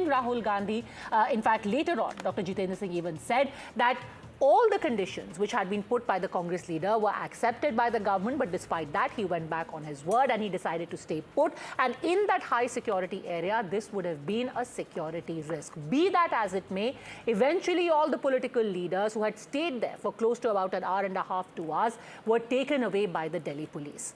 Rahul Gandhi. In fact, later on, Dr. Jitendra Singh even said that all the conditions which had been put by the Congress leader were accepted by the government, but despite that, he went back on his word and he decided to stay put. And in that high security area, this would have been a security risk. Be that as it may, eventually all the political leaders who had stayed there for close to about an hour and a half, 2 hours, were taken away by the Delhi police.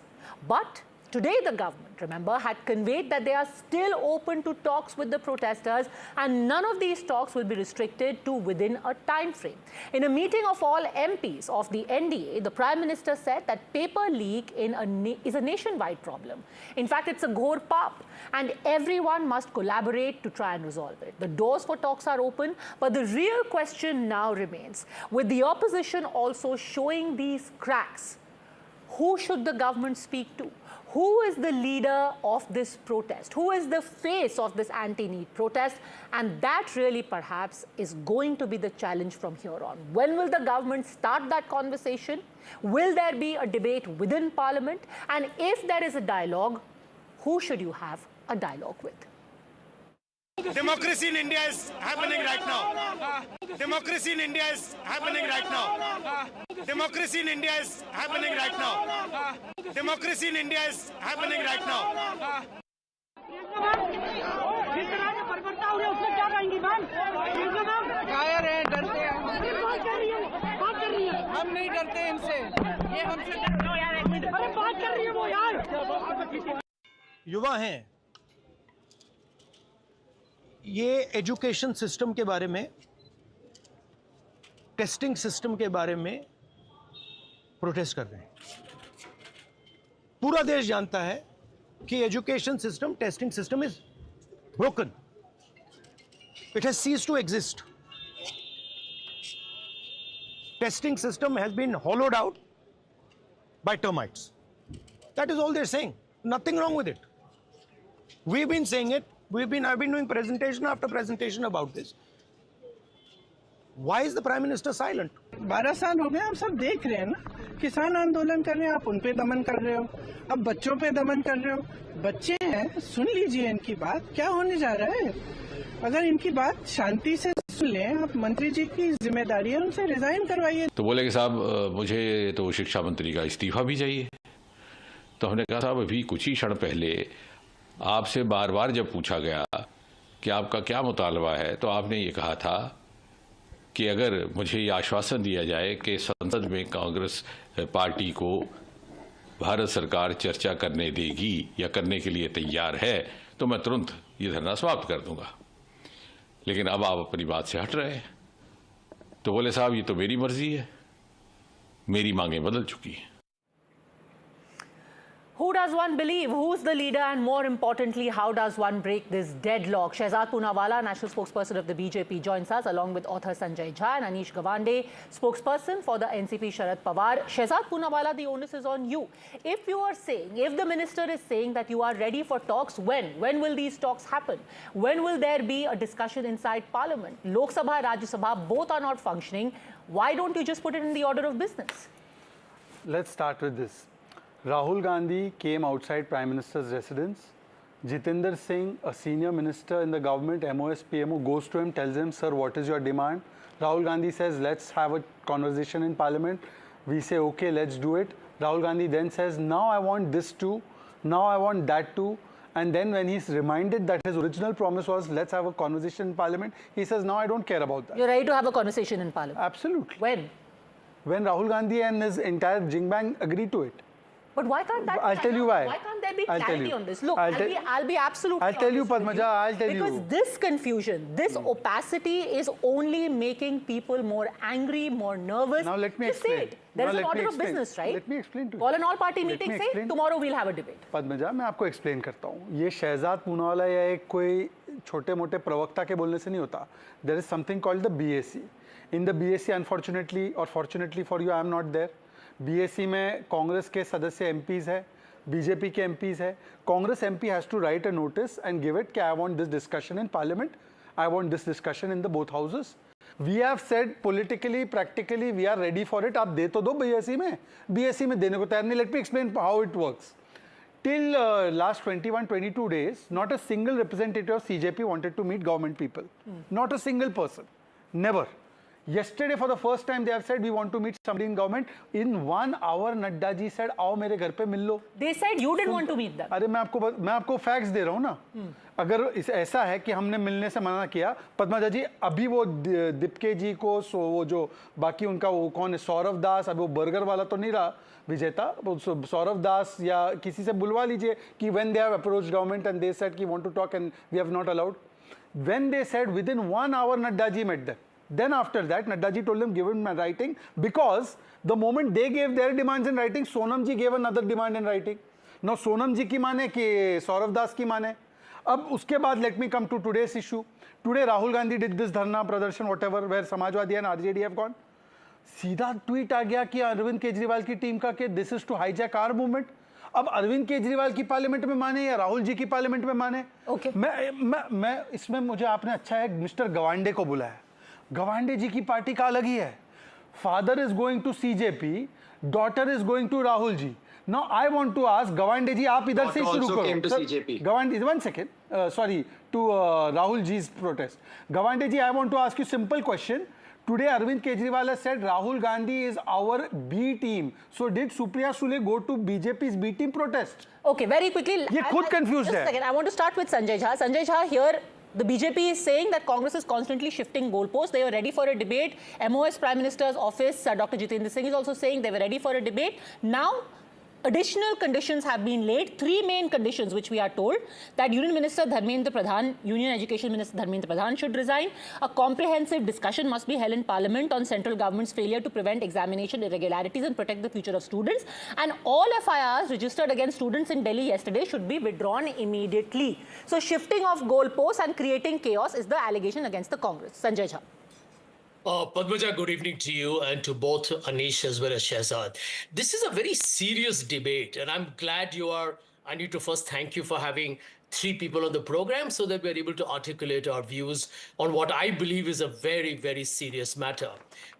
But today, the government, remember, had conveyed that they are still open to talks with the protesters, and none of these talks will be restricted to within a time frame. In a meeting of all MPs of the NDA, the Prime Minister said that paper leak is a nationwide problem. In fact, it's a ghor paap, and everyone must collaborate to try and resolve it. The doors for talks are open, but the real question now remains, with the opposition also showing these cracks, who should the government speak to? Who is the leader of this protest? Who is the face of this anti-NEET protest? And that really perhaps is going to be the challenge from here on. When will the government start that conversation? Will there be a debate within Parliament? And if there is a dialogue, who should you have a dialogue with? Democracy in India is happening right now. Democracy in India is happening right now. Democracy in India is happening right now. Democracy in India is happening right now. जिस तरह का बर्बरता हो रहा है उसमें क्या कहेंगी मैम? कायर हैं, डरते हैं। बात कर रही है। हम नहीं डरते इनसे। ये हमसे अरे बात कर रही है वो यार। युवा हैं, ये एजुकेशन सिस्टम के बारे में, टेस्टिंग सिस्टम के बारे में प्रोटेस्ट कर रहे हैं। पूरा देश जानता है कि education system, testing system is broken. It has ceased to exist. Testing system has been hollowed out by termites. That is all they're saying. Nothing wrong with it. We've been saying it. I've been doing presentation after presentation about this. Why is the Prime Minister silent? 12 साल हो गए, हम सब देख रहे हैं ना. किसान आंदोलन कर रहे हैं, आप उन पे दमन कर रहे हो. अब बच्चों पे दमन कर रहे हो. बच्चे हैं, सुन लीजिए इनकी बात. क्या होने जा रहा है? अगर इनकी बात शांति से सुन लें, आप मंत्री जी की जिम्मेदारी है, उनसे रिजाइन करवाइए. तो बोले कि साहब मुझे तो शिक्षा मंत्री का इस्तीफा भी चाहिए. तो हमने कहा साहब अभी कुछ ही क्षण पहले आपसे बार बार जब पूछा गया कि आपका क्या मुतालबा है, तो आपने ये कहा था कि अगर मुझे ये आश्वासन दिया जाए कि संसद में कांग्रेस पार्टी को भारत सरकार चर्चा करने देगी या करने के लिए तैयार है, तो मैं तुरंत ये धरना समाप्त कर दूंगा. लेकिन अब आप अपनी बात से हट रहे हैं. तो बोले साहब ये तो मेरी मर्जी है, मेरी मांगें बदल चुकी हैं. Who does one believe? Who's the leader? And more importantly, how does one break this deadlock? Shehzad Poonawalla, national spokesperson of the BJP, joins us along with author Sanjay Jha and Anish Gawande, spokesperson for the NCP Sharad Pawar. Shehzad Poonawalla, the onus is on you. If you are saying, if the minister is saying that you are ready for talks, when will these talks happen? When will there be a discussion inside Parliament? Lok Sabha, Rajya Sabha, both are not functioning. Why don't you just put it in the order of business? Let's start with this. Rahul Gandhi came outside Prime Minister's residence. Jitendra Singh, a senior minister in the government, MOS, PMO, goes to him, tells him, sir, what is your demand? Rahul Gandhi says, let's have a conversation in Parliament. We say, okay, let's do it. Rahul Gandhi then says, now I want this too, now I want that too. And then when he's reminded that his original promise was, let's have a conversation in Parliament, he says, now I don't care about that. You're ready to have a conversation in Parliament? Absolutely. When? When Rahul Gandhi and his entire Jingbang agree to it. But why can't that? I'll tell you why. Why can't there be clarity on this? Look, I'll be absolutely. I'll tell you, Padmaja. I'll tell you. Because this confusion, this opacity is only making people more angry, more nervous. Now let me Just explain. Say it. There is an order of business, right? Let me explain to you. Call an all-party meeting. Say tomorrow we'll have a debate. Padmaja, मैं आपको explain करता हूँ. ये शहजाद पूनावाला या एक कोई छोटे-मोटे प्रवक्ता के बोलने से नहीं होता. There is something called the BAC. In the BAC, unfortunately or fortunately for you, I am not there. BAC में कांग्रेस के सदस्य MPs है, बीजेपी के MPs है. Congress MP has to write a notice and give it कि I want this discussion in Parliament. I want this discussion in the both houses. We have said politically, practically, we are ready for it. आप दे तो दो BAC में देने को तैयार नहीं. Let me explain how it works. till last 21, 22 days, not a single representative of CJP wanted to meet government people. Not a single person. Never. Yesterday, for the first time, they have said we want to meet somebody in government. In 1 hour, Nadda ji said, "आओ मेरे घर पे मिल लो." They said you didn't want to meet them. अरे मैं आपको facts दे रहा हूँ ना. अगर ऐसा है कि हमने मिलने से मना किया, पद्मजा जी अभी वो दीपके जी को वो जो बाकी उनका वो कौन है सौरभ दास, अभी वो बर्गर वाला तो नहीं रहा विजेता, सौरभ दास या किसी से बुलवा लीजिए कि when they have approached government and they said कि want to talk and we have not allowed. When they said within 1 hour Nadda ji met them. Then after that, Nadda ji told them give him writing, because the moment they gave their demands in writing, Sonam ji gave another demand in writing. Now Sonam ji की माने कि सौरभ दास की माने. अब उसके बाद let me come to today's issue. Today Rahul Gandhi did this dharna pradarsan whatever where Samajwadi and RJD have gone. सीधा tweet आ गया कि अरविंद केजरीवाल की टीम का कि this is to hijack our movement. अब अरविंद केजरीवाल की पार्लियामेंट में माने या राहुल जी की पार्लियामेंट में माने. मैं इसमें मुझे आपने अच्छा है मिस्टर गवांडे को बुलाया. गवांडे जी की पार्टी का अलग ही है. Father is going to CJP, daughter is going to Rahul ji. Now I want to ask Gawande ji, आप इधर से शुरू करो. Gawande, 1 second, sorry, to Rahul ji's protest. Gawande ji, I want to ask you simple question. Today, Arvind Kejriwal has said Rahul Gandhi is our B team. So, did Supriya Sule go to BJP's B team protest? Okay, very quickly. ये खुद confused है. Just a second. I want to start with Sanjay Jha. Sanjay Jha, here the BJP is saying that Congress is constantly shifting goalposts. They were ready for a debate. MOS Prime Minister's office, Dr. Jitendra Singh is also saying they were ready for a debate. Now, additional conditions have been laid, 3 main conditions which we are told, that Union Minister Pradhan, Union Education Minister Dharmendra Pradhan should resign, a comprehensive discussion must be held in Parliament on central government's failure to prevent examination irregularities and protect the future of students, and all FIRs registered against students in Delhi yesterday should be withdrawn immediately. So shifting of goalposts and creating chaos is the allegation against the Congress. Sanjay Jha. Padmaja, good evening to you and to both Anish as well as Shehzad. This is a very serious debate, and I'm glad I need to first thank you for having 3 people on the program so that we're able to articulate our views on what I believe is a very, very serious matter.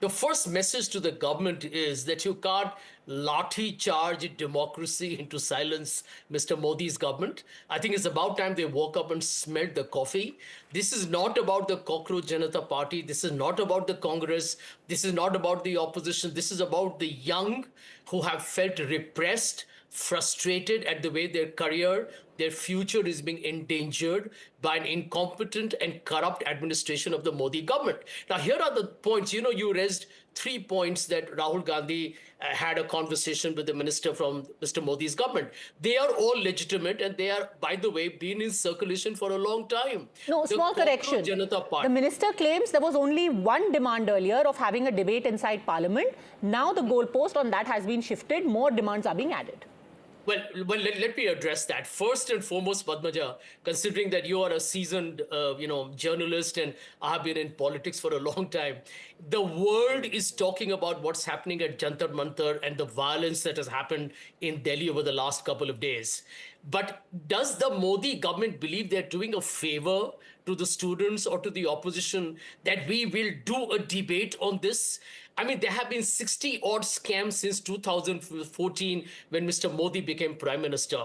The first message to the government is that you can't lathi charge democracy into silence, Mr. Modi's government. I think it's about time they woke up and smelled the coffee. This is not about the Cockroach Janta Party. This is not about the Congress. This is not about the opposition. This is about the young who have felt repressed, frustrated at the way their career, their future is being endangered by an incompetent and corrupt administration of the Modi government. Now, here are the points. You raised 3 points that Rahul Gandhi had a conversation with the minister from Mr. Modi's government. They are all legitimate, and they are, by the way, been in circulation for a long time. No, small correction. The minister claims there was only one demand earlier of having a debate inside Parliament. Now the goalpost on that has been shifted. More demands are being added. Well, let me address that. First and foremost, Padmaja, considering that you are a seasoned, journalist and I have been in politics for a long time, the world is talking about what's happening at Jantar Mantar and the violence that has happened in Delhi over the last couple of days. But does the Modi government believe they're doing a favor to the students or to the opposition that we will do a debate on this? I mean, there have been 60-odd scams since 2014 when Mr. Modi became Prime Minister.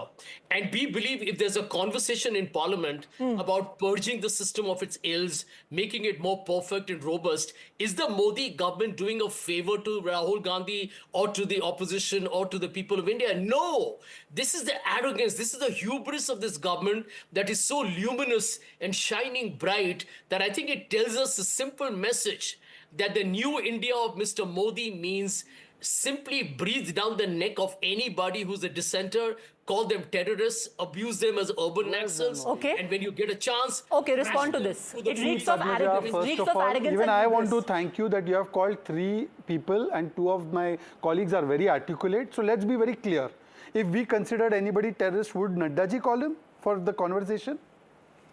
And we believe if there's a conversation in Parliament about purging the system of its ills, making it more perfect and robust, is the Modi government doing a favor to Rahul Gandhi or to the opposition or to the people of India? No. This is the arrogance, this is the hubris of this government that is so luminous and shining bright that I think it tells us a simple message that the new India of Mr. Modi means simply breathe down the neck of anybody who's a dissenter, call them terrorists, abuse them as urban naxals, and when you get a chance... Okay, respond to this. It reeks of arrogance. First of all, even I want to thank you that you have called 3 people and 2 of my colleagues are very articulate. So let's be very clear. If we considered anybody terrorist, would Nadda ji call him for the conversation?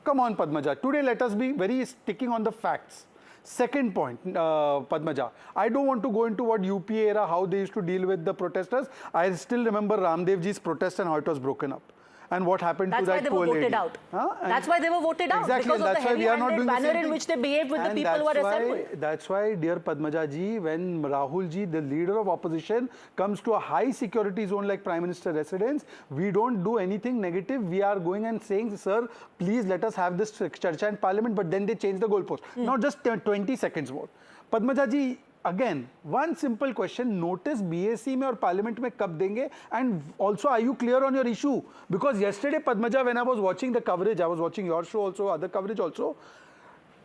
Come on, Padmaja. Today, let us be very sticking on the facts. Second point, Padmaja, I don't want to go into what UP era, how they used to deal with the protesters. I still remember Ramdev ji's protest and how it was broken up. and what happened That's to why that they poor were voted lady. out. And That's why they were voted out. Exactly, Because and of the that's why we are not heavy-handed doing the manner same in thing. which they behaved with the And people who are assembled. that's why, dear Padmaja ji, when Rahul ji, the leader of opposition, comes to a high security zone like Prime Minister residence, we don't do anything negative. We are going and saying, sir, please let us have this Charcha in Parliament, but then they change the goalpost. Now just 20 seconds more. Padmaja ji, again, one simple question, notice BAC में और Parliament में कब देंगे? And also, are you clear on your issue? Because yesterday, Padmaja, when I was watching the coverage, I was watching your show also, other coverage also,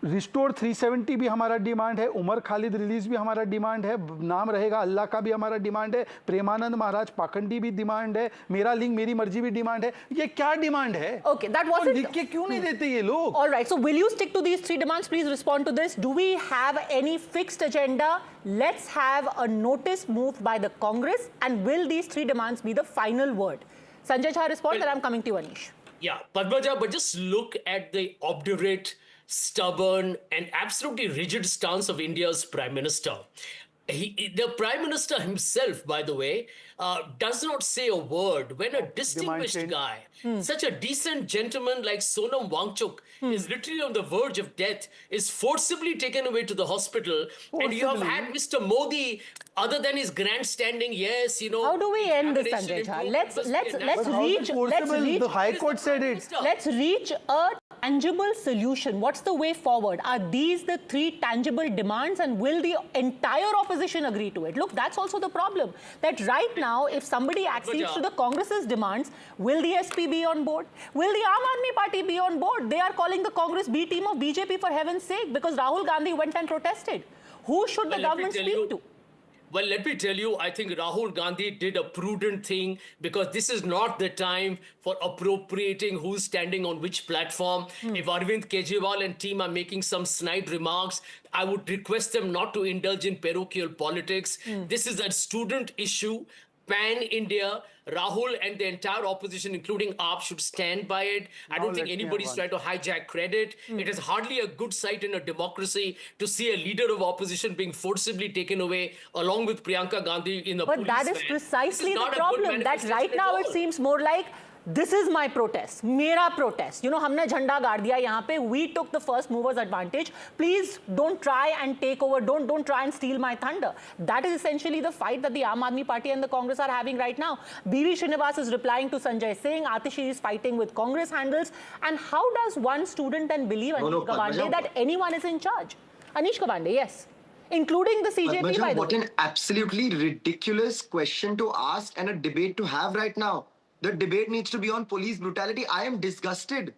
restore 370 भी हमारा demand है, Umar Khalid release भी हमारा डिमांड है, नाम रहेगा अल्लाह का भी हमारा डिमांड है, प्रेमानंद महाराज पाखंडी भी डिमांड है, मेरा लिंग मेरी मर्जी भी डिमांड है. ये क्या डिमांड है? Okay, that wasn't. लिख के क्यों नहीं देते ये लोग? All right, so will you stick to these three demands? Please respond to this. Do we have any fixed agenda? Let's have a notice moved by the Congress, and will these three demands be the final word? Sanjay Jha respond, and I'm coming to you, Anish. Yeah, Padmaja, but just look at the obdurate, stubborn, and absolutely rigid stance of India's Prime Minister. The Prime Minister himself, by the way, does not say a word when a distinguished guy, such a decent gentleman like Sonam Wangchuk, is literally on the verge of death, is forcibly taken away to the hospital, and you have had Mr. Modi, other than his grandstanding, yes, you know. How do we end this, Sanjay Jha? Let's reach. The High Court said it. Let's reach a tangible solution. What's the way forward? Are these the three tangible demands, and will the entire opposition agree to it? Look, that's also the problem. That right now, if somebody accedes to the Congress's demands, will the SP be on board? Will the Aam Aadmi Party be on board? They are calling the Congress B team of BJP, for heaven's sake, because Rahul Gandhi went and protested. Who should the government speak to? Well, let me tell you, I think Rahul Gandhi did a prudent thing, because this is not the time for appropriating who's standing on which platform. If Arvind Kejriwal and team are making some snide remarks, I would request them not to indulge in parochial politics. This is a student issue. Pan-India, Rahul and the entire opposition, including AAP, should stand by it. I don't think anybody's trying to hijack credit. It is hardly a good sight in a democracy to see a leader of opposition being forcibly taken away along with Priyanka Gandhi in the police But that is van. precisely the problem, that right now it seems more like, this is my protest, mera protest. You know, हमने झंडा गाड़ दिया यहाँ पे. We took the first movers advantage. Please don't try and take over. Don't try and steal my thunder. That is essentially the fight that the Aam Aadmi Party and the Congress are having right now. B.V. Srinivas is replying to Sanjay Singh. Atishi is fighting with Congress handles. And how does one student then believe, Anish Gawande, that anyone is in charge? Anish Gawande, yes. Including the CJP, Padmaja, by the what way. an absolutely ridiculous question to ask and a debate to have right now. The debate needs to be on police brutality. I am disgusted.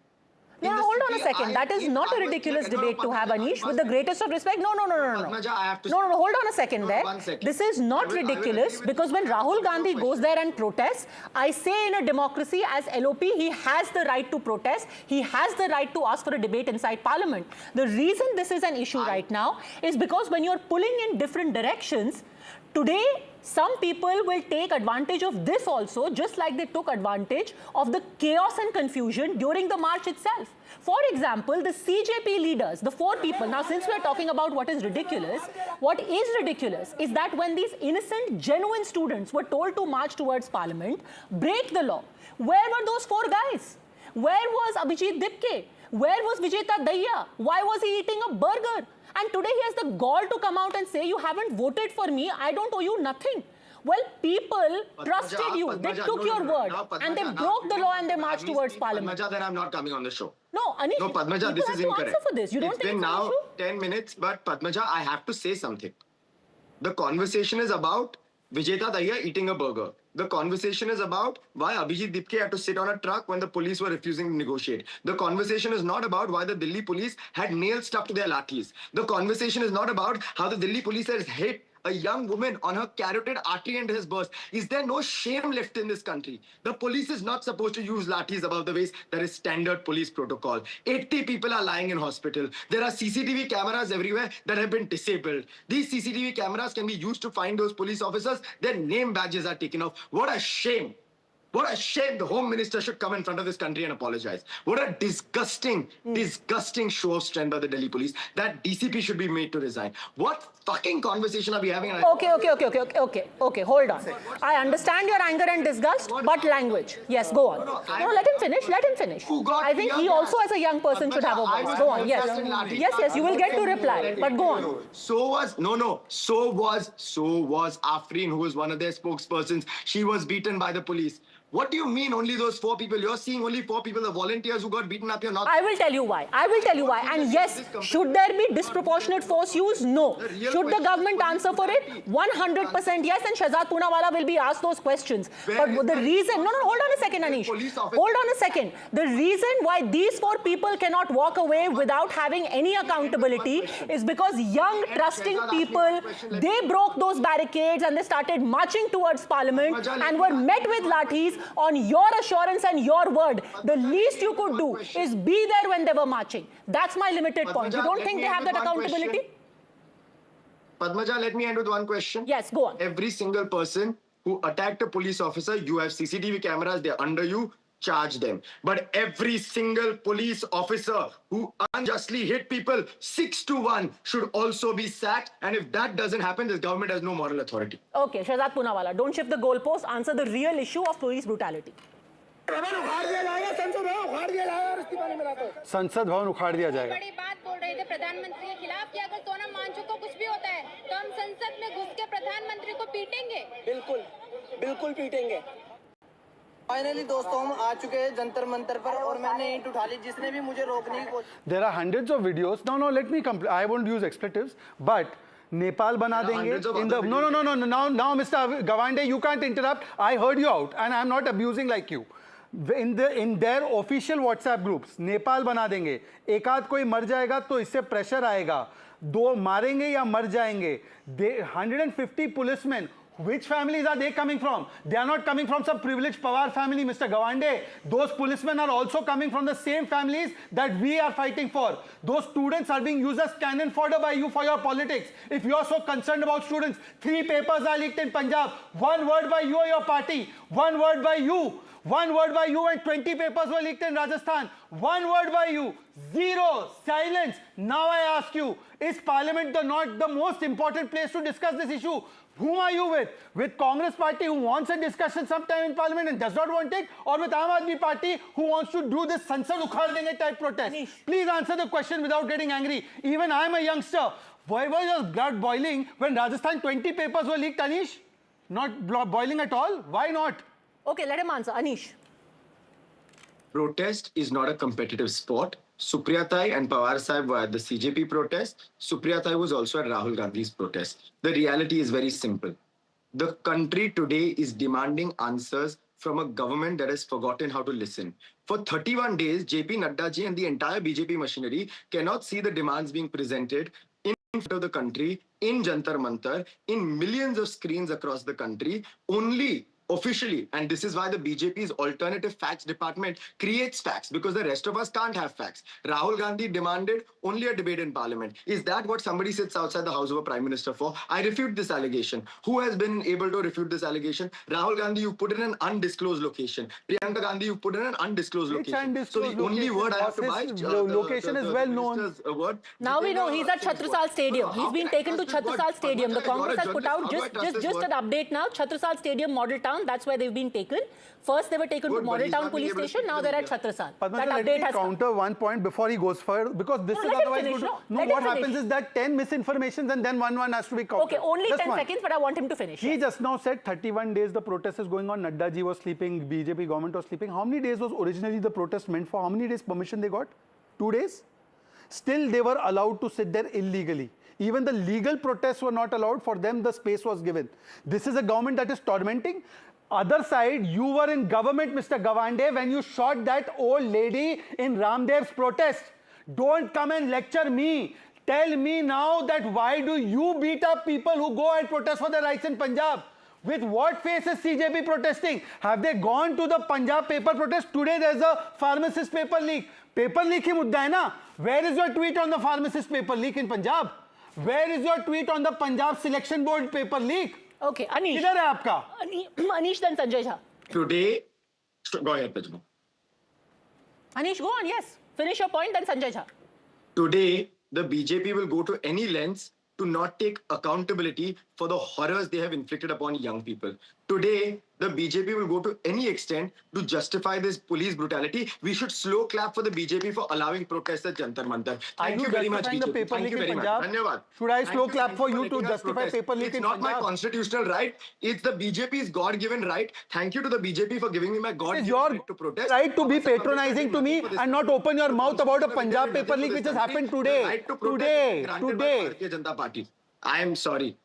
Yeah, hold on a second. That is not a ridiculous debate to have, Anish. With the greatest of respect. No. Padmaja, I have to... No, hold on a second there. 1 second. This is not ridiculous, because when Rahul Gandhi goes there and protests, I say in a democracy as LOP, he has the right to protest. He has the right to ask for a debate inside Parliament. The reason this is an issue right now is because when you're pulling in different directions, today, some people will take advantage of this also, just like they took advantage of the chaos and confusion during the march itself. For example, the CJP leaders, the four people, now since we are talking about what is ridiculous is that when these innocent, genuine students were told to march towards Parliament, break the law, where were those four guys? Where was Abhijit Dipke? Where was Vijeta Daya? Why was he eating a burger? And today he has the gall to come out and say, you haven't voted for me, I don't owe you nothing. Well, people trusted you. They took your word. And they broke the law and they marched towards Parliament. Padmaja, then I'm not coming on the show. No, Anish, No, Padmaja, this is people have to incorrect. answer for this. You don't It's think been it's an now issue? 10 minutes, but Padmaja, I have to say something. The conversation is about Vijeta Daya eating a burger. The conversation is about why Abhijit Dipke had to sit on a truck when the police were refusing to negotiate. The conversation is not about why the Delhi police had nails stuck to their lathis. The conversation is not about how the Delhi police has hit a young woman on her carotid artery and has burst. Is there no shame left in this country? The police is not supposed to use lathis above the waist. That is standard police protocol. 80 people are lying in hospital. There are CCTV cameras everywhere that have been disabled. These CCTV cameras can be used to find those police officers. Their name badges are taken off. What a shame. What a shame the Home Minister should come in front of this country and apologize. What a disgusting, disgusting show of strength by the Delhi police. That DCP should be made to resign. What fucking conversation are we having? Okay. Hold on. I understand your anger and disgust, but language. Yes, go on. No, let him finish. Let him finish. I think he also, as a young person, should have a voice. Go on. Yes. You will get to reply, but go on. So was Afreen, who was one of their spokespersons. She was beaten by the police. What do you mean only those 4 people? You're seeing only 4 people, the volunteers who got beaten up. You're not. I will tell you why. And yes, should there be disproportionate force used? No. Should the government answer for it? 100% yes, and Shahzad Poonawala will be asked those questions. But the reason... No, hold on a second, Anish. Hold on a second. The reason why these 4 people cannot walk away without having any accountability is because young, trusting people, they broke those barricades and they started marching towards Parliament and were met with lathis on your assurance and your word. The least you could do is be there when they were marching. That's my limited point. You don't think they have that accountability? Padmaja, let me end with one question. Yes, go on. Every single person who attacked a police officer, you have CCTV cameras, they're under you, charge them. But every single police officer who unjustly hit people 6-1 should also be sacked. And if that doesn't happen, this government has no moral authority. Okay, Shahzad Poonawala, don't shift the goalpost. Answer the real issue of police brutality. संसद भवन उखाड़ दिया जाएगा। बड़ी बात बोल रहे थे प्रधानमंत्री के खिलाफ कि अगर सोनम वांगचुक को कुछ भी होता है तो हम संसद में घुस के प्रधानमंत्री को पीटेंगे। बिल्कुल पीटेंगे। फाइनली दोस्तों हम आ चुके हैं जंतर मंतर पर और मैंने ईंट उठा ली जिसने भी मुझे रोकने की कोशिश। There are hundreds of videos. No, let me complete. I won't use expletives, but Nepal bana denge in the no. Now, Mr. Gawande, you can't interrupt. I heard you out, and I'm not abusing like you. In their official WhatsApp groups, Nepal बना देंगे, एक आध कोई मर जाएगा तो इससे pressure आएगा, 2 मारेंगे या मर जाएंगे. 150 policemen. Which families are they coming from? They are not coming from some privileged Pawar family, Mr. Gawande. Those policemen are also coming from the same families that we are fighting for. Those students are being used as cannon fodder by you for your politics. If you are so concerned about students, 3 papers are leaked in Punjab. 1 word by you or your party. 1 word by you. 1 word by you, and 20 papers were leaked in Rajasthan. 1 word by you. 0. Silence. Now I ask you, is Parliament not the most important place to discuss this issue? Whom are you with? With Congress party who wants a discussion sometime in Parliament and does not want it? Or with Aam Aadmi party who wants to do this Sansad Ukhad Denge type protest? Anish. Please answer the question without getting angry. Even I am a youngster. Why was your blood boiling when Rajasthan 20 papers were leaked, Anish? Not boiling at all? Why not? Okay, let him answer. Anish. Protest is not a competitive sport. Supriya Thai and Pawar Sahib were at the CJP protest. Supriya Thai was also at Rahul Gandhi's protest. The reality is very simple. The country today is demanding answers from a government that has forgotten how to listen. For 31 days, JP Nadda ji and the entire BJP machinery cannot see the demands being presented in front of the country, in Jantar Mantar, in millions of screens across the country, only officially, and this is why the BJP's alternative facts department creates facts, because the rest of us can't have facts. Rahul Gandhi demanded only a debate in Parliament. Is that what somebody sits outside the house of a Prime Minister for? I refute this allegation. Who has been able to refute this allegation? Rahul Gandhi, you put in an undisclosed location. Priyanka Gandhi, you put in an undisclosed location. So the only word I have to buy, location is well known. Word. Now we know he's at Chhatrasal Stadium. He's been taken to Chhatrasal Stadium. The Congress has put out just an update now. Chhatrasal Stadium, Model Town. That's where they've been taken. First, they were taken to Model Town Police Station. Now they're at Chhatrasal. That update has counter one point before he goes further, because this is otherwise going to... No, what happens is that 10 misinformations and then one has to be countered. Okay, only 10 seconds, but I want him to finish. He just now said 31 days the protest is going on. Nadda ji was sleeping, BJP government was sleeping. How many days was originally the protest meant for? How many days permission they got? 2 days? Still, they were allowed to sit there illegally. Even the legal protests were not allowed. For them, the space was given. This is a government that is tormenting. Other side, you were in government, Mr. Gawande, when you shot that old lady in Ramdev's protest. Don't come and lecture me. Tell me now that why do you beat up people who go and protest for their rights in Punjab? With what face is CJP protesting? Have they gone to the Punjab paper protest? Today there's a pharmacist paper leak. Paper leak hi mudda hai na? Where is your tweet on the pharmacist paper leak in Punjab? Where is your tweet on the Punjab selection board paper leak? Okay, Anish. Kidhar hai aapka? Anish, then Sanjay Jha. Today, Go ahead, Pajma. Anish, go on, yes. Finish your point, then Sanjay Jha. Today, the BJP will go to any lengths to not take accountability for the horrors they have inflicted upon young people. Today, the BJP will go to any extent to justify this police brutality. We should slow clap for the BJP for allowing protests at Jantar Mantar. Thank you very much, justifying the BJP. paper Thank leak you in very much. Punjab? Dhanyavad. Should I slow Thank clap for you letting to us justify protest. paper leak It's in not my Punjab? constitutional right. It's the BJP's God-given right. Thank you to the BJP for giving me my It's God-given your right to protest. right to be Mr. Ambedkar patronizing did to me nothing for this and not country. open your The mouth about a constitutional Punjab right paper to leak this which has country. happened The today. right to protest is granted by Today. Bharatiya Janata Party. I am sorry.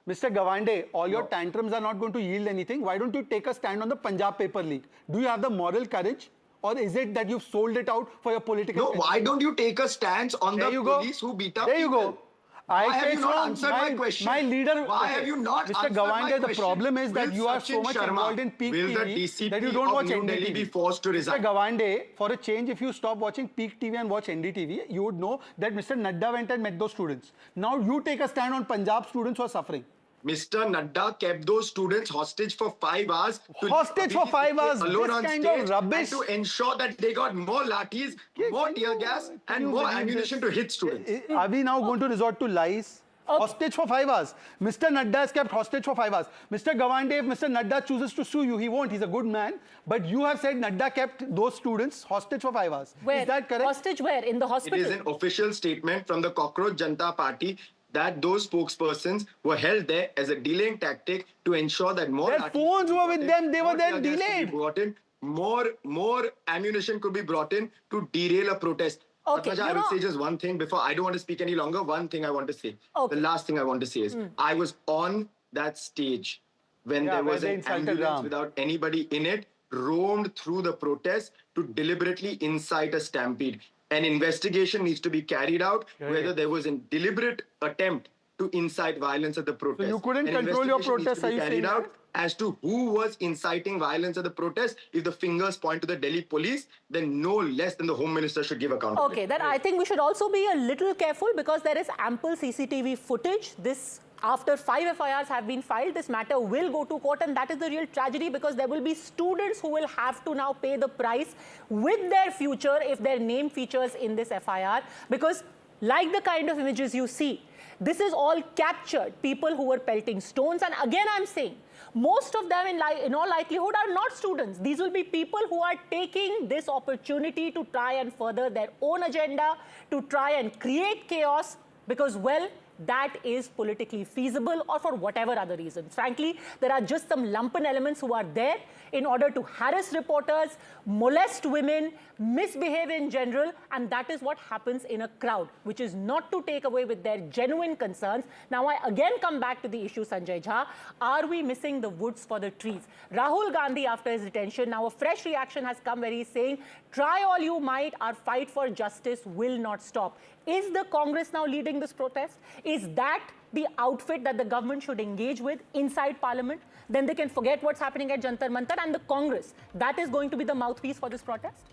Mr. Gawande, all your tantrums are not going to yield anything. Why don't you take a stand on the Punjab paper leak? Do you have the moral courage? Or is it that you've sold it out for your political... No, why don't you take a stance on There the you go. police who beat up There you people? go. Why I have say you not so. answered my question? My leader... Why okay. have you not Mr. answered my Gawande, the question? problem is that Will you are so Sachin much Sharma, involved in Peak will the TV DCP that you don't of watch New NDTV. Delhi be forced to resign? Mr. Gawande, for a change, if you stop watching Peak TV and watch NDTV, you would know that Mr. Nadda went and met those students. Now you take a stand on Punjab students who are suffering. Mr. Nadda kept those students hostage for 5 hours. Hostage for 5 hours? Alone This on kind stage of rubbish? and to ensure that they got more lathis, more tear gas and more ammunition to hit students. Are we now going to resort to lies? Okay. Hostage for 5 hours. Mr. Nadda is kept hostage for 5 hours. Mr. Gawande, if Mr. Nadda chooses to sue you, he won't. He's a good man. But you have said Nadda kept those students hostage for 5 hours. Where? Is that correct? Hostage where? In the It hospital? is an official statement from the Cockroach Janta Party that those spokespersons were held there as a delaying tactic to ensure that more Their lathis phones could be were brought with in, them. They were more there tear gas could be delayed. brought in, more ammunition could be brought in to derail a protest. Okay, Padmaja, I will say just one thing before I don't want to speak any longer. One thing I want to say. Okay. The last thing I want to say is I was on that stage when Yeah, there where was they an insulted ambulance Ram. without anybody in it, roamed through the protest to deliberately incite a stampede. An investigation needs to be carried out whether there was a deliberate attempt to incite violence at the protest. you couldn't An control your investigation needs protest, to are be you carried saying out that? as to who was inciting violence at the protest. If the fingers point to the Delhi police, then no less than the Home Minister should give accountability. Okay, then I think we should also be a little careful because there is ample CCTV footage. This, after 5 FIRs have been filed, this matter will go to court, and that is the real tragedy because there will be students who will have to now pay the price with their future if their name features in this FIR, because like the kind of images you see, this is all captured people who were pelting stones. And again, I'm saying, most of them in all likelihood are not students. These will be people who are taking this opportunity to try and further their own agenda, to try and create chaos because, well, that is politically feasible or for whatever other reasons. Frankly, there are just some lumpen elements who are there in order to harass reporters, molest women, misbehave in general, and that is what happens in a crowd, which is not to take away with their genuine concerns. Now, I again come back to the issue, Sanjay Jha. Are we missing the woods for the trees? Rahul Gandhi, after his detention, now a fresh reaction has come where he's saying, try all you might, our fight for justice will not stop. Is the Congress now leading this protest? Is that the outfit that the government should engage with inside Parliament? Then they can forget what's happening at Jantar Mantar, and the Congress, that is going to be the mouthpiece for this protest?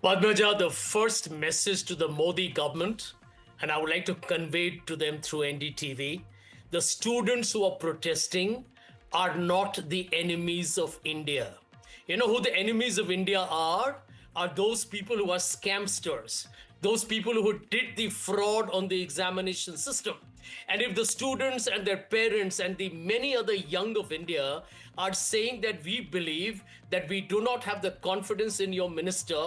Padmaja, the first message to the Modi government, and I would like to convey it to them through NDTV, the students who are protesting are not the enemies of India. You know who the enemies of India are? Are those people who are scamsters, those people who did the fraud on the examination system. And if the students and their parents and the many other young of India are saying that we believe that we do not have the confidence in your minister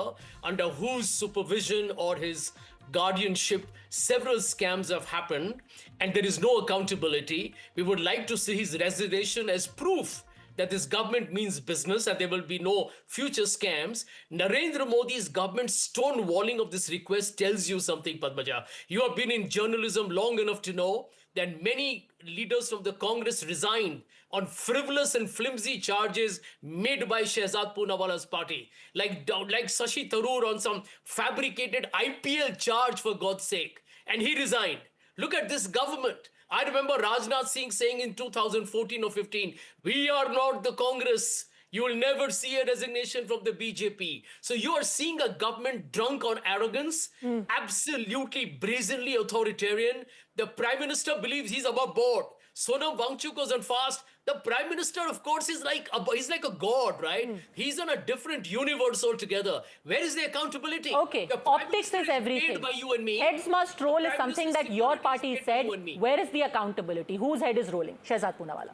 under whose supervision or his guardianship several scams have happened and there is no accountability, we would like to see his resignation as proof that this government means business and there will be no future scams. Narendra Modi's government stonewalling of this request tells you something, Padmaja. You have been in journalism long enough to know that many leaders from the Congress resigned on frivolous and flimsy charges made by Shehzad Poonawala's party, like Shashi Tharoor on some fabricated IPL charge, for God's sake. And he resigned. Look at this government. I remember Rajnath Singh saying in 2014 or 15, we are not the Congress. You will never see a resignation from the BJP. So you are seeing a government drunk on arrogance, absolutely brazenly authoritarian. The Prime Minister believes he's above board. Sonam, Wangchuk was on fast. The Prime Minister, of course, is like a god, right? He's in a different universe altogether. Where is the accountability? Okay, The Prime optics Minister is everything. paid by you and me. Heads must roll is Prime something Minister that your security party is paid said. by you and me. Where is the accountability? Whose head is rolling? Shehzad Poonawala.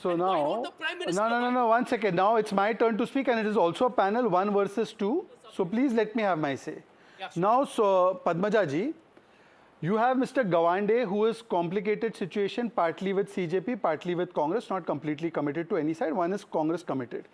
So And why now, don't the Prime Minister- no, 1 second. Now it's my turn to speak, and it is also a panel 1 versus 2. So please let me have my say. Yeah, sure. Now, so Padmaja ji, you have Mr. Gawande, who is complicated situation, partly with CJP, partly with Congress, not completely committed to any side. One is Congress committed.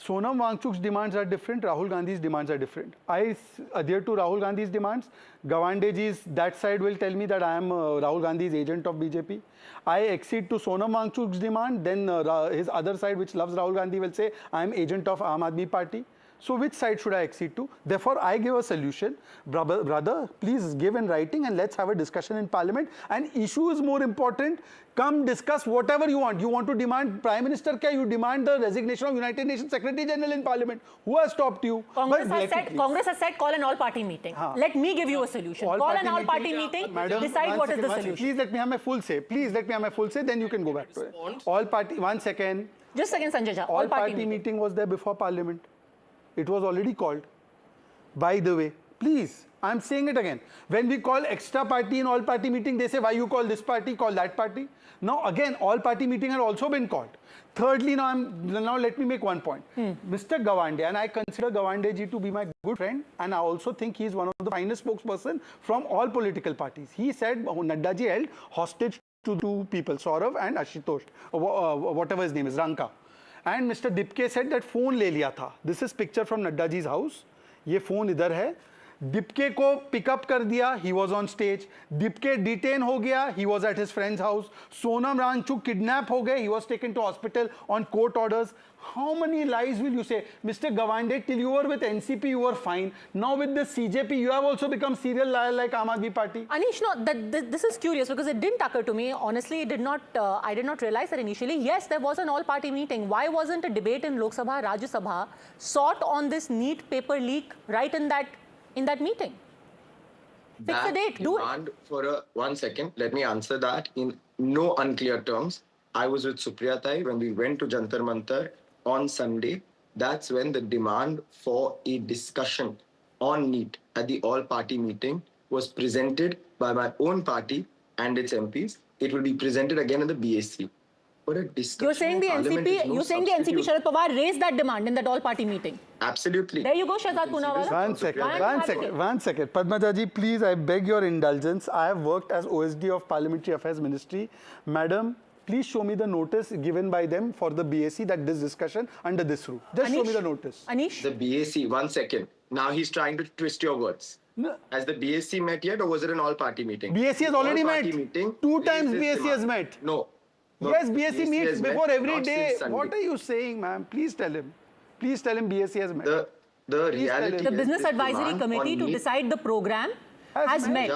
Sonam Wangchuk's demands are different. Rahul Gandhi's demands are different. I adhere to Rahul Gandhi's demands. Gawande ji's that side will tell me that I am Rahul Gandhi's agent of BJP. I accede to Sonam Wangchuk's demand. Then his other side, which loves Rahul Gandhi, will say I am agent of Aam Aadmi Party. So which side should I accede to? Therefore, I give a solution. Brother, please give in writing and let's have a discussion in Parliament. And issue is more important. Come discuss whatever you want. You want to demand Prime Minister kya? You demand the resignation of United Nations Secretary General in Parliament. Who has stopped you? Congress has said call an all-party meeting. Let me give you a solution. Call an all-party meeting. Madam, Decide what is the solution. Please let me have my full say. Please let me have my full say. Then you can go back to it. All-party. 1 second. Just a second, Sanjay Jha. All-party meeting was there before Parliament. It was already called. By the way, please, I'm saying it again. When we call extra party and all party meeting, they say, why you call this party, call that party? Now again, all party meeting had also been called. Thirdly, now let me make one point. Mr. Gawande, and I consider Gawande ji to be my good friend, and I also think he is one of the finest spokesperson from all political parties. He said Nadda ji held hostage to 2 people, Saurav and Ashutosh, whatever his name is, Ranka. And Mr. Dipke said that phone ले लिया था. This is picture from Nadda ji's house. ये phone इधर है. Dipke को pickup कर दिया. He was on stage. Dipke detain हो गया. He was at his friend's house. Sonam Wangchuk kidnap हो गए. He was taken to hospital on court orders. How many lies will you say? Mr. Gawande, till you were with NCP, you were fine. Now with the CJP, you have also become serial liar like Aam Aadmi Party. Anish, no, this is curious because it didn't occur to me. Honestly, it did not. I did not realize that initially. Yes, there was an all-party meeting. Why wasn't a debate in Lok Sabha, Rajya Sabha sought on this NEET paper leak right in that meeting? Fix the date. Do it. For 1 second, let me answer that in no unclear terms. I was with Supriya Tai when we went to Jantar Mantar on Sunday. That's when the demand for a discussion on NEET at the all-party meeting was presented by my own party and its MPs. It will be presented again in the BAC. But a discussion. You're saying the NCP Sharad Pawar raised that demand in that all-party meeting. Absolutely. There you go, Shehzad Poonawala. 1 second. Padmaja ji, please, I beg your indulgence. I have worked as OSD of Parliamentary Affairs Ministry. Madam, please show me the notice given by them for the BAC that this discussion under this rule. Just show me the notice. Anish? The BAC, 1 second. Now he's trying to twist your words. No. Has the BAC met yet or was it an all-party meeting? BAC has already met. Meeting, 2 times BAC BAC has met. No. Yes, BAC meets before every day. Sunday. What are you saying, ma'am? Please tell him. Please tell him BAC has met. The reality The is Business this Advisory demand Committee on to NEET decide the program has met.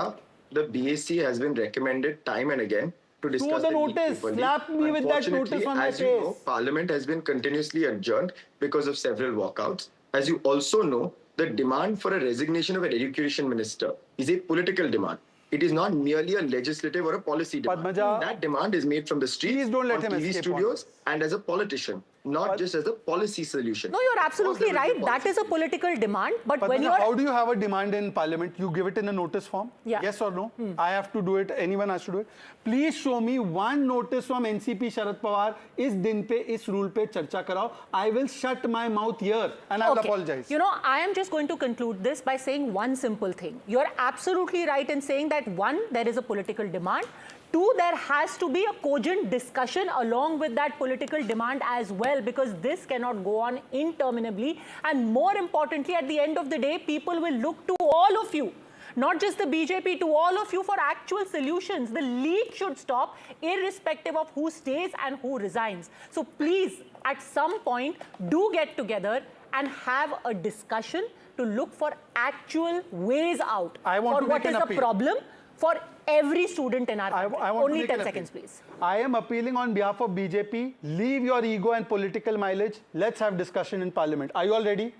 The BAC has been recommended time and again to discuss the NEET notice. paper leak. Slap me with that notice on my as you know, face. Parliament has been continuously adjourned because of several walkouts. As you also know, the demand for a resignation of an education minister is a political demand. It is not merely a legislative or a policy demand. Padmaja, that demand is made from the streets, please don't let on him TV escape studios, and as a politician, not just as a policy solution. No, you're absolutely right. That is a political demand. But when Padmaja, you're... how do you have a demand in Parliament? You give it in a notice form? Yeah. Yes or no? I have to do it. Anyone has to do it. Please show me one notice from NCP Sharad Pawar. Is din pe, is rule pe charcha karao. I will shut my mouth here and I will apologize. You know, I am just going to conclude this by saying one simple thing. You're absolutely right in saying that 1, there is a political demand. 2, there has to be a cogent discussion along with that political demand as well, because this cannot go on interminably. And more importantly, at the end of the day, people will look to all of you, not just the BJP, to all of you for actual solutions. The leak should stop irrespective of who stays and who resigns. So please, at some point, do get together and have a discussion to look for actual ways out for what is the problem for every student in our country. Only 10 seconds, please. I am appealing on behalf of BJP. Leave your ego and political mileage. Let's have discussion in Parliament. Are you all ready?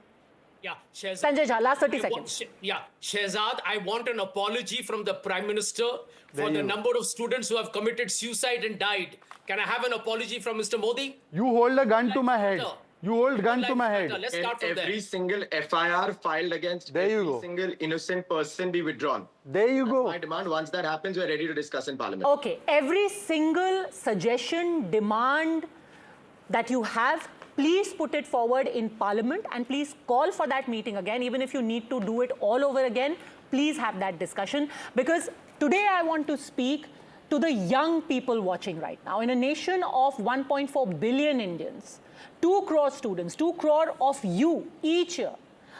Yeah, Shehzad. Sanjay Jha, last 30 seconds. Shehzad, I want an apology from the Prime Minister for the number of students who have committed suicide and died. Can I have an apology from Mr. Modi? You hold a gun to my head. You hold gun to my head. Let's start from Every there. single FIR filed against There you every go. single innocent person be withdrawn. There you go. My demand, once that happens, we're ready to discuss in Parliament. Okay, every single suggestion, demand that you have, please put it forward in Parliament and please call for that meeting again. Even if you need to do it all over again, please have that discussion. Because today I want to speak to the young people watching right now. In a nation of 1.4 billion Indians, 2 crore students, 2 crore of you each year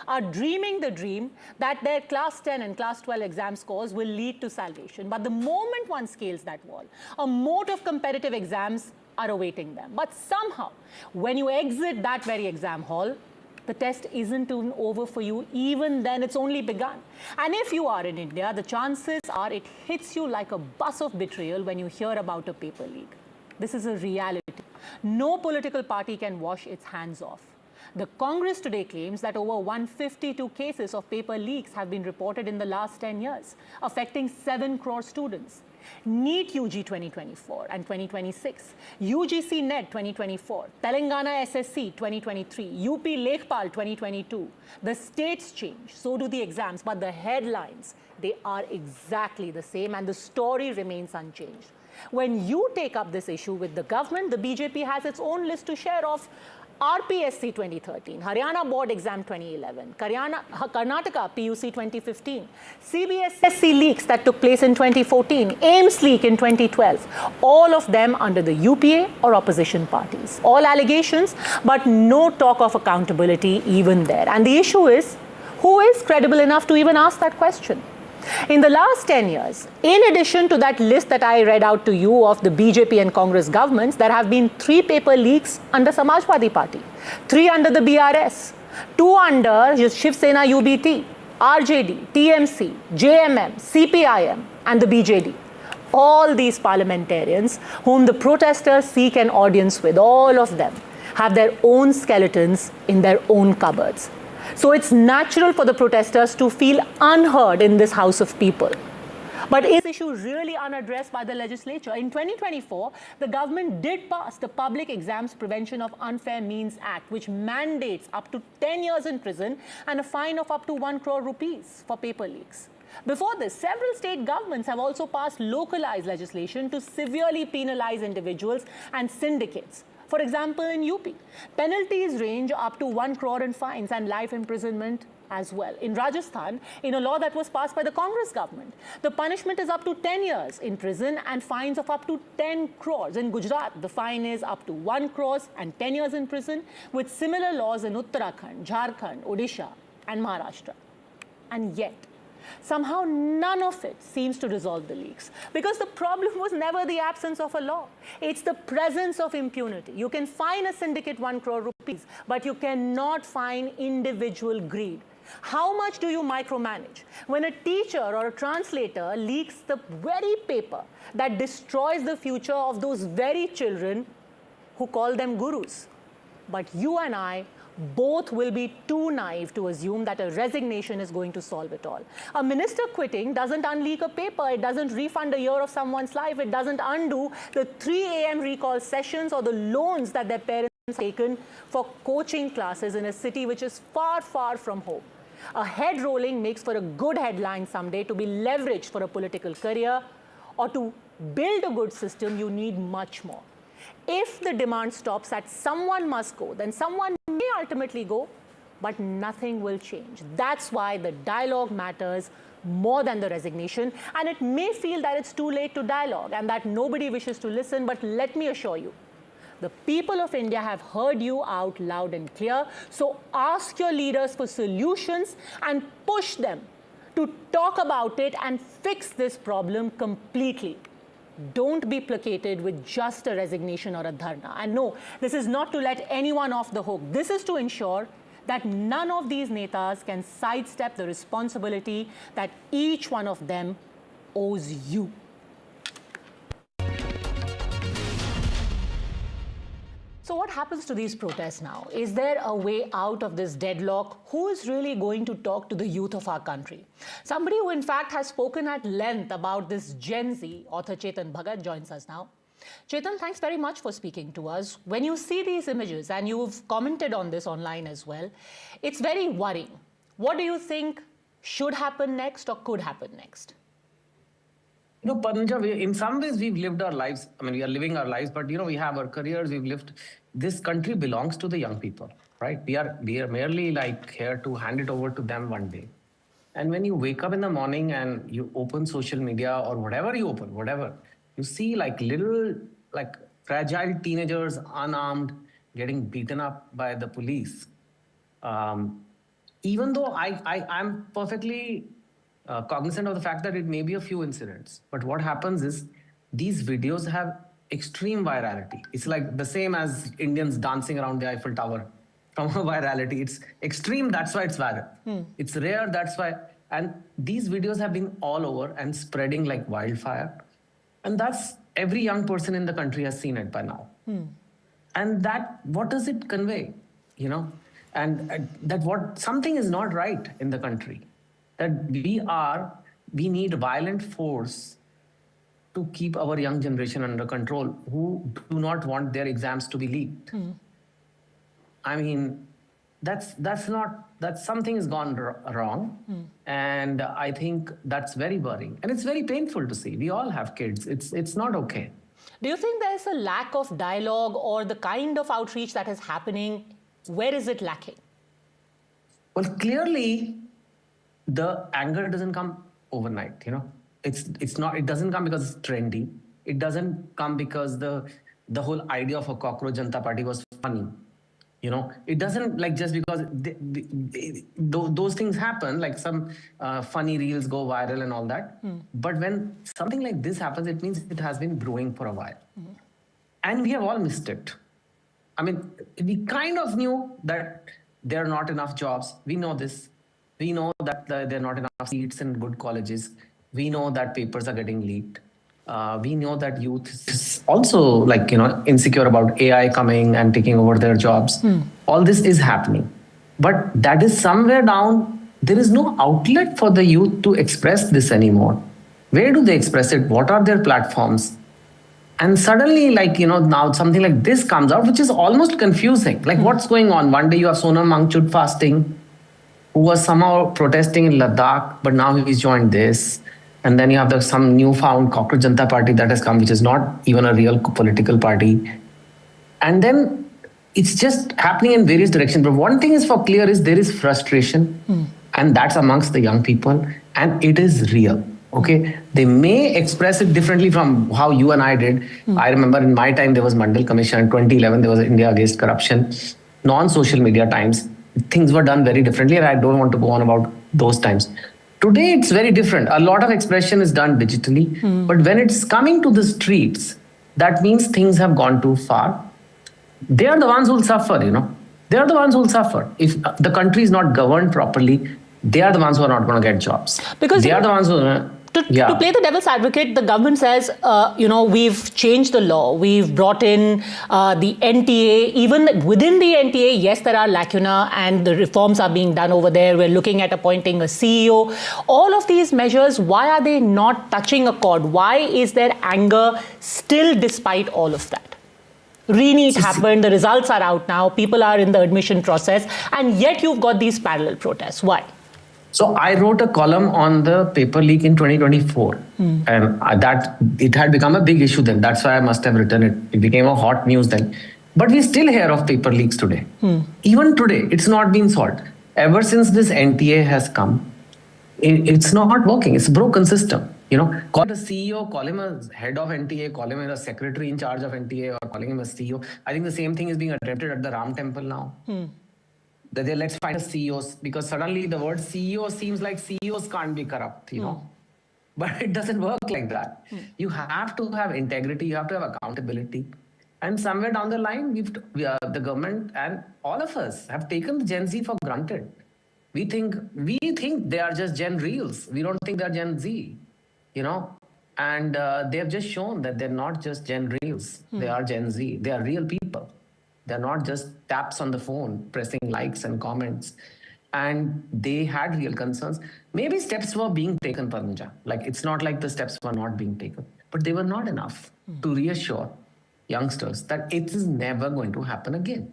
are dreaming the dream that their class 10 and class 12 exam scores will lead to salvation. But the moment one scales that wall, a moat of competitive exams are awaiting them. But somehow, when you exit that very exam hall, the test isn't even over for you. Even then, it's only begun. And if you are in India, the chances are it hits you like a bus of betrayal when you hear about a paper leak. This is a reality. No political party can wash its hands off. The Congress today claims that over 152 cases of paper leaks have been reported in the last 10 years, affecting 7 crore students. NEET UG 2024 and 2026, UGC NET 2024, Telangana SSC 2023, UP Lekhpal 2022. The states change, so do the exams, but the headlines, they are exactly the same and the story remains unchanged. When you take up this issue with the government, the BJP has its own list to share of RPSC 2013, Haryana Board Exam 2011, Karnataka PUC 2015, CBSE leaks that took place in 2014, AIMS leak in 2012, all of them under the UPA or opposition parties. All allegations, but no talk of accountability even there. And the issue is, who is credible enough to even ask that question? In the last 10 years, in addition to that list that I read out to you of the BJP and Congress governments, there have been 3 paper leaks under Samajwadi Party, 3 under the BRS, 2 under Shiv Sena UBT, RJD, TMC, JMM, CPIM and the BJD. All these parliamentarians whom the protesters seek an audience with, all of them have their own skeletons in their own cupboards. So it's natural for the protesters to feel unheard in this house of people. But is this issue really unaddressed by the legislature? In 2024, the government did pass the Public Exams Prevention of Unfair Means Act, which mandates up to 10 years in prison and a fine of up to 1 crore rupees for paper leaks. Before this, several state governments have also passed localized legislation to severely penalize individuals and syndicates. For example, in UP, penalties range up to 1 crore in fines and life imprisonment as well. In Rajasthan, in a law that was passed by the Congress government, the punishment is up to 10 years in prison and fines of up to 10 crores. In Gujarat, the fine is up to 1 crore and 10 years in prison, with similar laws in Uttarakhand, Jharkhand, Odisha, and Maharashtra. And yet, somehow none of it seems to resolve the leaks, because the problem was never the absence of a law. It's the presence of impunity. You can fine a syndicate 1 crore rupees, but you cannot fine individual greed. How much do you micromanage? When a teacher or a translator leaks the very paper that destroys the future of those very children who call them gurus. But you and I both will be too naive to assume that a resignation is going to solve it all. A minister quitting doesn't unleak a paper, it doesn't refund a year of someone's life, it doesn't undo the 3 a.m. recall sessions or the loans that their parents have taken for coaching classes in a city which is far, far from home. A head rolling makes for a good headline someday to be leveraged for a political career, or to build a good system, you need much more. If the demand stops at someone must go, then someone may ultimately go, but nothing will change. That's why the dialogue matters more than the resignation. And it may feel that it's too late to dialogue and that nobody wishes to listen, but let me assure you, the people of India have heard you out loud and clear. So ask your leaders for solutions and push them to talk about it and fix this problem completely. Don't be placated with just a resignation or a dharna. And no, this is not to let anyone off the hook. This is to ensure that none of these netas can sidestep the responsibility that each one of them owes you. So what happens to these protests now? Is there a way out of this deadlock? Who is really going to talk to the youth of our country? Somebody who in fact has spoken at length about this Gen Z, author Chetan Bhagat, joins us now. Chetan, thanks very much for speaking to us. When you see these images, and you've commented on this online as well, it's very worrying. What do you think should happen next or could happen next? You know, Padmaja, in some ways we've lived our lives. I mean, we are living our lives, but you know, we have our careers, we've lived. This country belongs to the young people, right? We are merely like here to hand it over to them one day. And when you wake up in the morning and you open social media or whatever you open, you see like little, like fragile teenagers, unarmed, getting beaten up by the police. Even though I'm perfectly cognizant of the fact that it may be a few incidents, but what happens is these videos have extreme virality. It's like the same as Indians dancing around the Eiffel Tower. From a virality, it's extreme, that's why it's viral. It's rare, that's why. And these videos have been all over and spreading like wildfire. And that's, every young person in the country has seen it by now. And that, what does it convey? You know, and that what something is not right in the country. That we need violent force to keep our young generation under control who do not want their exams to be leaked. I mean, that's something has gone wrong. And I think that's very worrying. And it's very painful to see. We all have kids. It's not okay. Do you think there's a lack of dialogue or the kind of outreach that is happening? Where is it lacking? Well, clearly, the anger doesn't come overnight, you know. It doesn't come because it's trendy. It doesn't come because the whole idea of a Cockroach Janta Party was funny. You know, it doesn't like just because those things happen, like some funny reels go viral and all that. But when something like this happens, it means it has been brewing for a while. And we have all missed it. I mean, we kind of knew that there are not enough jobs. We know this. We know that there are not enough seats in good colleges. We know that papers are getting leaked. We know that youth is also like, you know, insecure about AI coming and taking over their jobs. All this is happening. But that is somewhere down, there is no outlet for the youth to express this anymore. Where do they express it? What are their platforms? And suddenly, like, you know, now something like this comes out, which is almost confusing. Like, what's going on? One day you have Sonam Wangchuk fasting, who was somehow protesting in Ladakh, but now he's joined this. And then you have some newfound Cockroach Janta Party that has come, which is not even a real political party. And then it's just happening in various directions. But one thing is for clear is there is frustration, and that's amongst the young people, and it is real. Okay, they may express it differently from how you and I did. I remember in my time there was Mandal Commission. In 2011 there was India Against Corruption. Non-social media times, things were done very differently, and I don't want to go on about those times. Today it's very different. A lot of expression is done digitally, but when it's coming to the streets, that means things have gone too far. They are the ones who will suffer, you know. They are the ones who will suffer. If the country is not governed properly, they are the ones who are not going to get jobs. Because they are the ones who... To play the devil's advocate, the government says, you know, we've changed the law. We've brought in the NTA. Even within the NTA, yes, there are lacuna and the reforms are being done over there. We're looking at appointing a CEO. All of these measures, why are they not touching a chord? Why is there anger still despite all of that? NEET happened, the results are out now, people are in the admission process, and yet you've got these parallel protests. Why? So I wrote a column on the paper leak in 2024, and that it had become a big issue then. That's why I must have written it. It became a hot news then. But we still hear of paper leaks today. Even today, it's not been solved. Ever since this NTA has come, it's not working. It's a broken system. You know, call a CEO, call him a head of NTA, call him a secretary in charge of NTA, or calling him a CEO. I think the same thing is being attempted at the Ram Temple now. Let's find a CEO, because suddenly the word CEO seems like CEOs can't be corrupt, you know. But it doesn't work like that. You have to have integrity, you have to have accountability. And somewhere down the line, the government and all of us have taken the Gen Z for granted. We think they are just Gen Reels. We don't think they're Gen Z, you know. And they have just shown that they're not just Gen Reels. They are Gen Z. They are real people. They're not just taps on the phone, pressing likes and comments. And they had real concerns. Maybe steps were being taken, Parnuja. Like, it's not like the steps were not being taken, but they were not enough to reassure youngsters that it is never going to happen again.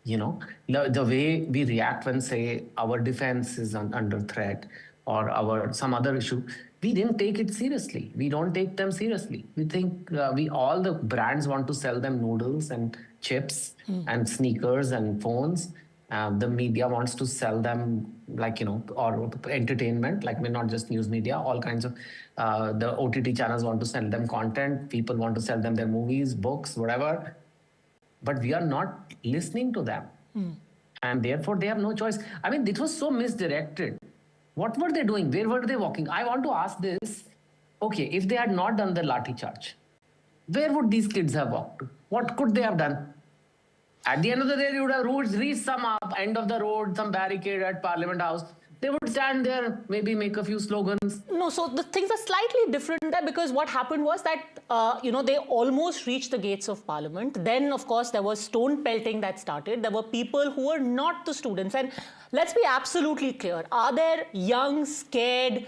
You know, the way we react when, say, our defense is under threat or some other issue, we didn't take it seriously. We don't take them seriously. We think all the brands want to sell them noodles and chips and sneakers and phones. The media wants to sell them, like, you know, or entertainment, like, not just news media, all kinds of, the OTT channels want to sell them content. People want to sell them their movies, books, whatever. But we are not listening to them. And therefore, they have no choice. I mean, it was so misdirected. What were they doing? Where were they walking? I want to ask this. Okay, if they had not done the lathi charge, where would these kids have walked to? What could they have done? At the end of the day, they would have reached some end of the road, some barricade at Parliament House. They would stand there, maybe make a few slogans. No, so the things are slightly different there, because what happened was that, they almost reached the gates of Parliament. Then, of course, there was stone pelting that started. There were people who were not the students. And let's be absolutely clear. Are there young, scared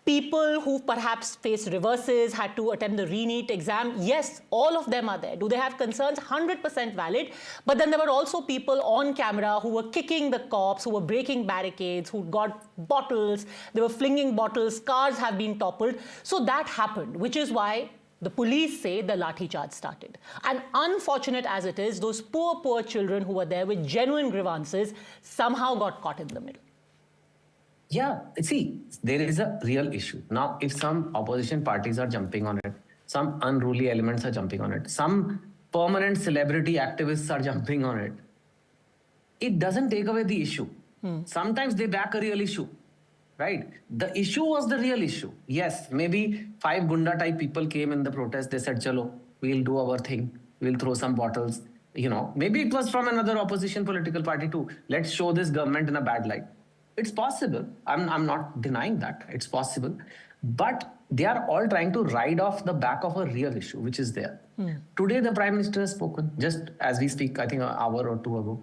people who perhaps faced reverses, had to attempt the NEET exam? Yes, all of them are there. Do they have concerns? 100% valid. But then there were also people on camera who were kicking the cops, who were breaking barricades, who got bottles. They were flinging bottles. Cars have been toppled. So that happened, which is why the police say the lathi charge started. And unfortunate as it is, those poor children who were there with genuine grievances somehow got caught in the middle. Yeah, see, there is a real issue. Now, if some opposition parties are jumping on it, some unruly elements are jumping on it, some permanent celebrity activists are jumping on it, it doesn't take away the issue. Sometimes they back a real issue, right? The issue was the real issue. Yes, maybe 5 Gunda type people came in the protest. They said, chalo, we'll do our thing. We'll throw some bottles. You know, maybe it was from another opposition political party too. Let's show this government in a bad light. It's possible. I'm not denying that. It's possible. But they are all trying to ride off the back of a real issue, which is there. Today, the Prime Minister has spoken, just as we speak, I think an hour or two ago.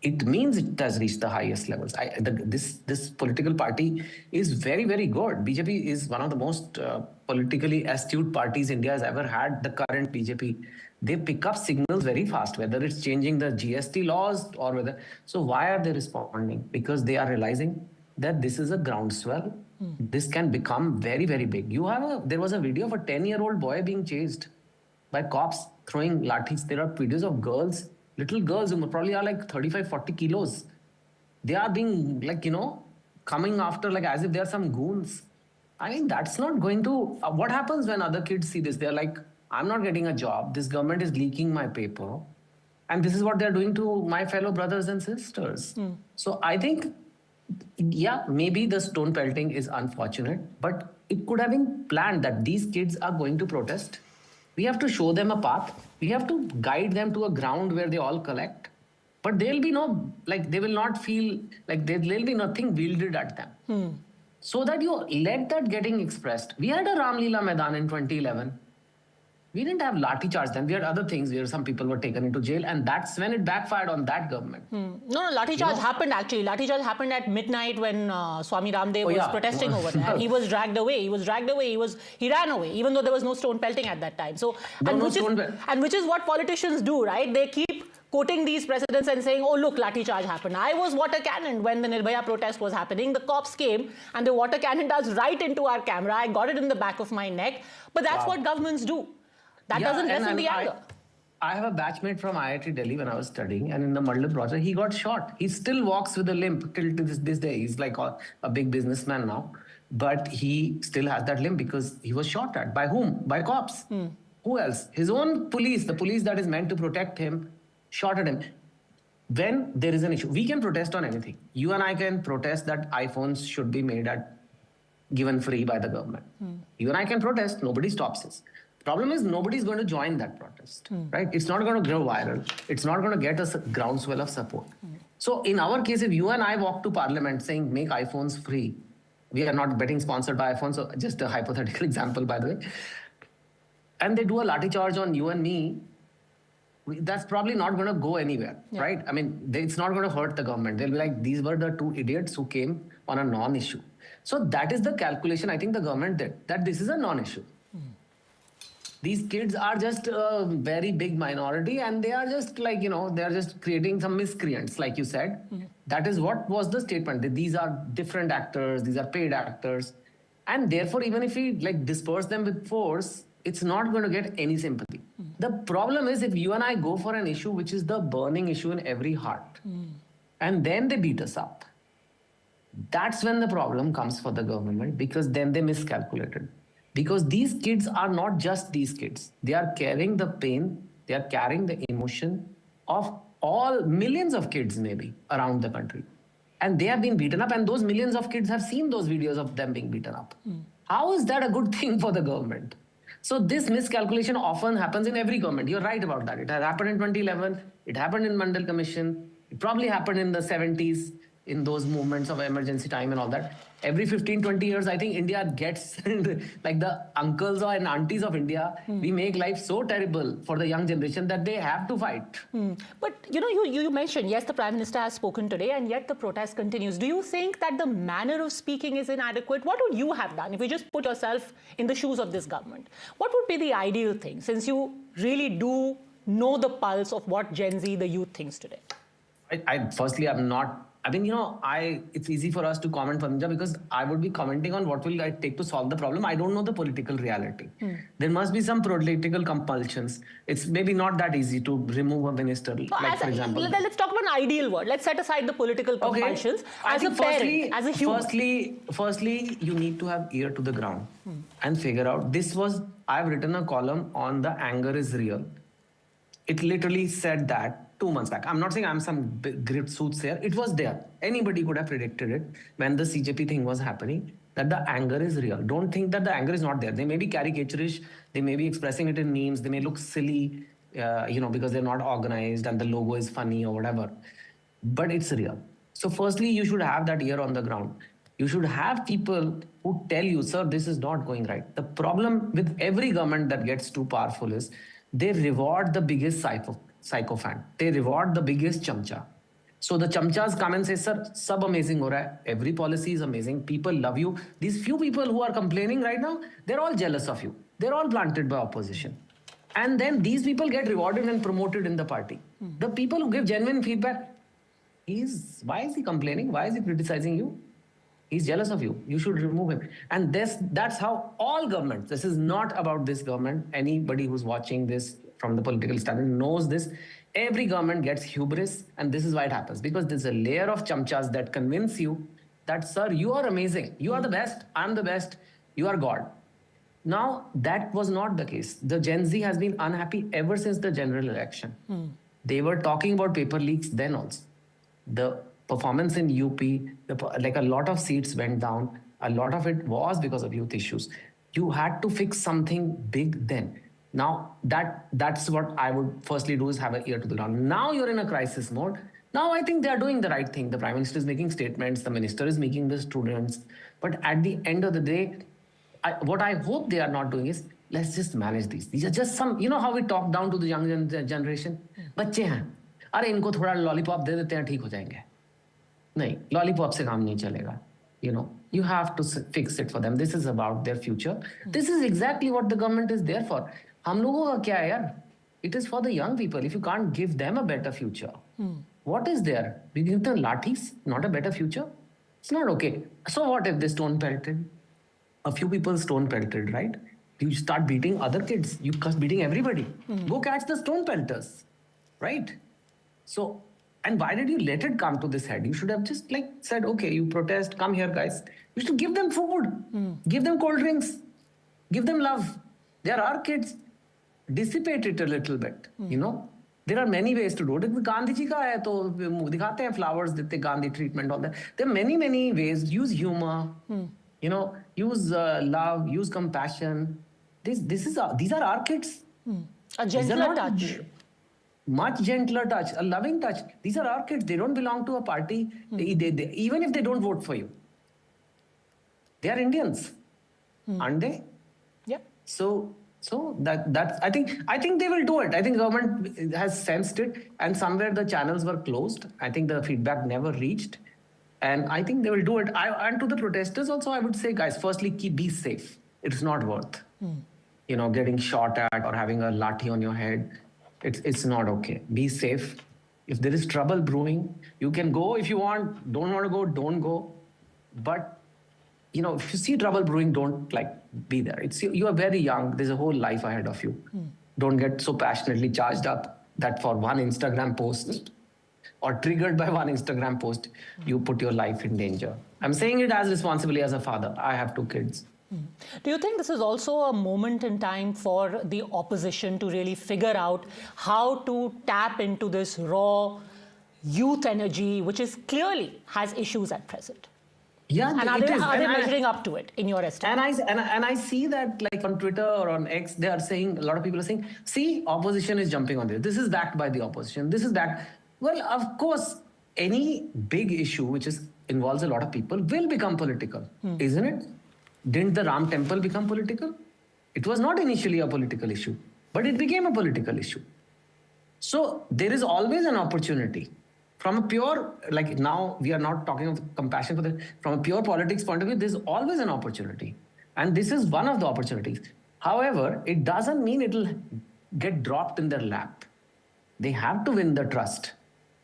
It means it has reached the highest levels. This political party is very, very good. BJP is one of the most politically astute parties India has ever had, the current BJP. They pick up signals very fast, whether it's changing the GST laws or whether... So why are they responding? Because they are realizing that this is a groundswell. This can become very, very big. There was a video of a 10-year-old boy being chased by cops throwing lathis. There are videos of girls, little girls who probably are like 35, 40 kilos. They are being like, coming after like as if they are some goons. I mean, that's not going to... what happens when other kids see this? They're like, I'm not getting a job. This government is leaking my paper. And this is what they're doing to my fellow brothers and sisters. So I think, yeah, maybe the stone pelting is unfortunate, but it could have been planned that these kids are going to protest. We have to show them a path. We have to guide them to a ground where they all collect. But there'll be they will not feel like there'll be nothing wielded at them. So that you let that getting expressed. We had a Ramlila Maidan in 2011. We didn't have lathi charge then. We had other things where some people were taken into jail, and that's when it backfired on that government. No, lathi charge happened actually. Lathi charge happened at midnight when Swami Ramdev was protesting over there. And he was dragged away. He ran away, even though there was no stone pelting at that time. So, which is what politicians do, right? They keep quoting these precedents and saying, oh, look, lathi charge happened. I was water cannoned when the Nirbhaya protest was happening. The cops came and the water cannoned us right into our camera. I got it in the back of my neck. But that's what governments do. That doesn't lessen the anger. I have a batchmate from IIT Delhi when I was studying, and in the Mallikarjun project, he got shot. He still walks with a limp till this day. He's like a big businessman now. But he still has that limp because he was shot at. By whom? By cops. Who else? His own police, the police that is meant to protect him, shot at him. When there is an issue, we can protest on anything. You and I can protest that iPhones should be given free by the government. You and I can protest, nobody stops us. Problem is, nobody's going to join that protest, right? It's not going to grow viral. It's not going to get us a groundswell of support. So in our case, if you and I walk to Parliament saying, make iPhones free, we are not getting sponsored by iPhones, so just a hypothetical example, by the way, and they do a lathi charge on you and me, that's probably not going to go anywhere, right? I mean, it's not going to hurt the government. They'll be like, these were the two idiots who came on a non-issue. So that is the calculation I think the government did, that this is a non-issue. These kids are just a very big minority and they are just like, they are just creating some miscreants, like you said. That is what was the statement. That these are different actors, these are paid actors. And therefore, even if we disperse them with force, it's not going to get any sympathy. The problem is if you and I go for an issue which is the burning issue in every heart, and then they beat us up, that's when the problem comes for the government, because then they miscalculated. Because these kids are not just these kids. They are carrying the pain, they are carrying the emotion of all millions of kids maybe around the country. And they have been beaten up, and those millions of kids have seen those videos of them being beaten up. How is that a good thing for the government? So this miscalculation often happens in every government. You're right about that. It has happened in 2011. It happened in Mandal Commission. It probably happened in the 70s, in those moments of emergency time and all that. Every 15, 20 years, I think India gets, like the uncles and aunties of India, we make life so terrible for the young generation that they have to fight. But, you mentioned, yes, the Prime Minister has spoken today, and yet the protest continues. Do you think that the manner of speaking is inadequate? What would you have done if you just put yourself in the shoes of this government? What would be the ideal thing, since you really do know the pulse of what Gen Z, the youth, thinks today? Firstly, it's easy for us to comment, Panja, because I would be commenting on what will it take to solve the problem. I don't know the political reality. There must be some political compulsions. It's maybe not that easy to remove a minister, for example. Let's talk about an ideal word. Let's set aside the political compulsions. As a parent, as a human. Firstly, you need to have ear to the ground and figure out. I've written a column on the anger is real. It literally said that 2 months back. I'm not saying I'm some great soothsayer. It was there. Anybody could have predicted it when the CJP thing was happening, that the anger is real. Don't think that the anger is not there. They may be caricaturish. They may be expressing it in memes. They may look silly, because they're not organized and the logo is funny or whatever. But it's real. So firstly, you should have that ear on the ground. You should have people who tell you, sir, this is not going right. The problem with every government that gets too powerful is they reward the biggest sycophant. They reward the biggest chamcha. So the chamchas come and say, sir, sab amazing ho raha hai. Every policy is amazing. People love you. These few people who are complaining right now, they're all jealous of you. They're all planted by opposition. And then these people get rewarded and promoted in the party. The people who give genuine feedback, why is he complaining? Why is he criticizing you? He's jealous of you. You should remove him. And that's how all governments, this is not about this government. Anybody who's watching this from the political stand knows this. Every government gets hubris, and this is why it happens. Because there's a layer of chamchas that convince you that, sir, you are amazing. You are the best. I'm the best. You are God. Now, that was not the case. The Gen Z has been unhappy ever since the general election. They were talking about paper leaks then also. The performance in UP, a lot of seats went down. A lot of it was because of youth issues. You had to fix something big then. Now, that's what I would firstly do, is have an ear to the ground. Now you're in a crisis mode. Now I think they are doing the right thing. The Prime Minister is making statements. The Minister is making the students. But at the end of the day, what I hope they are not doing is, let's just manage these. These are just some, how we talk down to the young generation. बच्चे हैं, अरे इनको थोड़ा lollipop दे देते हैं, ठीक हो जाएंगे. नहीं, लॉलीपॉप से काम नहीं चलेगा. You have to fix it for them. This is about their future. This is exactly what the government is there for. हम लोगों का क्या है यार? It is for the young people. If you can't give them a better future, what is there? We give them lathis, not a better future? It's not okay. So what if they stone pelted? A few people stone pelted, right? You start beating other kids. You start beating everybody. Go catch the stone pelters, right? So, and why did you let it come to this head? You should have just said, okay, you protest, come here, guys. You should give them food, give them cold drinks, give them love. There are kids. Dissipate it a little bit, There are many ways to do it. Gandhi ji ka hai, to dikhate hain flowers, dete Gandhi treatment, all that. There are many, many ways. Use humor, use love, use compassion. These are our kids. A gentler touch. Much gentler touch, a loving touch. These are our kids. They don't belong to a party. Even if they don't vote for you, they are Indians, aren't they? Yep. So So that's I think they will do it. I think government has sensed it, and somewhere the channels were closed. I think the feedback never reached, and I think they will do it. And to the protesters also, I would say, guys, firstly, be safe. It's not worth, getting shot at or having a lathi on your head. It's not okay. Be safe. If there is trouble brewing, you can go if you want. Don't want to go, don't go. But if you see trouble brewing, don't be there. You are very young. There's a whole life ahead of you. Don't get so passionately charged up that for one Instagram post or triggered by one Instagram post, you put your life in danger. I'm saying it as responsibly as a father. I have 2 kids. Do you think this is also a moment in time for the opposition to really figure out how to tap into this raw youth energy, which is clearly has issues at present? Yeah, and are they measuring up to it in your estimate? And I see that on Twitter or on X, they are saying, a lot of people are saying, see, opposition is jumping on this. This is backed by the opposition. This is backed. Well, of course, any big issue which involves a lot of people will become political, isn't it? Didn't the Ram temple become political? It was not initially a political issue, but it became a political issue. So there is always an opportunity. From a pure, now we are not talking of compassion for from a pure politics point of view, there's always an opportunity. And this is one of the opportunities. However, it doesn't mean it'll get dropped in their lap. They have to win the trust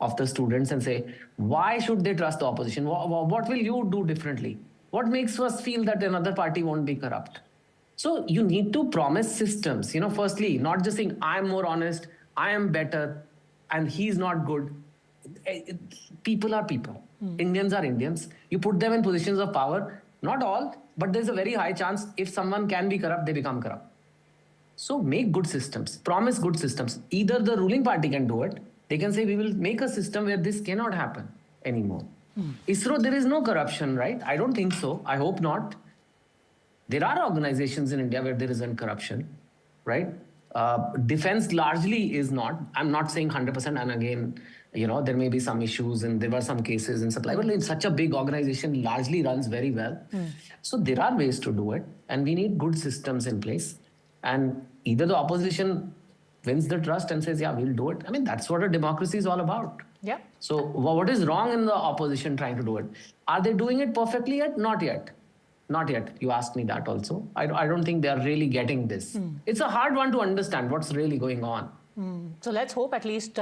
of the students and say, why should they trust the opposition? What will you do differently? What makes us feel that another party won't be corrupt? So you need to promise systems. Firstly, not just saying, I'm more honest, I am better, and he's not good. People are people. Indians are Indians. You put them in positions of power. Not all, but there's a very high chance if someone can be corrupt, they become corrupt. So make good systems. Promise good systems. Either the ruling party can do it. They can say, we will make a system where this cannot happen anymore. ISRO, there is no corruption, right? I don't think so. I hope not. There are organizations in India where there isn't corruption, right? Defense largely is not. I'm not saying 100%. And again, there may be some issues and there were some cases in supply. But it's such a big organization, largely runs very well. So there are ways to do it. And we need good systems in place. And either the opposition wins the trust and says, yeah, we'll do it. I mean, that's what a democracy is all about. Yeah. So what is wrong in the opposition trying to do it? Are they doing it perfectly yet? Not yet. Not yet. You asked me that also. I don't think they are really getting this. It's a hard one to understand what's really going on. So let's hope at least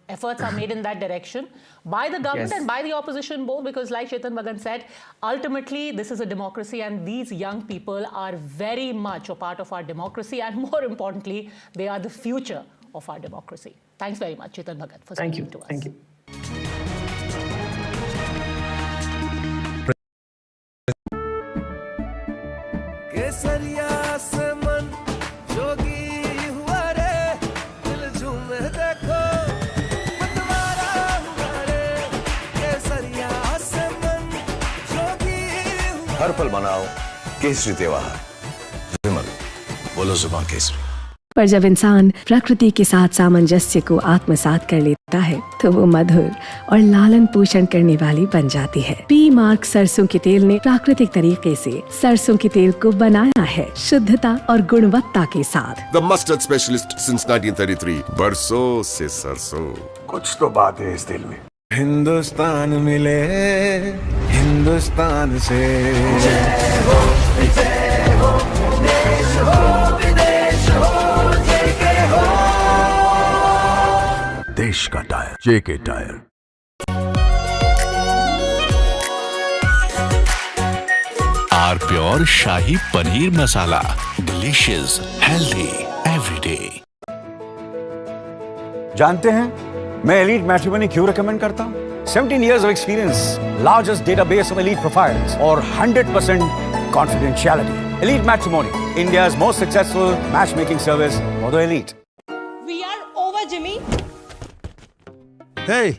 efforts are made in that direction by the government and by the opposition both, because like Chetan Bhagan said, ultimately this is a democracy and these young people are very much a part of our democracy, and more importantly, they are the future of our democracy. Thanks very much, Chetan Bhagan, for speaking to us. Thank you. हर पल मनाओ केसरी त्योहार। विमल, बोलो जुबान केसरी। पर जब इंसान प्रकृति के साथ सामंजस्य को आत्मसात कर लेता है तो वो मधुर और लालन पोषण करने वाली बन जाती है। पी मार्ग सरसों के तेल ने प्राकृतिक तरीके से सरसों के तेल को बनाया है शुद्धता और गुणवत्ता के साथ। The mustard specialist since 1933। बरसों से सरसों। कुछ तो बात है इस दिल में। हिंदुस्तान मिले हिंदुस्तान से। जय हो देश हो विदेश हो जेके हो। देश का टायर जेके टायर। आर pure shahi paneer masala, delicious healthy everyday. जानते हैं मैं एलीट मैट्रिमोनी क्यों रेकमेंड करता हूं? 17 years of experience, largest database of elite profiles, और 100% confidentiality. Elite Matrimony, India's most successful matchmaking service for the elite. We are over, Jimmy. Hey,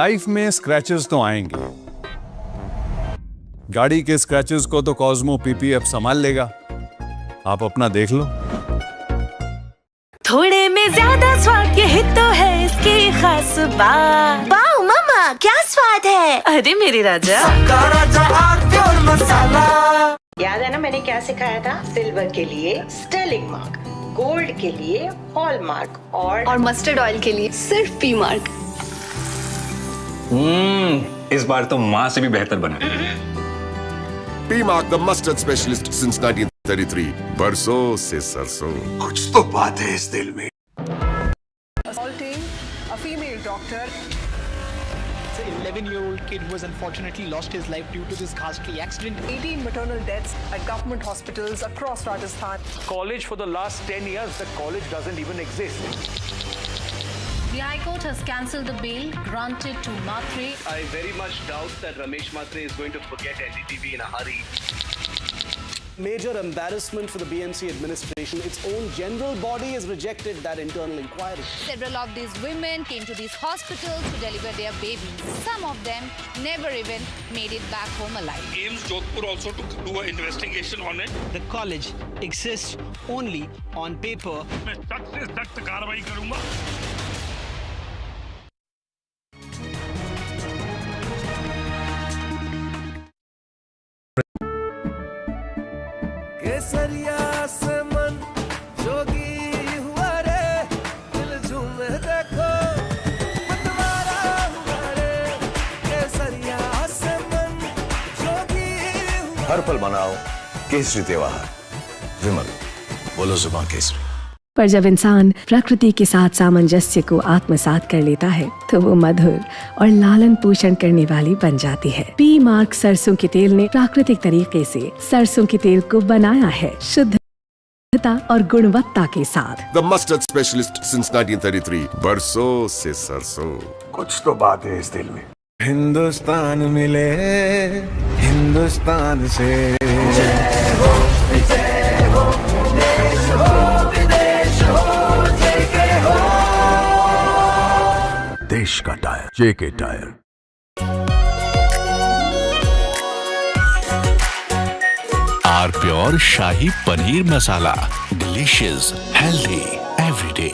life में scratches तो आएंगे। गाड़ी के स्क्रैचेस को तो कॉस्मो पीपीएफ संभाल लेगा। आप अपना देख लो। थोड़े में ज्यादा स्वाद, यही तो है इसकी खास बात। वाओ मामा, क्या स्वाद है। अरे मेरे राजा, राजा प्योर मसाला। या याद है ना मैंने क्या सिखाया था? सिल्वर के लिए स्टर्लिंग मार्क, गोल्ड के लिए हॉलमार्क और मस्टर्ड ऑयल के लिए सिर्फ पी मार्क। इस बार तो माँ से भी बेहतर बना। P Mark, the mustard specialist since 1933. बरसों से सरसों। कुछ तो बात है इस दिल में। Assaulting a female doctor. An 11-year-old kid was unfortunately lost his life due to this ghastly accident. 18 maternal deaths at government hospitals across Rajasthan. College for the last 10 years, the college doesn't even exist. The High Court has cancelled the bail granted to Matre. I very much doubt that Ramesh Matre is going to forget NDTV in a hurry. Major embarrassment for the BMC administration. Its own general body has rejected that internal inquiry. Several of these women came to these hospitals to deliver their babies. Some of them never even made it back home alive. AIIMS Jodhpur also to do an investigation on it. The college exists only on paper. मैं सख्त से सख्त कार्रवाई करूंगा. केसरिया से मन जोगी हुआ रे, दिल झूमे देखो मतवारा हुआ रे, केसरिया से मन जोगी हुआ। हर पल मनाओ केसरी त्योहार। विमल, बोलो जुबान केसरी। पर जब इंसान प्रकृति के साथ सामंजस्य को आत्मसात कर लेता है तो वो मधुर और लालन पोषण करने वाली बन जाती है। पी मार्क सरसों के तेल ने प्राकृतिक तरीके से सरसों के तेल को बनाया है शुद्धता और गुणवत्ता के साथ। The mustard specialist since 1933. बरसों से सरसों। कुछ तो बात है इस दिल में। हिंदुस्तान मिले हिंदुस्तान से। देश का टायर, जेके टायर। आर pure shahi paneer masala, delicious, healthy everyday.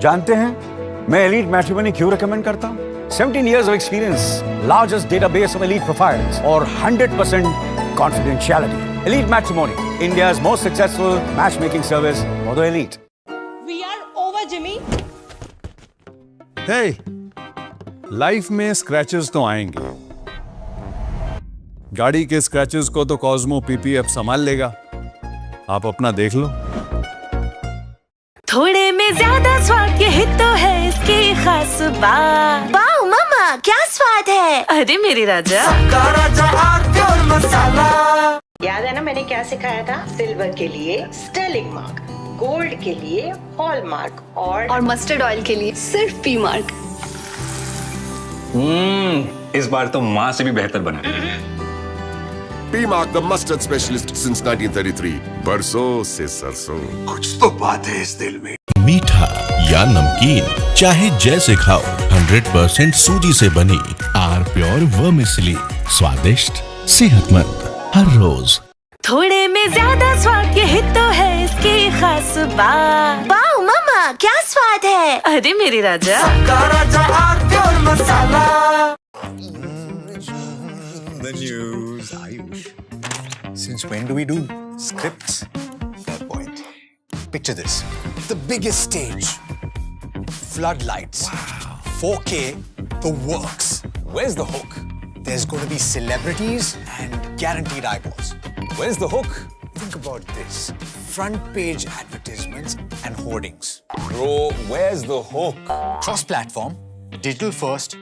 जानते हैं मैं एलीट मैट्रिमोनी क्यों रिकमेंड करता हूं? 17 years of experience, largest database of elite profiles और 100% confidentiality. Elite Matrimony, India's most successful matchmaking service for the elite. We are over, Jimmy. Hey, life में scratches तो आएंगे। गाड़ी के स्क्रैचेस को तो कॉस्मो पीपीएफ संभाल लेगा। आप अपना देख लो। थोड़े में ज्यादा स्वाद, यही तो है इसकी खास बात। वाओ मामा, क्या स्वाद है। अरे मेरे राजा, राजा प्योर मसाला। याद है ना मैंने क्या सिखाया था? सिल्वर के लिए स्टर्लिंग मार्क, गोल्ड के लिए हॉलमार्क और मस्टर्ड ऑयल के लिए सिर्फ पी मार्क। इस बार तो माँ से भी बेहतर बना। P Mark, the mustard specialist since 1933. बरसों से सरसों। कुछ तो बात है इस दिल में। मीठा या नमकीन, चाहे जैसे खाओ, 100% सूजी से बनी आर प्योर वर्मिसेली, स्वादिष्ट, सेहतमंद हर रोज। थोड़े में ज्यादा स्वाद, यही तो है इसकी खास बात। वाओ मामा, क्या स्वाद है। अरे मेरे राजा, राजा pure masala. The news, Ayush. Since when do we do scripts? Fair point. Picture this. The biggest stage. Floodlights. Wow. 4K, the works. Where's the hook? There's going to be celebrities and guaranteed eyeballs. Where's the hook? Think about this. Front page advertisements and hoardings. Bro, where's the hook? Cross-platform, digital first,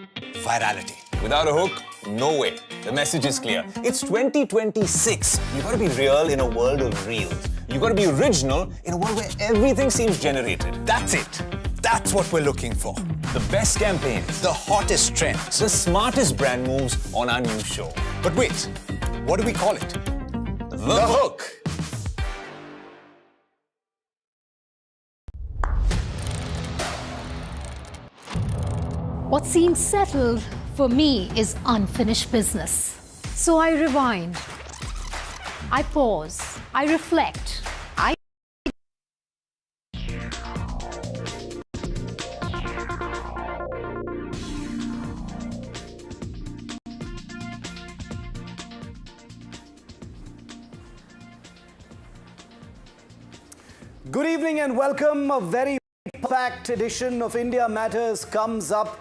virality. Without a hook, no way. The message is clear. It's 2026. You gotta be real in a world of reels. You gotta be original in a world where everything seems generated. That's it. That's what we're looking for. The best campaigns. The hottest trends. The smartest brand moves on our new show. But wait, what do we call it? The Hook. What seems settled for me is unfinished business. So I rewind, I pause, I reflect, I Good evening and welcome. A very packed edition of India Matters comes up.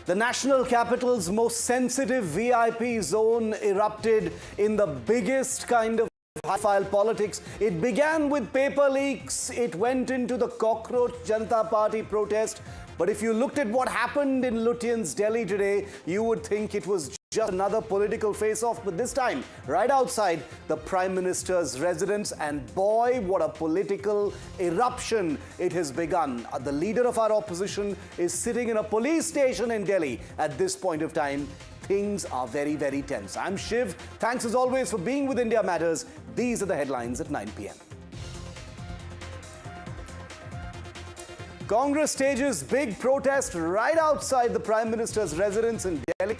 The national capital's most sensitive VIP zone erupted in the biggest kind of high-file politics. It began with paper leaks. It went into the Cockroach Janta Party protest. But if you looked at what happened in Lutyens, Delhi today, you would think it was just another political face-off, but this time right outside the Prime Minister's residence, and boy, what a political eruption it has begun. The leader of our opposition is sitting in a police station in Delhi at this point of time. Things are very, very tense. I'm Shiv. Thanks as always for being with India Matters. These are the headlines at 9 p.m. Congress stages big protest right outside the Prime Minister's residence in Delhi.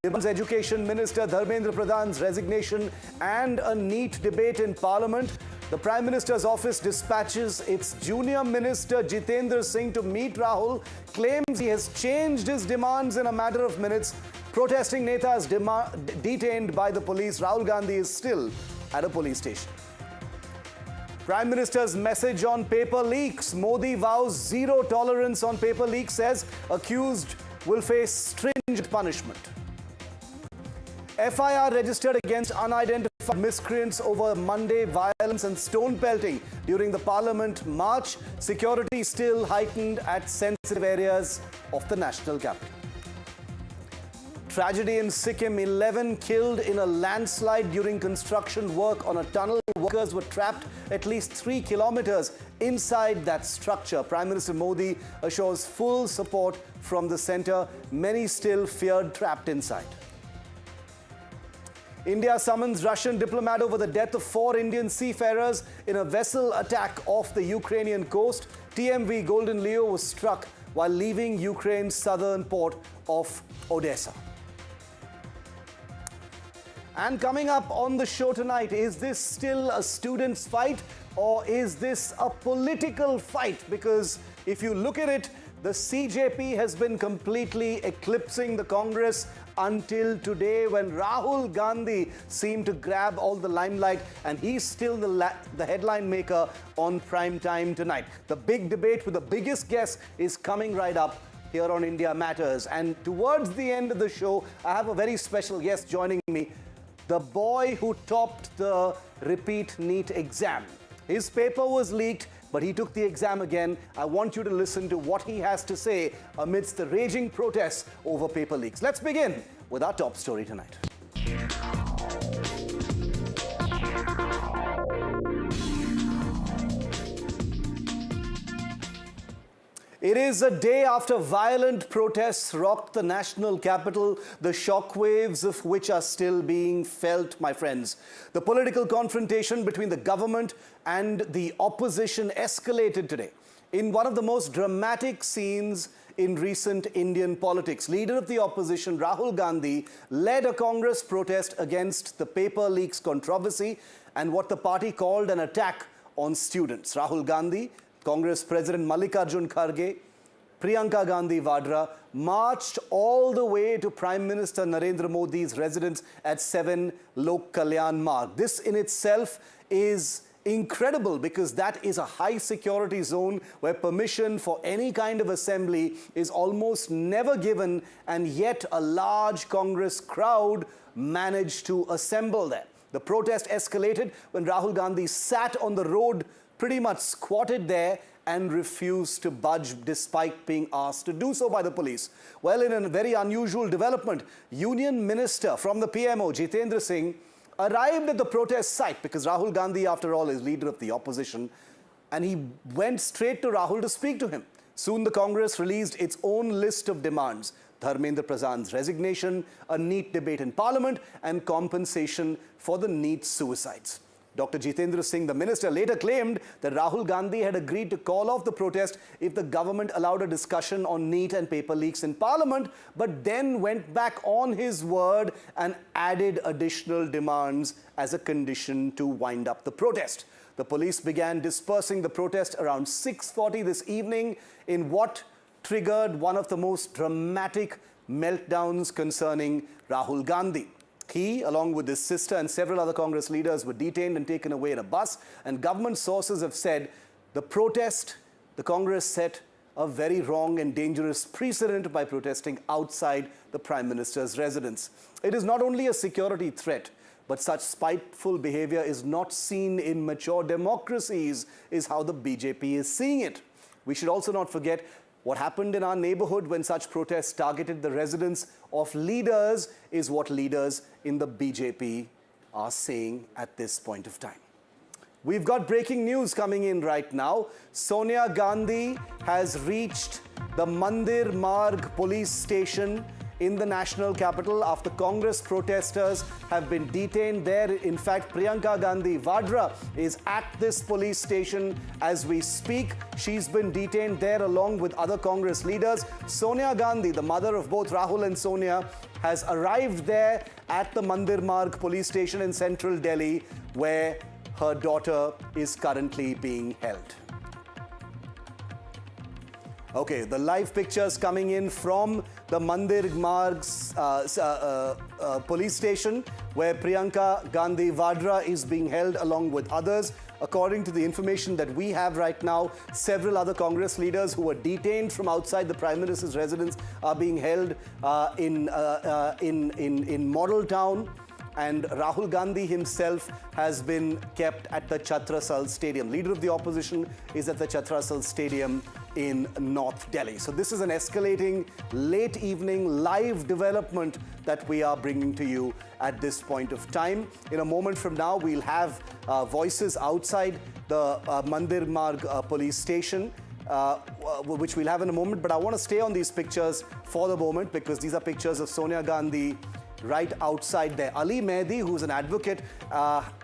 Demands Education Minister Dharmendra Pradhan's resignation and a NEET debate in Parliament. The Prime Minister's office dispatches its junior Minister Jitendra Singh to meet Rahul, claims he has changed his demands in a matter of minutes. Protesting netas detained by the police. Rahul Gandhi is still at a police station. Prime Minister's message on paper leaks. Modi vows zero tolerance on paper leaks, says accused will face stringent punishment. FIR registered against unidentified miscreants over Monday violence and stone pelting during the Parliament march. Security still heightened at sensitive areas of the national capital. Tragedy in Sikkim, 11 killed in a landslide during construction work on a tunnel. Workers were trapped at least 3 kilometers inside that structure. Prime Minister Modi assures full support from the centre. Many still feared trapped inside. India summons Russian diplomat over the death of 4 Indian seafarers in a vessel attack off the Ukrainian coast. TMV Golden Leo was struck while leaving Ukraine's southern port of Odessa. And coming up on the show tonight, is this still a students' fight or is this a political fight? Because if you look at it, the CJP has been completely eclipsing the Congress until today, when Rahul Gandhi seemed to grab all the limelight, and he's still the headline maker on prime time tonight. The big debate with the biggest guest is coming right up here on India Matters. And towards the end of the show, I have a very special guest joining me. The boy who topped the repeat NEET exam. His paper was leaked, but he took the exam again. I want you to listen to what he has to say amidst the raging protests over paper leaks. Let's begin with our top story tonight. It is a day after violent protests rocked the national capital, the shockwaves of which are still being felt, my friends. The political confrontation between the government and the opposition escalated today in one of the most dramatic scenes in recent Indian politics. Leader of the opposition, Rahul Gandhi, led a Congress protest against the paper leaks controversy and what the party called an attack on students. Rahul Gandhi, Congress President Mallikarjun Kharge, Priyanka Gandhi Vadra marched all the way to Prime Minister Narendra Modi's residence at 7 Lok Kalyan Marg. This in itself is incredible because that is a high security zone where permission for any kind of assembly is almost never given, and yet a large Congress crowd managed to assemble there. The protest escalated when Rahul Gandhi sat on the road, pretty much squatted there, and refused to budge despite being asked to do so by the police. Well, in a very unusual development, Union Minister from the PMO, Jitendra Singh, arrived at the protest site because Rahul Gandhi, after all, is leader of the opposition, and he went straight to Rahul to speak to him. Soon the Congress released its own list of demands: Dharmendra Pradhan's resignation, a NEET debate in Parliament, and compensation for the NEET suicides. Dr. Jitendra Singh, the minister, later claimed that Rahul Gandhi had agreed to call off the protest if the government allowed a discussion on NEET and paper leaks in Parliament, but then went back on his word and added additional demands as a condition to wind up the protest. The police began dispersing the protest around 6:40 this evening in what triggered one of the most dramatic meltdowns concerning Rahul Gandhi. He, along with his sister and several other Congress leaders, were detained and taken away in a bus, and government sources have said The protest, the Congress set a very wrong and dangerous precedent by protesting outside the Prime Minister's residence. It is not only a security threat, but such spiteful behavior is not seen in mature democracies, is how the BJP is seeing it. We should also not forget what happened in our neighborhood when such protests targeted the residence of leaders is what leaders in the BJP are saying at this point of time. We've got breaking news coming in right now. Sonia Gandhi has reached the Mandir Marg police station in the national capital after Congress protesters have been detained there. In fact, Priyanka Gandhi Vadra is at this police station as we speak. She's been detained there along with other Congress leaders. Sonia Gandhi, the mother of both Rahul and Sonia, has arrived there at the Mandir Marg police station in central Delhi, where her daughter is currently being held. Okay, the live pictures coming in from the Mandir Marg's police station, where Priyanka Gandhi Vadra is being held along with others. According to the information that we have right now, several other Congress leaders who were detained from outside the Prime Minister's residence are being held in Model Town. And Rahul Gandhi himself has been kept at the Chhatrasal Stadium. Leader of the opposition is at the Chhatrasal Stadium in North Delhi. So this is an escalating late evening live development that we are bringing to you at this point of time. In a moment from now, we'll have voices outside the Mandir Marg police station, which we'll have in a moment. But I want to stay on these pictures for the moment because these are pictures of Sonia Gandhi right outside there. Ali Mehdi, who's an advocate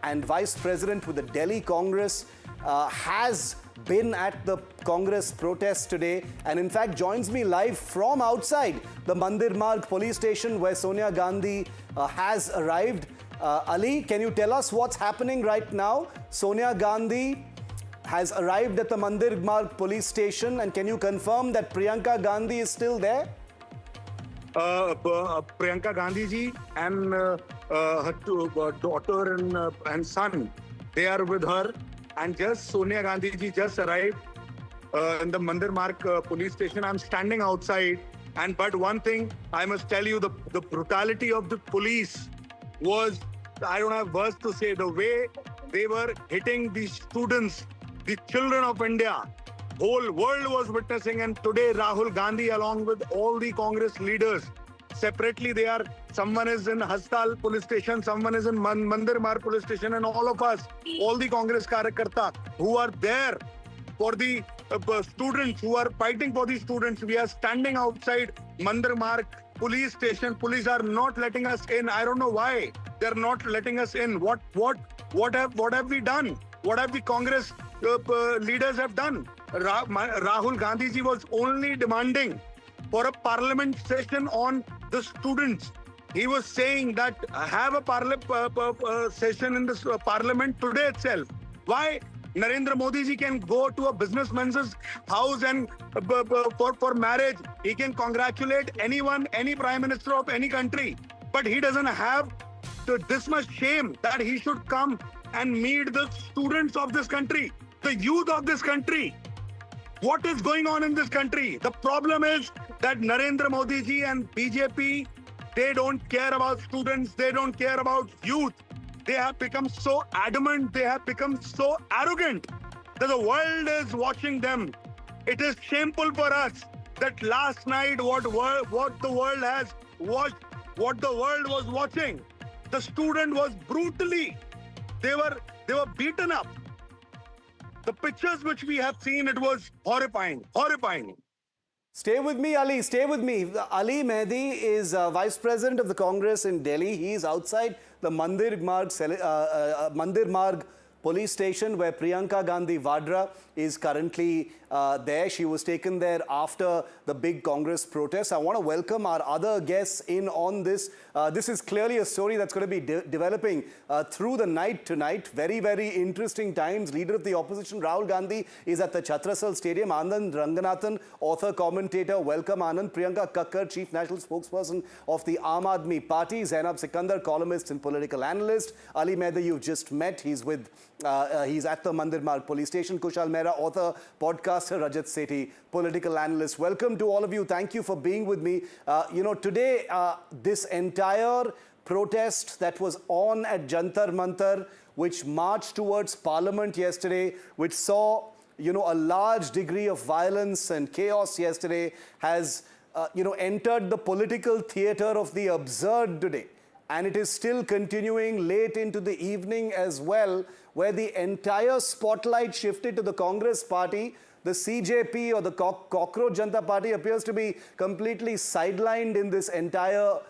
and vice president with the Delhi Congress, has been at the Congress protest today and in fact joins me live from outside the Mandir Marg police station where Sonia Gandhi has arrived. Ali, can you tell us what's happening right now? Sonia Gandhi has arrived at the Mandir Marg police station, and can you confirm that Priyanka Gandhi is still there? Priyanka Gandhi ji and her daughter and son, they are with her, and just Sonia Gandhi ji just arrived in the Mandir Marg police station. I'm standing outside, but one thing I must tell you, the brutality of the police was, I don't have words to say, the way they were hitting the students, the children of India. Whole world was witnessing, and today Rahul Gandhi along with all the Congress leaders separately, someone is in Hastal police station, someone is in Mandir Marg police station, and all of us, all the Congress Karyakarta who are there for the students, who are fighting for the students, we are standing outside Mandir Marg police station. Police are not letting us in. I don't know why they're not letting us in. What have we done? What have the Congress leaders have done? Rahul Gandhi ji was only demanding for a parliament session on the students. He was saying that have a session in this parliament today itself. Why? Narendra Modi ji can go to a businessman's house and for marriage, he can congratulate anyone, any prime minister of any country. But he doesn't have this much shame that he should come and meet the students of this country, the youth of this country. What is going on in this country? The problem is that Narendra Modi ji and BJP, they don't care about students, they don't care about youth. They have become so adamant, they have become so arrogant that the world is watching them. It is shameful for us that last night what the world has watched, what the world was watching, the student was brutally, they were beaten up. The pictures which we have seen, it was horrifying, horrifying. Stay with me, Ali. Stay with me. Ali Mehdi is Vice President of the Congress in Delhi. He is outside the Mandir Marg police station where Priyanka Gandhi Vadra is currently there. She was taken there after the big Congress protest. I want to welcome our other guests in on this. This is clearly a story that's going to be developing through the night tonight. Very, very interesting times. Leader of the opposition, Rahul Gandhi, is at the Chhatrasal Stadium. Anand Ranganathan, author, commentator. Welcome, Anand. Priyanka Kakkar, Chief National Spokesperson of the Aam Aadmi Party. Zainab Sikandar, columnist and political analyst. Ali Mehdi, you've just met. He's with He's at the Mandir Marg police station. Kushal Mehra, author, podcaster Rajat Sethi, political analyst. Welcome to all of you. Thank you for being with me. Today, this entire protest that was on at Jantar Mantar, which marched towards Parliament yesterday, which saw, a large degree of violence and chaos yesterday, has, entered the political theatre of the absurd today. And it is still continuing late into the evening as well, where the entire spotlight shifted to the Congress party. The CJP or the Cockroach Janta Party appears to be completely sidelined in this entire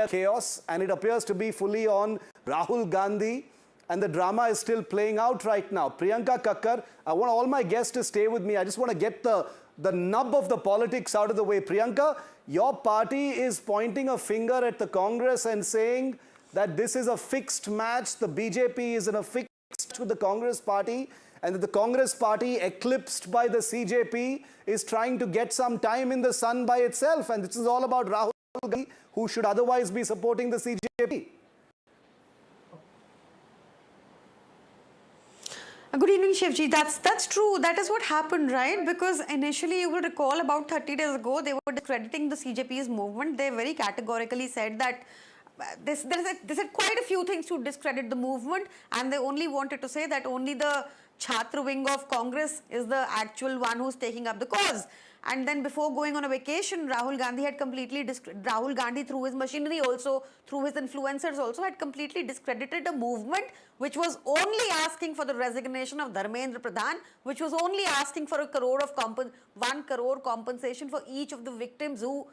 chaos, and it appears to be fully on Rahul Gandhi, and the drama is still playing out right now. Priyanka Kakkar, I want all my guests to stay with me. I just want to get the nub of the politics out of the way. Priyanka, your party is pointing a finger at the Congress and saying that this is a fixed match. The BJP is in a fixed match with the Congress party, and that the Congress party, eclipsed by the CJP, is trying to get some time in the sun by itself. And this is all about Rahul Gandhi, who should otherwise be supporting the CJP. Good evening, Shivji. That's true. That is what happened, right? Because initially, you will recall about 30 days ago, they were discrediting the CJP's movement. They very categorically said that they said quite a few things to discredit the movement, and they only wanted to say that only the Chhatra wing of Congress is the actual one who's taking up the cause. And then before going on a vacation, Rahul Gandhi through his machinery also, through his influencers also, had completely discredited a movement which was only asking for the resignation of Dharmendra Pradhan, which was only asking for 1 crore compensation for each of the victims who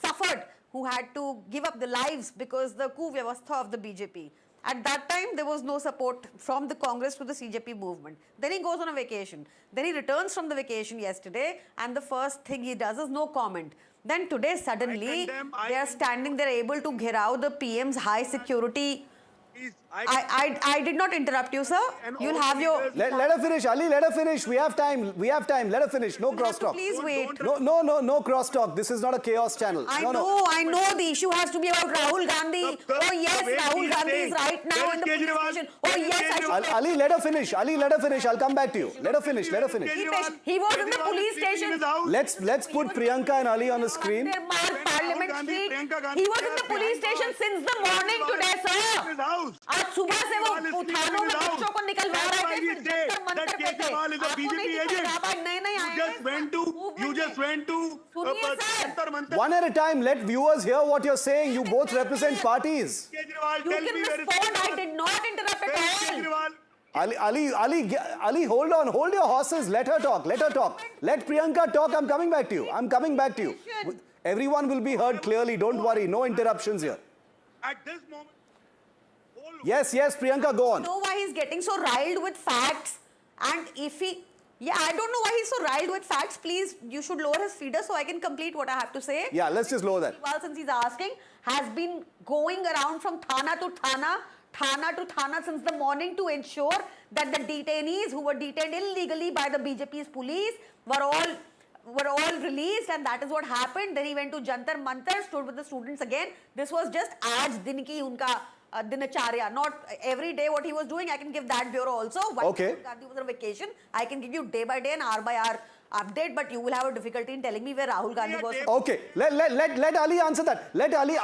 suffered, who had to give up their lives because the coup vyavastha of the BJP. At that time, there was no support from the Congress to the CJP movement. Then he goes on a vacation. Then he returns from the vacation yesterday, and the first thing he does is no comment. Then today, suddenly, they are standing there able to gherav the PM's high security. I did not interrupt you, sir. You'll have your... Let her finish, Ali, let her finish. We have time. Let her finish. No crosstalk. Please wait. No crosstalk. This is not a chaos channel. I know. The issue has to be about Rahul Gandhi. Oh yes, Rahul Gandhi is right now in the police station. Oh yes, Ali, let her finish. I'll come back to you. Let her finish. He was in the police station. Let's put Priyanka and Ali on the screen. Parliament Street. He was in the police station since the morning today, sir. आज सुबह से वो थानों में बच्चों को निकलवा रहे थे, फिर जंतर मंतर पे थे। आपको नहीं दिखा, नए आए हैं। You just went to Jantar Mantar. One at a time. Let viewers hear what you're saying. You both represent parties. You can respond. I did not interrupt at all. Ali, hold on. Hold your horses. Let her talk. Let Priyanka talk. I'm coming back to you. Everyone will be heard clearly. Don't worry. No interruptions here. At this moment, Yes, Priyanka, go on. I don't know why he's getting so riled with facts. And if he... Yeah, I don't know why he's so riled with facts. Please, you should lower his feeder so I can complete what I have to say. Yeah, let's just lower that. Since he's asking, has been going around from Thana to Thana since the morning to ensure that the detainees who were detained illegally by the BJP's police were all released, and that is what happened. Then he went to Jantar Mantar, stood with the students again. This was just aaj din ki unka dinacharya, not every day what he was doing. I can give that bureau also. Okay. Gandhi was on vacation. I can give you day by day and hour by hour update, but you will have a difficulty in telling me where Rahul Gandhi was. Okay, let Ali answer that. Let Ali,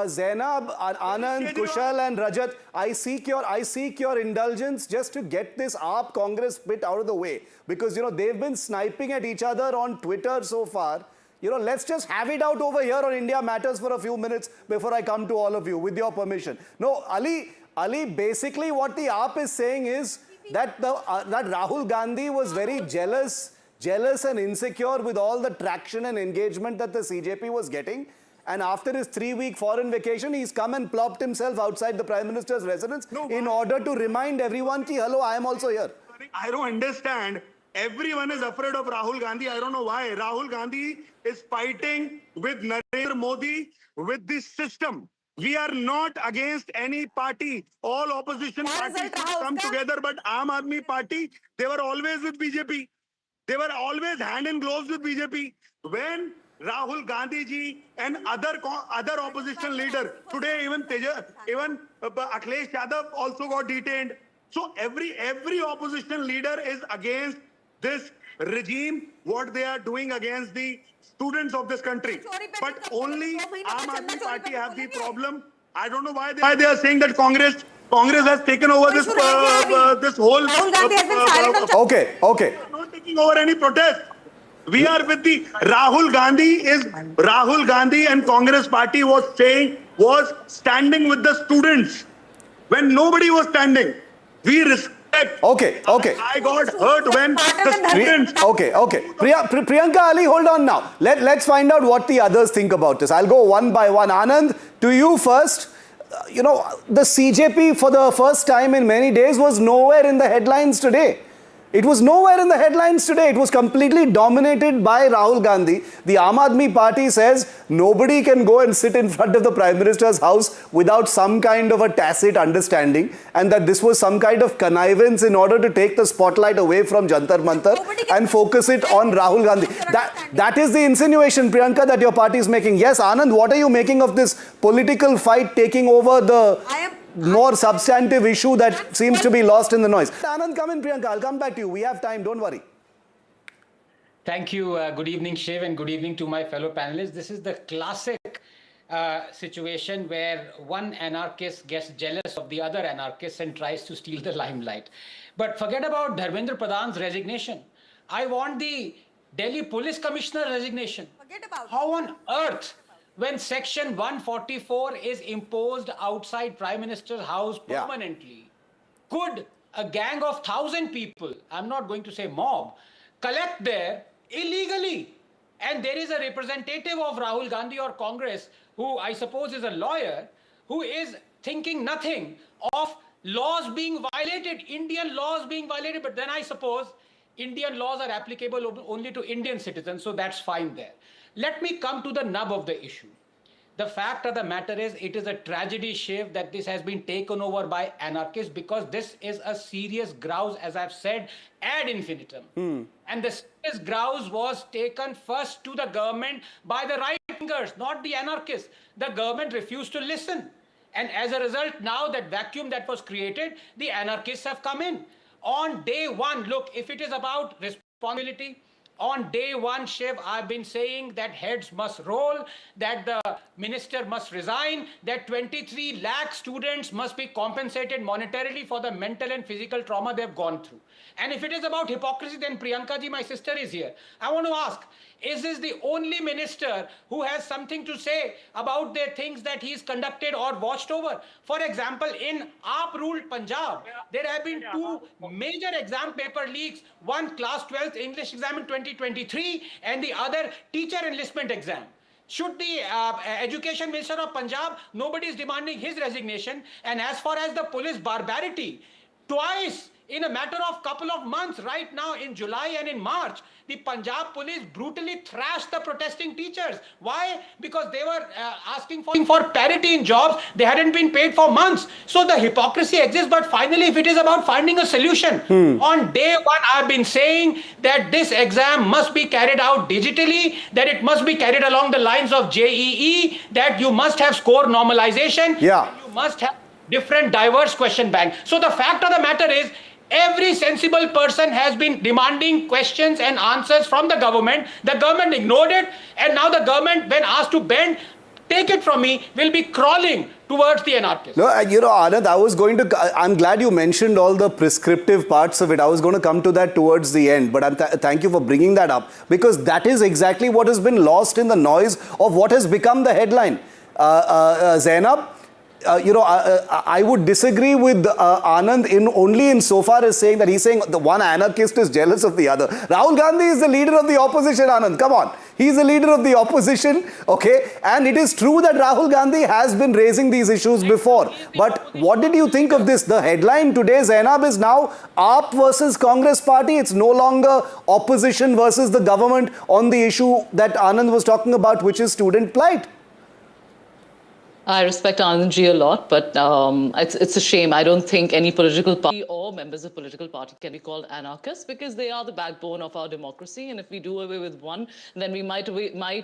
Zainab, Anand, Kushal and Rajat, I seek your indulgence just to get this AAP Congress bit out of the way, because they've been sniping at each other on Twitter so far. Let's just have it out over here on India Matters for a few minutes before I come to all of you, with your permission. No, Ali, basically what the AAP is saying is that that Rahul Gandhi was very jealous and insecure with all the traction and engagement that the CJP was getting. And after his 3-week foreign vacation, he's come and plopped himself outside the Prime Minister's residence in order to remind everyone ki, hello, I am also here. I don't understand. Everyone is afraid of Rahul Gandhi. I don't know why. Rahul Gandhi is fighting with Narendra Modi, with this system. We are not against any party. All opposition parties come together, but Aam Aadmi Party, they were always with BJP. They were always hand in gloves with BJP. When Rahul Gandhi ji and other opposition leader. Today even Akhilesh Yadav also got detained. So every opposition leader is against this regime, what they are doing against the students of this country. But only Aam Aadmi Party have the problem. I don't know why they are saying that Congress has taken over this whole. Okay. Not taking over any protest. We are with the Rahul Gandhi and Congress party was standing with the students when nobody was standing. We respect. Okay. I got hurt when the students. Okay. Priyanka Ali, hold on now. Let's find out what the others think about this. I'll go one by one. Anand, to you first. The CJP for the first time in many days was nowhere in the headlines today. It was nowhere in the headlines today. It was completely dominated by Rahul Gandhi. The Aam Aadmi Party says nobody can go and sit in front of the Prime Minister's house without some kind of a tacit understanding, and that this was some kind of connivance in order to take the spotlight away from Jantar Mantar and focus it on Rahul Gandhi. That is the insinuation, Priyanka, that your party is making. Yes, Anand, what are you making of this political fight taking over the more substantive issue that seems to be lost in the noise? Anand, come in, Priyanka. I'll come back to you. We have time. Don't worry. Thank you. Good evening, Shiv, and good evening to my fellow panelists. This is the classic situation where one anarchist gets jealous of the other anarchist and tries to steal the limelight. But forget about Dharmendra Pradhan's resignation. I want the Delhi Police Commissioner resignation. Forget about How on earth, when Section 144 is imposed outside Prime Minister's house permanently, could a gang of 1,000 people, I'm not going to say mob, collect there illegally? And there is a representative of Rahul Gandhi or Congress, who I suppose is a lawyer, who is thinking nothing of laws being violated, Indian laws being violated. But then I suppose Indian laws are applicable only to Indian citizens, so that's fine there. Let me come to the nub of the issue. The fact of the matter is, it is a tragedy, Shiv, that this has been taken over by anarchists, because this is a serious grouse, as I've said, ad infinitum. And the serious grouse was taken first to the government by the right-wingers, not the anarchists. The government refused to listen. And as a result, now that vacuum that was created, the anarchists have come in. On day one, look, if it is about responsibility, on day one, Shiv, I've been saying that heads must roll, that the minister must resign, that 23 lakh students must be compensated monetarily for the mental and physical trauma they've gone through. And if it is about hypocrisy, then Priyanka ji, my sister, is here. I want to ask, is this the only minister who has something to say about the things that he's conducted or watched over? For example, in AAP-ruled Punjab, there have been two major exam paper leaks, one class 12th English exam in 2023 and the other teacher enlistment exam. Should the Education Minister of Punjab, nobody is demanding his resignation. And as far as the police barbarity, twice in a matter of couple of months, right now in July and in March, the Punjab police brutally thrashed the protesting teachers. Why? Because they were asking for parity in jobs. They hadn't been paid for months. So the hypocrisy exists. But finally, if it is about finding a solution, on day one, I've been saying that this exam must be carried out digitally, that it must be carried along the lines of JEE, that you must have score normalization, you must have different diverse question bank. So the fact of the matter is, every sensible person has been demanding questions and answers from the government. The government ignored it, and now the government, when asked to bend, take it from me, will be crawling towards the anarchists. No, Anand, I'm glad you mentioned all the prescriptive parts of it. I was going to come to that towards the end, but thank you for bringing that up, because that is exactly what has been lost in the noise of what has become the headline. Zainab, I would disagree with Anand only insofar as saying that he's saying the one anarchist is jealous of the other. Rahul Gandhi is the leader of the opposition, Anand. Come on. He's the leader of the opposition, okay? And it is true that Rahul Gandhi has been raising these issues before. But what did you think of this? The headline today, Zainab, is now AAP versus Congress party. It's no longer opposition versus the government on the issue that Anand was talking about, which is student plight. I respect Anandji a lot, but it's a shame. I don't think any political party or members of political party can be called anarchists, because they are the backbone of our democracy. And if we do away with one, then we might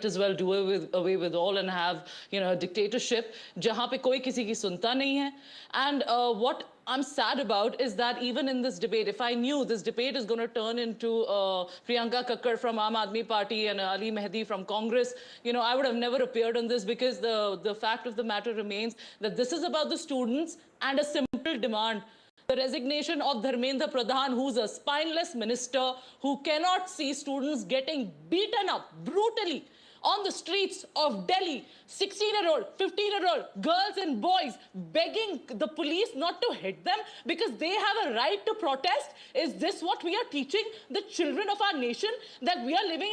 as well do away with all and have, you know, a dictatorship jahan pe koi kisi ki sunta nahi hai. And what I'm sad about is that even in this debate, if I knew this debate is going to turn into Priyanka Gandhi from Aam Aadmi Party and Ali Mehdi from Congress, you know, I would have never appeared on this, because the fact of the matter remains that this is about the students and a simple demand. The resignation of Dharmendra Pradhan, who's a spineless minister who cannot see students getting beaten up brutally on the streets of Delhi, 16-year-old, 15-year-old girls and boys begging the police not to hit them because they have a right to protest. Is this what we are teaching the children of our nation? That we are living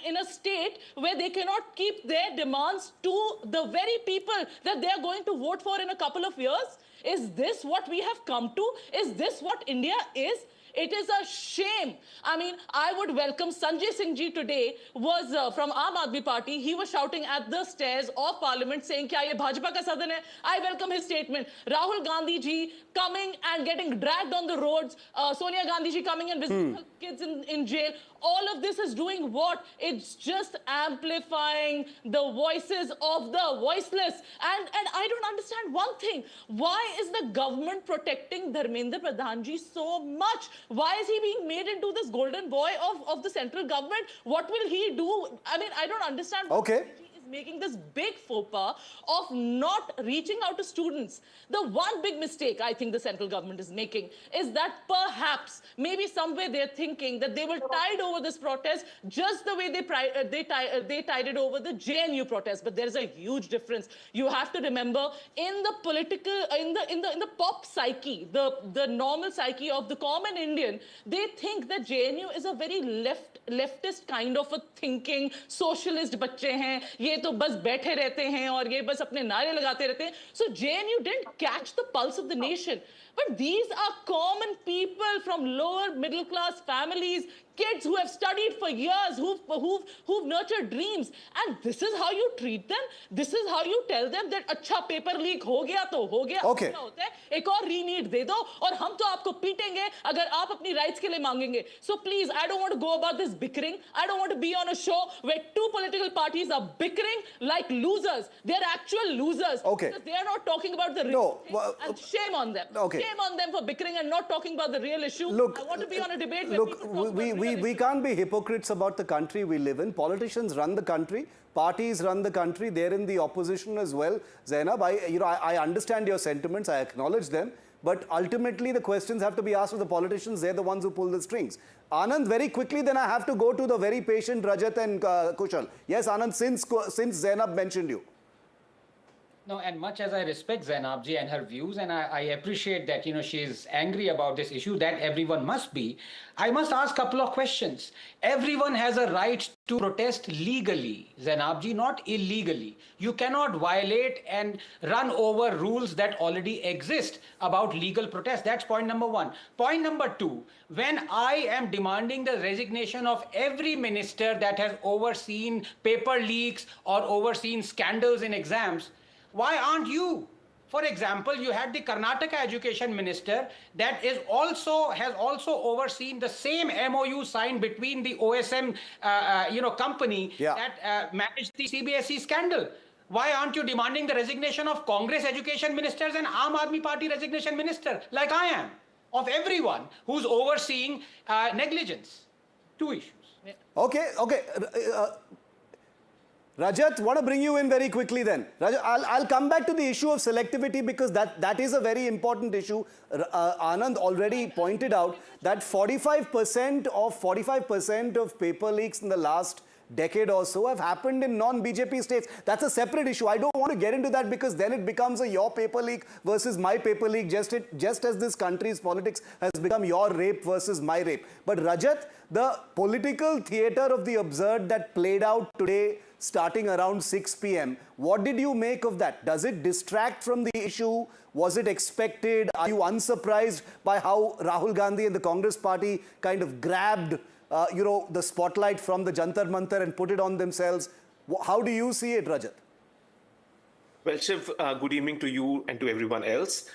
in a state where they cannot keep their demands to the very people that they are going to vote for in a couple of years? Is this what we have come to? Is this what India is? It is a shame. I mean, I would welcome Sanjay Singh ji today was from Aam Aadmi Party. He was shouting at the stairs of Parliament saying, "Kya ye Bhajpa ka sadan hai?" I welcome his statement. Rahul Gandhi ji coming and getting dragged on the roads. Sonia Gandhi ji coming and visiting her kids in jail. All of this is doing what? It's just amplifying the voices of the voiceless. And I don't understand one thing. Why is the government protecting Dharmendra Pradhan ji so much? Why is he being made into this golden boy of the central government? What will he do? I mean, I don't understand. Okay. Making this big faux pas of not reaching out to students. The one big mistake I think the central government is making is that perhaps, maybe somewhere they're thinking that they will tide over this protest just the way they tided over the JNU protest. But there's a huge difference. You have to remember, in the political, in the pop psyche, the normal psyche of the common Indian, they think that JNU is a very leftist kind of a thinking, socialist बच्चे हैं, ये तो बस बैठे रहते हैं और ये बस अपने नारे लगाते रहते हैं. So JNU didn't catch the pulse of the nation. But these are common people from lower middle class families, kids who have studied for years, who've nurtured dreams. And this is how you treat them? This is how you tell them that अच्छा paper leak हो गया तो हो गया. Okay. होता है, एक और re-NEET दे दो और हम तो आपको पीटेंगे अगर आप अपनी rights के लिए मांगेंगे. So please, I don't want to go about this bickering. I don't want to be on a show where two political parties are bickering like losers. They're actual losers. Okay. Because they are not talking about the real thing. And shame on them. Okay. Shame on them for bickering and not talking about the real issue. Look, I want to be on a debate where people talk about we can't be hypocrites about the country we live in. Politicians run the country. Parties run the country. They're in the opposition as well. Zainab, I understand your sentiments. I acknowledge them. But ultimately, the questions have to be asked of the politicians. They're the ones who pull the strings. Anand, very quickly, then I have to go to the very patient Rajat and Kushal. Yes, Anand, since Zainab mentioned you. No, and much as I respect Zainab ji and her views, and I appreciate that, you know, she is angry about this issue, that everyone must be, I must ask a couple of questions. Everyone has a right to protest legally, Zainab ji, not illegally. You cannot violate and run over rules that already exist about legal protest. That's point number one. Point number two, when I am demanding the resignation of every minister that has overseen paper leaks or overseen scandals in exams, why aren't you? For example, you had the Karnataka education minister that has also overseen the same MOU signed between the OSM company that managed the CBSE scandal. Why aren't you demanding the resignation of Congress education ministers and Aam Aadmi Party resignation minister, like I am, of everyone who's overseeing negligence? Two issues. Okay. Rajat, want to bring you in very quickly then. Rajat, I'll come back to the issue of selectivity because that is a very important issue. Anand already pointed out that 45% of paper leaks in the last decade or so have happened in non-BJP states. That's a separate issue. I don't want to get into that because then it becomes a your paper leak versus my paper leak, just as this country's politics has become your rape versus my rape. But Rajat, the political theatre of the absurd that played out today starting around 6 p.m. What did you make of that? Does it distract from the issue? Was it expected? Are you unsurprised by how Rahul Gandhi and the Congress party kind of grabbed the spotlight from the Jantar Mantar and put it on themselves? How do you see it, Rajat? Well, Shiv, good evening to you and to everyone else.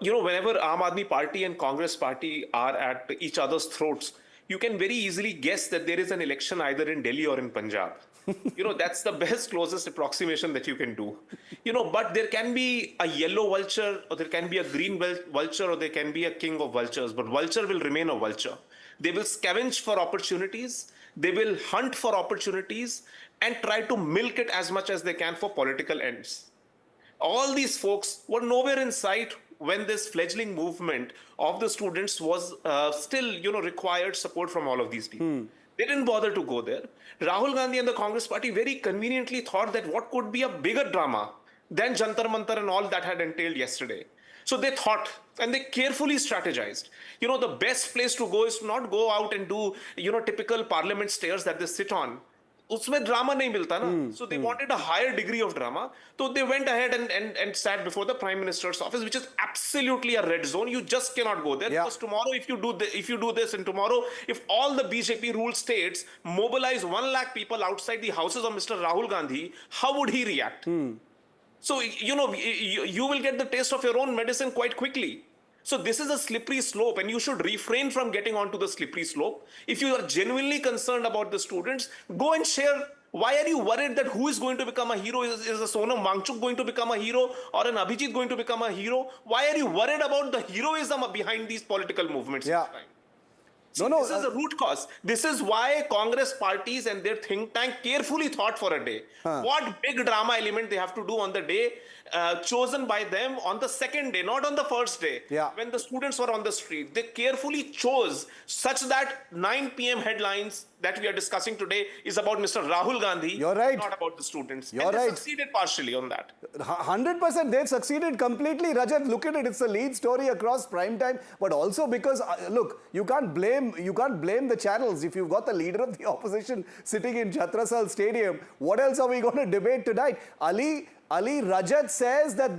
Whenever Aam Aadmi Party and Congress Party are at each other's throats, you can very easily guess that there is an election either in Delhi or in Punjab. That's the best, closest approximation that you can do. But there can be a yellow vulture, or there can be a green vulture, or there can be a king of vultures. But vulture will remain a vulture. They will scavenge for opportunities. They will hunt for opportunities and try to milk it as much as they can for political ends. All these folks were nowhere in sight when this fledgling movement of the students was still, required support from all of these people. They didn't bother to go there. Rahul Gandhi and the Congress Party very conveniently thought that what could be a bigger drama than Jantar Mantar and all that had entailed yesterday. So they thought and they carefully strategized. The best place to go is to not go out and do, typical parliament stairs that they sit on. Usme drama nahi milta na. So they wanted a higher degree of drama. So they went ahead and sat before the Prime Minister's office, which is absolutely a red zone. You just cannot go there because tomorrow, if you do this, and tomorrow, if all the BJP ruled states mobilize 1 lakh people outside the houses of Mr. Rahul Gandhi, how would he react? So, you will get the taste of your own medicine quite quickly. So this is a slippery slope, and you should refrain from getting onto the slippery slope. If you are genuinely concerned about the students, go and share. Why are you worried that who is going to become a hero? Is a Sonam Wangchuk going to become a hero, or an Abhijit going to become a hero? Why are you worried about the heroism behind these political movements? Yeah. See, this is the root cause. This is why Congress parties and their think tank carefully thought for a day what big drama element they have to do on the day chosen by them on the second day, not on the first day, when the students were on the street. They carefully chose such that 9 p.m. headlines that we are discussing today is about Mr. Rahul Gandhi, You're right. not about the students. You're and they right. succeeded partially on that. 100%, they've succeeded completely. Rajat, look at it. It's the lead story across prime time, but also because, look, you can't blame the channels. If you've got the leader of the opposition sitting in Chhatrasal Stadium, what else are we going to debate tonight? Ali, Rajat says that,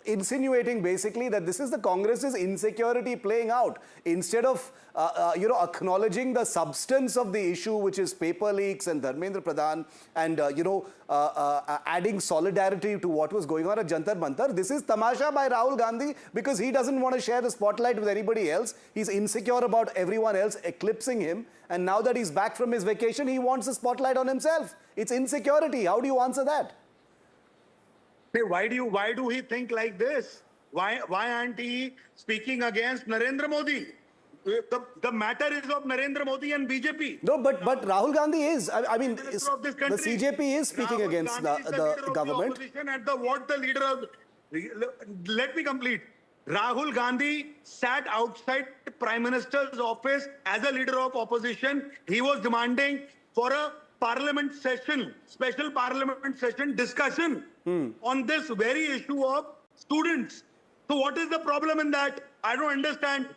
insinuating basically that this is the Congress's insecurity playing out. Instead of, acknowledging the substance of the issue, which is paper leaks and Dharmendra Pradhan, and, adding solidarity to what was going on at Jantar Mantar, this is tamasha by Rahul Gandhi because he doesn't want to share the spotlight with anybody else. He's insecure about everyone else eclipsing him. And now that he's back from his vacation, he wants the spotlight on himself. It's insecurity. How do you answer that? Hey, why do he think like this? Why aren't he speaking against Narendra Modi? The matter is of Narendra Modi and BJP. No, but Rahul Gandhi is. I mean, the CJP is speaking against the government. Let me complete. Rahul Gandhi sat outside Prime Minister's office as a leader of opposition. He was demanding for a parliament session, special parliament session discussion on this very issue of students. So what is the problem in that? I don't understand.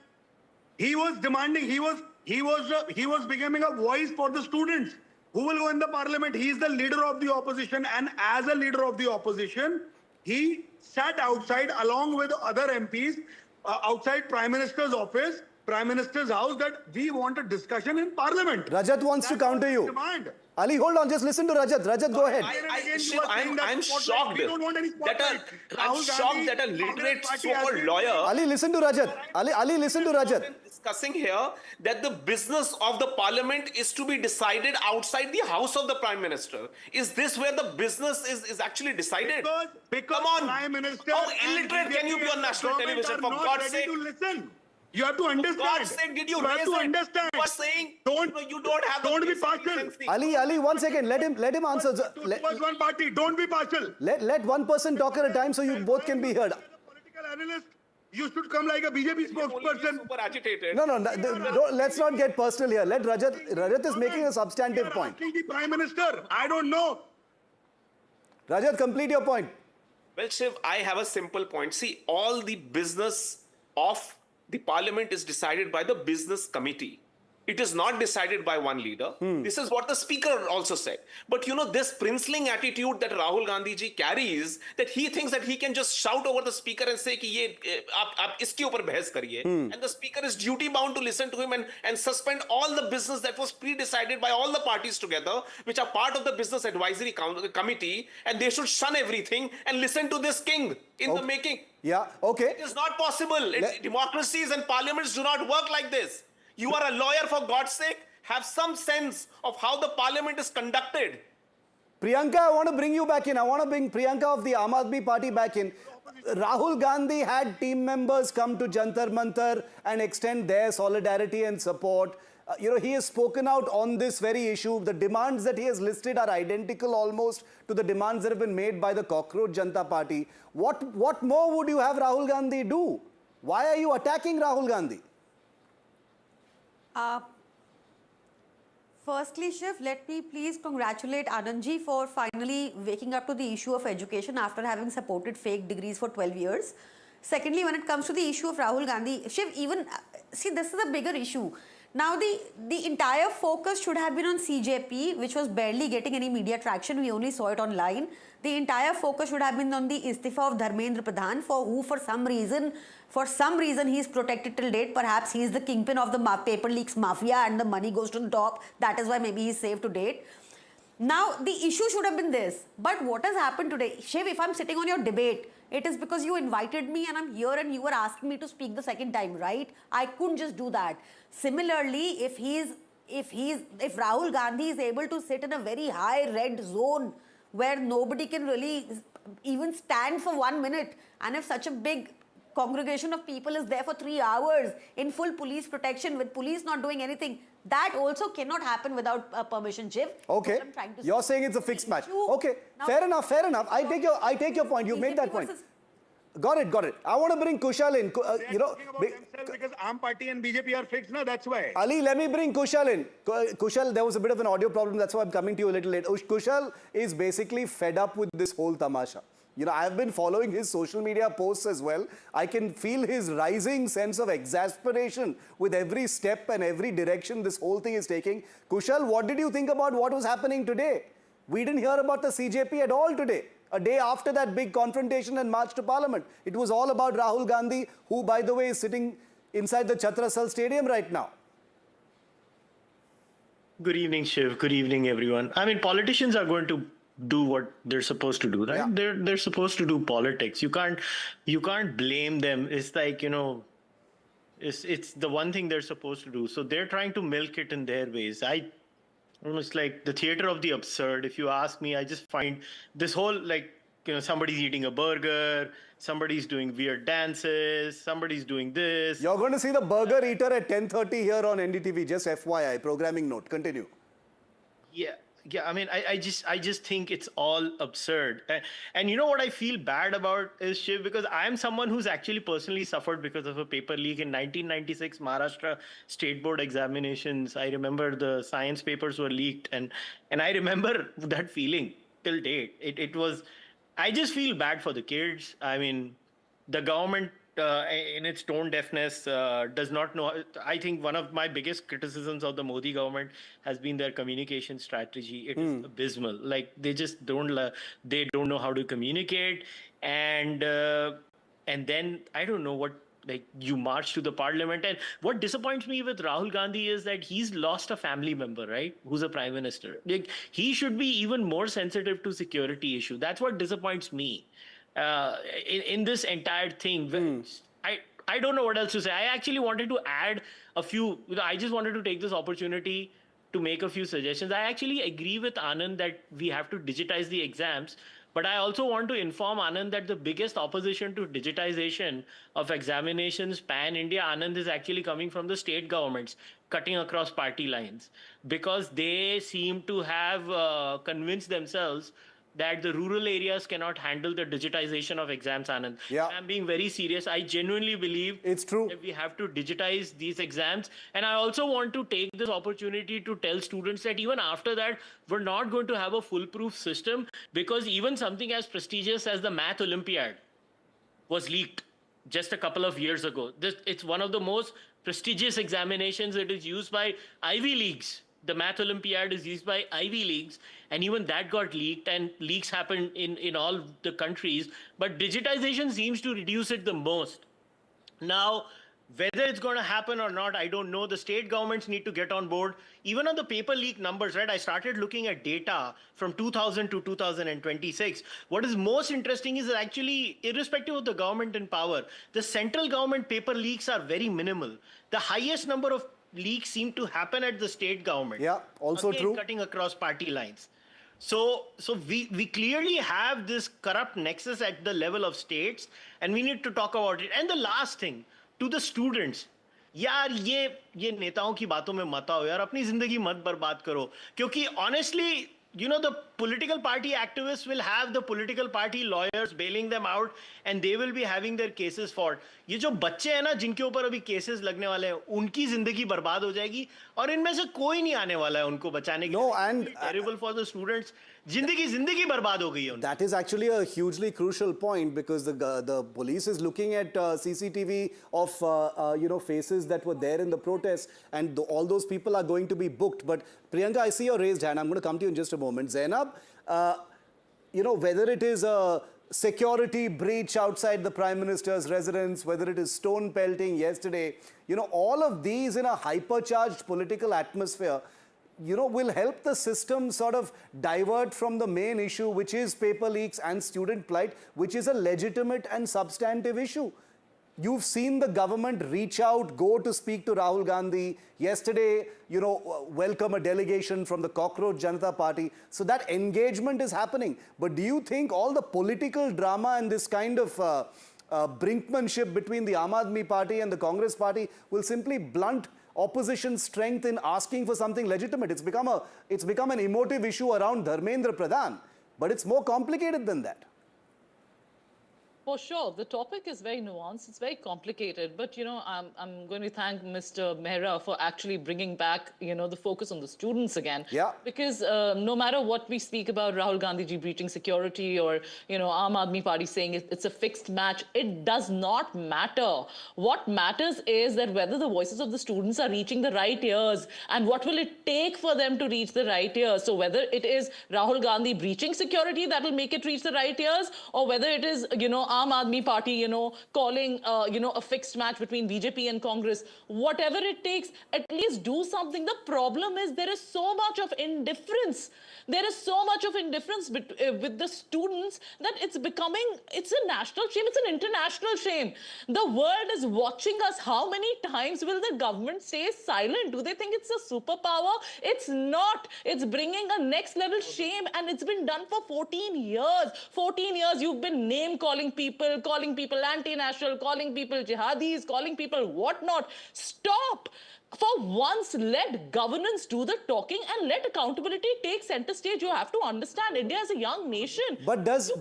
He was demanding, he was becoming a voice for the students. Who will go in the parliament? He is the leader of the opposition, and as a leader of the opposition, he sat outside along with other MPs outside Prime Minister's office, Prime Minister's house, that we want a discussion in Parliament. Rajat wants to counter you. Demand. Ali, hold on. Just listen to Rajat. Rajat, go ahead. I'm shocked that a literate so-called lawyer... Ali, listen to Rajat. Ali, listen to Rajat. Discussing here that the business of the parliament is to be decided outside the house of the Prime Minister. Is this where the business is actually decided? Because come on, Prime Minister, how illiterate can you be on national television, for God's sake? Listen. You have to understand. For God's sake, did you raise to it? understand. You are saying you don't have don't the be partial. Ali, 1 second. Let him answer. One party. Don't be partial. Let one person talk at a time so you both can be heard. Political analyst, you should come like a BJP spokesperson. Super agitated. No, let's not get personal here. Let Rajat is making a substantive point. The Prime Minister, I don't know. Rajat, complete your point. Well, Shiv, I have a simple point. See, all the business of the parliament is decided by the business committee. It is not decided by one leader. This is what the speaker also said. But this princeling attitude that Rahul Gandhi ji carries, that he thinks that he can just shout over the speaker and say ki ye aap iske upar bahas kariye. And the speaker is duty bound to listen to him and suspend all the business that was pre-decided by all the parties together, which are part of the business advisory committee, and they should shun everything and listen to this king in the making. Yeah, okay. It is not possible. Democracies and parliaments do not work like this. You are a lawyer, for God's sake. Have some sense of how the parliament is conducted. Priyanka, I want to bring you back in. I want to bring Priyanka of the Aam Aadmi Party back in. Rahul Gandhi had team members come to Jantar Mantar and extend their solidarity and support. He has spoken out on this very issue. The demands that he has listed are identical almost to the demands that have been made by the Cockroach Janta Party. What more would you have Rahul Gandhi do? Why are you attacking Rahul Gandhi? Firstly, Shiv, let me please congratulate Anandji for finally waking up to the issue of education after having supported fake degrees for 12 years. Secondly, when it comes to the issue of Rahul Gandhi, Shiv, see, this is a bigger issue. Now, the entire focus should have been on CJP, which was barely getting any media traction. We only saw it online. The entire focus should have been on the istifa of Dharmendra Pradhan, for some reason he is protected till date. Perhaps he is the kingpin of the paper leaks mafia and the money goes to the top. That is why maybe he is safe to date. Now, the issue should have been this. But what has happened today? Shiv, if I'm sitting on your debate, it is because you invited me and I'm here and you were asking me to speak the second time, right? I couldn't just do that. Similarly, if Rahul Gandhi is able to sit in a very high red zone where nobody can really even stand for 1 minute, and if such a big congregation of people is there for 3 hours in full police protection with police not doing anything, that also cannot happen without permission, Shiv. Okay, you're saying it's a fixed match. Okay, now, fair enough. I take your point. You made that point. Got it. I want to bring Kushal in. Because Aam Party and BJP are fixed, no? That's why. Ali, let me bring Kushal in. Kushal, there was a bit of an audio problem. That's why I'm coming to you a little late. Kushal is basically fed up with this whole tamasha. I've been following his social media posts as well. I can feel his rising sense of exasperation with every step and every direction this whole thing is taking. Kushal, what did you think about what was happening today? We didn't hear about the CJP at all today. A day after that big confrontation and march to parliament. It was all about Rahul Gandhi, who, by the way, is sitting inside the Chhatrasal Stadium right now. Good evening, Shiv. Good evening, everyone. I mean, politicians are going to do what they're supposed to do, right? Yeah. They're supposed to do politics. You can't blame them. It's like, it's the one thing they're supposed to do. So they're trying to milk it in their ways. It's like the theater of the absurd. If you ask me, I just find this whole, somebody's eating a burger, somebody's doing weird dances, somebody's doing this. You're going to see the burger eater at 10:30 here on NDTV. Just FYI, programming note. Continue. Yeah, I mean, I just think it's all absurd. And you know what I feel bad about is, Shiv, because I'm someone who's actually personally suffered because of a paper leak in 1996 Maharashtra State Board examinations. I remember the science papers were leaked, and I remember that feeling till date. It was, I just feel bad for the kids. I mean, the government, in its tone deafness, does not know. I think one of my biggest criticisms of the Modi government has been their communication strategy. It is abysmal. Like, they just don't know how to communicate, and then I don't know what. Like, you march to the parliament, and what disappoints me with Rahul Gandhi is that he's lost a family member, right? Who's a prime minister. Like, he should be even more sensitive to security issue. That's what disappoints me. In this entire thing, I don't know what else to say. I actually wanted to add a few, I just wanted to take this opportunity to make a few suggestions. I actually agree with Anand that we have to digitize the exams, but I also want to inform Anand that the biggest opposition to digitization of examinations pan-India, Anand, is actually coming from the state governments, cutting across party lines, because they seem to have convinced themselves that the rural areas cannot handle the digitization of exams, Anand. Yeah. I'm being very serious. I genuinely believe it's true that we have to digitize these exams. And I also want to take this opportunity to tell students that even after that, we're not going to have a foolproof system, because even something as prestigious as the Math Olympiad was leaked. just a couple of years ago. It's one of the most prestigious examinations. It is used by Ivy Leagues. The Math Olympiad is used by Ivy Leagues, and even that got leaked, and leaks happened in all the countries. But digitization seems to reduce it the most. Now, whether it's going to happen or not, I don't know. The state governments need to get on board. Even on the paper leak numbers, right? I started looking at data from 2000 to 2026. What is most interesting is that actually, irrespective of the government in power, the central government paper leaks are very minimal. The highest number of leaks seem to happen at the state government. Yeah, also again, true. Cutting across party lines. So we clearly have this corrupt nexus at the level of states, and we need to talk about it. And the last thing, to the students, यार ये नेताओं की बातों में मत आओ यार, अपनी जिंदगी मत बर्बाद करो, क्योंकि honestly, you know, the political party activists will have the political party lawyers bailing them out, and they will be having their cases fought. ये जो बच्चे हैं ना जिनके ऊपर अभी केसेस लगने वाले हैं, उनकी जिंदगी बर्बाद हो जाएगी, और इनमें से कोई नहीं आने वाला है उनको बचाने के लिए. No, and terrible for the students. जिंदगी बर्बाद हो गई है. That is actually a hugely crucial point, because the police is looking at CCTV of faces that were there in the protest, and all those people are going to be booked. But Priyanka, I see your raised hand. I'm going to come to you in just a moment. Zainab, whether it is a security breach outside the Prime Minister's residence, whether it is stone pelting yesterday, all of these in a hypercharged political atmosphere, will help the system sort of divert from the main issue, which is paper leaks and student plight, which is a legitimate and substantive issue. You've seen the government reach out, go to speak to Rahul Gandhi. Yesterday, welcome a delegation from the Cockroach Janta Party. So that engagement is happening. But do you think all the political drama and this kind of brinkmanship between the Aam Aadmi Party and the Congress Party will simply blunt opposition strength in asking for something legitimate? It's become an emotive issue around Dharmendra Pradhan, but it's more complicated than that. For sure, the topic is very nuanced. It's very complicated, but I'm going to thank Mr. Mehra for actually bringing back the focus on the students again. Yeah. Because no matter what we speak about Rahul Gandhi ji breaching security, or Aam Aadmi Party saying it's a fixed match, it does not matter. What matters is that whether the voices of the students are reaching the right ears, and what will it take for them to reach the right ears. So whether it is Rahul Gandhi breaching security that will make it reach the right ears, or whether it is Aam Aadmi Party, calling, a fixed match between BJP and Congress. Whatever it takes, at least do something. The problem is there is so much of indifference. There is so much of indifference with the students that it's a national shame. It's an international shame. The world is watching us. How many times will the government stay silent? Do they think it's a superpower? It's not. It's bringing a next level shame, and it's been done for 14 years. 14 years you've been calling people anti-national, calling people jihadis, calling people whatnot. Stop. For once, let governance do the talking and let accountability take center stage. You have to understand, India is a young nation. But does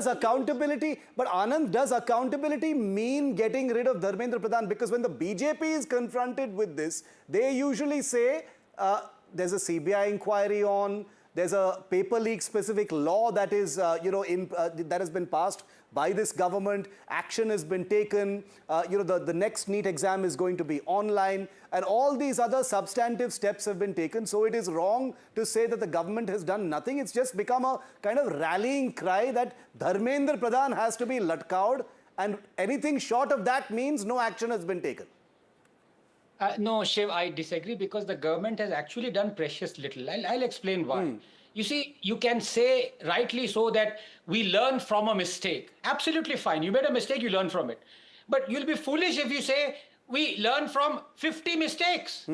accountability mean getting rid of Dharmendra Pradhan? Because when the BJP is confronted with this, they usually say there's a CBI inquiry on. There's a paper leak specific law that is, that has been passed by this government. Action has been taken. The next NEET exam is going to be online, and all these other substantive steps have been taken. So it is wrong to say that the government has done nothing. It's just become a kind of rallying cry that Dharmendra Pradhan has to be latkawed, and anything short of that means no action has been taken. No, Shiv, I disagree, because the government has actually done precious little. I'll explain why. You see, you can say rightly so that we learn from a mistake. Absolutely fine. You made a mistake, you learn from it. But you'll be foolish if you say we learn from 50 mistakes.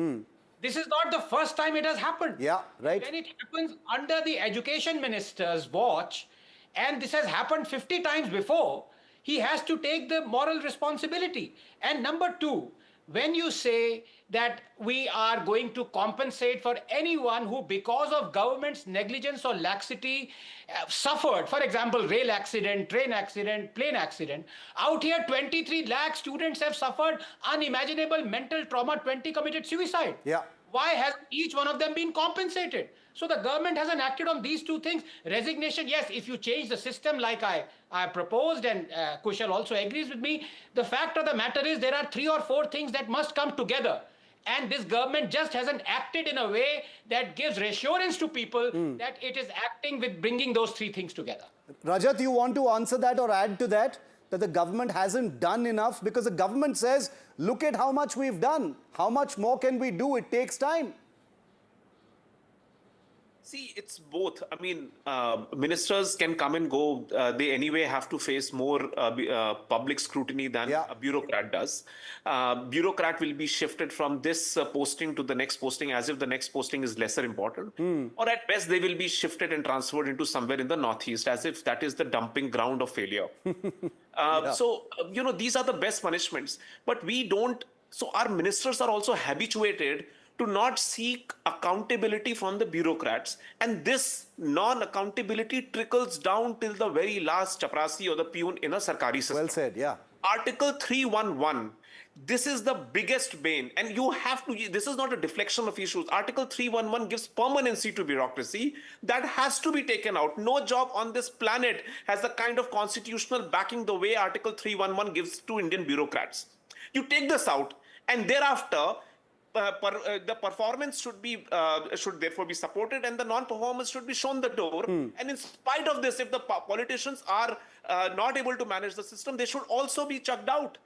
This is not the first time it has happened. Yeah, right. When it happens under the education minister's watch, and this has happened 50 times before, he has to take the moral responsibility. And number two, when you say that we are going to compensate for anyone who, because of government's negligence or laxity, suffered, for example, rail accident, train accident, plane accident, out here 23 lakh students have suffered unimaginable mental trauma, 20 committed suicide. Yeah. Why has each one of them been compensated? So the government hasn't acted on these two things. Resignation, yes, if you change the system like I proposed, and Kushal also agrees with me, the fact of the matter is there are 3 or 4 things that must come together. And this government just hasn't acted in a way that gives reassurance to people that it is acting with bringing those 3 things together. Rajat, you want to answer that or add to that? That the government hasn't done enough? Because the government says, look at how much we've done. How much more can we do? It takes time. See, it's both. I mean, ministers can come and go. They anyway have to face more public scrutiny than a bureaucrat does. Bureaucrat will be shifted from this posting to the next posting as if the next posting is lesser important. Or at best, they will be shifted and transferred into somewhere in the northeast as if that is the dumping ground of failure. So, these are the best punishments. But we don't. So our ministers are also habituated to not seek accountability from the bureaucrats. And this non-accountability trickles down till the very last chaprasi or the peon in a sarkari system. Well said, yeah. Article 311, this is the biggest bane. And you have to, this is not a deflection of issues. Article 311 gives permanency to bureaucracy. That has to be taken out. No job on this planet has the kind of constitutional backing the way Article 311 gives to Indian bureaucrats. You take this out, and thereafter, the performance should therefore be supported, and the non-performance should be shown the door. And in spite of this, if the politicians are not able to manage the system, they should also be chucked out.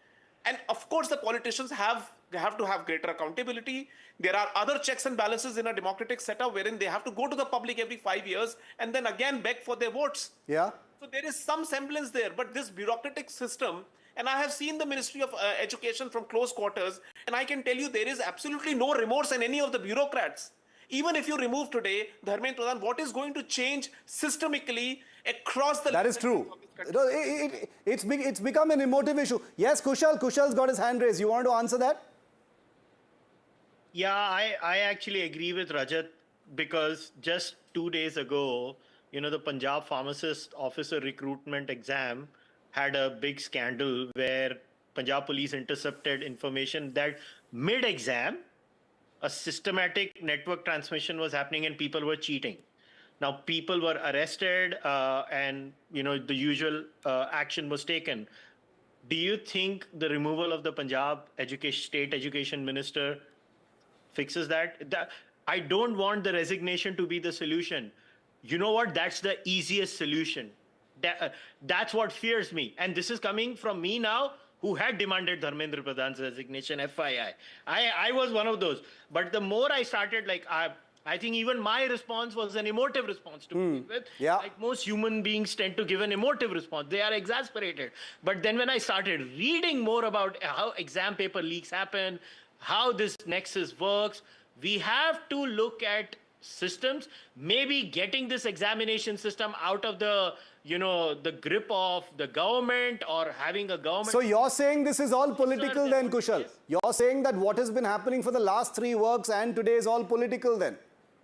And of course, the politicians have to have greater accountability. There are other checks and balances in a democratic setup wherein they have to go to the public every 5 years and then again beg for their votes. Yeah. So there is some semblance there, but this bureaucratic system. And I have seen the Ministry of Education from close quarters, and I can tell you there is absolutely no remorse in any of the bureaucrats. Even if you remove today Dharmendra, Pradhan, what is going to change systemically across the... That is true. It's become an emotive issue. Yes, Kushal's got his hand raised. You want to answer that? Yeah, I actually agree with Rajat, because just 2 days ago, the Punjab Pharmacist Officer Recruitment Exam had a big scandal where Punjab Police intercepted information that mid-exam, a systematic network transmission was happening and people were cheating. Now, people were arrested and, the usual action was taken. Do you think the removal of the Punjab State Education Minister fixes that? I don't want the resignation to be the solution. You know what? That's the easiest solution. That's what fears me. And this is coming from me now, who had demanded Dharmendra Pradhan's resignation, FYI. I was one of those. But the more I started, I think even my response was an emotive response to begin with. Yeah. Like most human beings tend to give an emotive response. They are exasperated. But then when I started reading more about how exam paper leaks happen, how this nexus works, we have to look at systems, maybe getting this examination system out of the grip of the government, or having a government. So you're saying this is all political then, Kushal? Yes. You're saying that what has been happening for the last 3 works and today is all political then?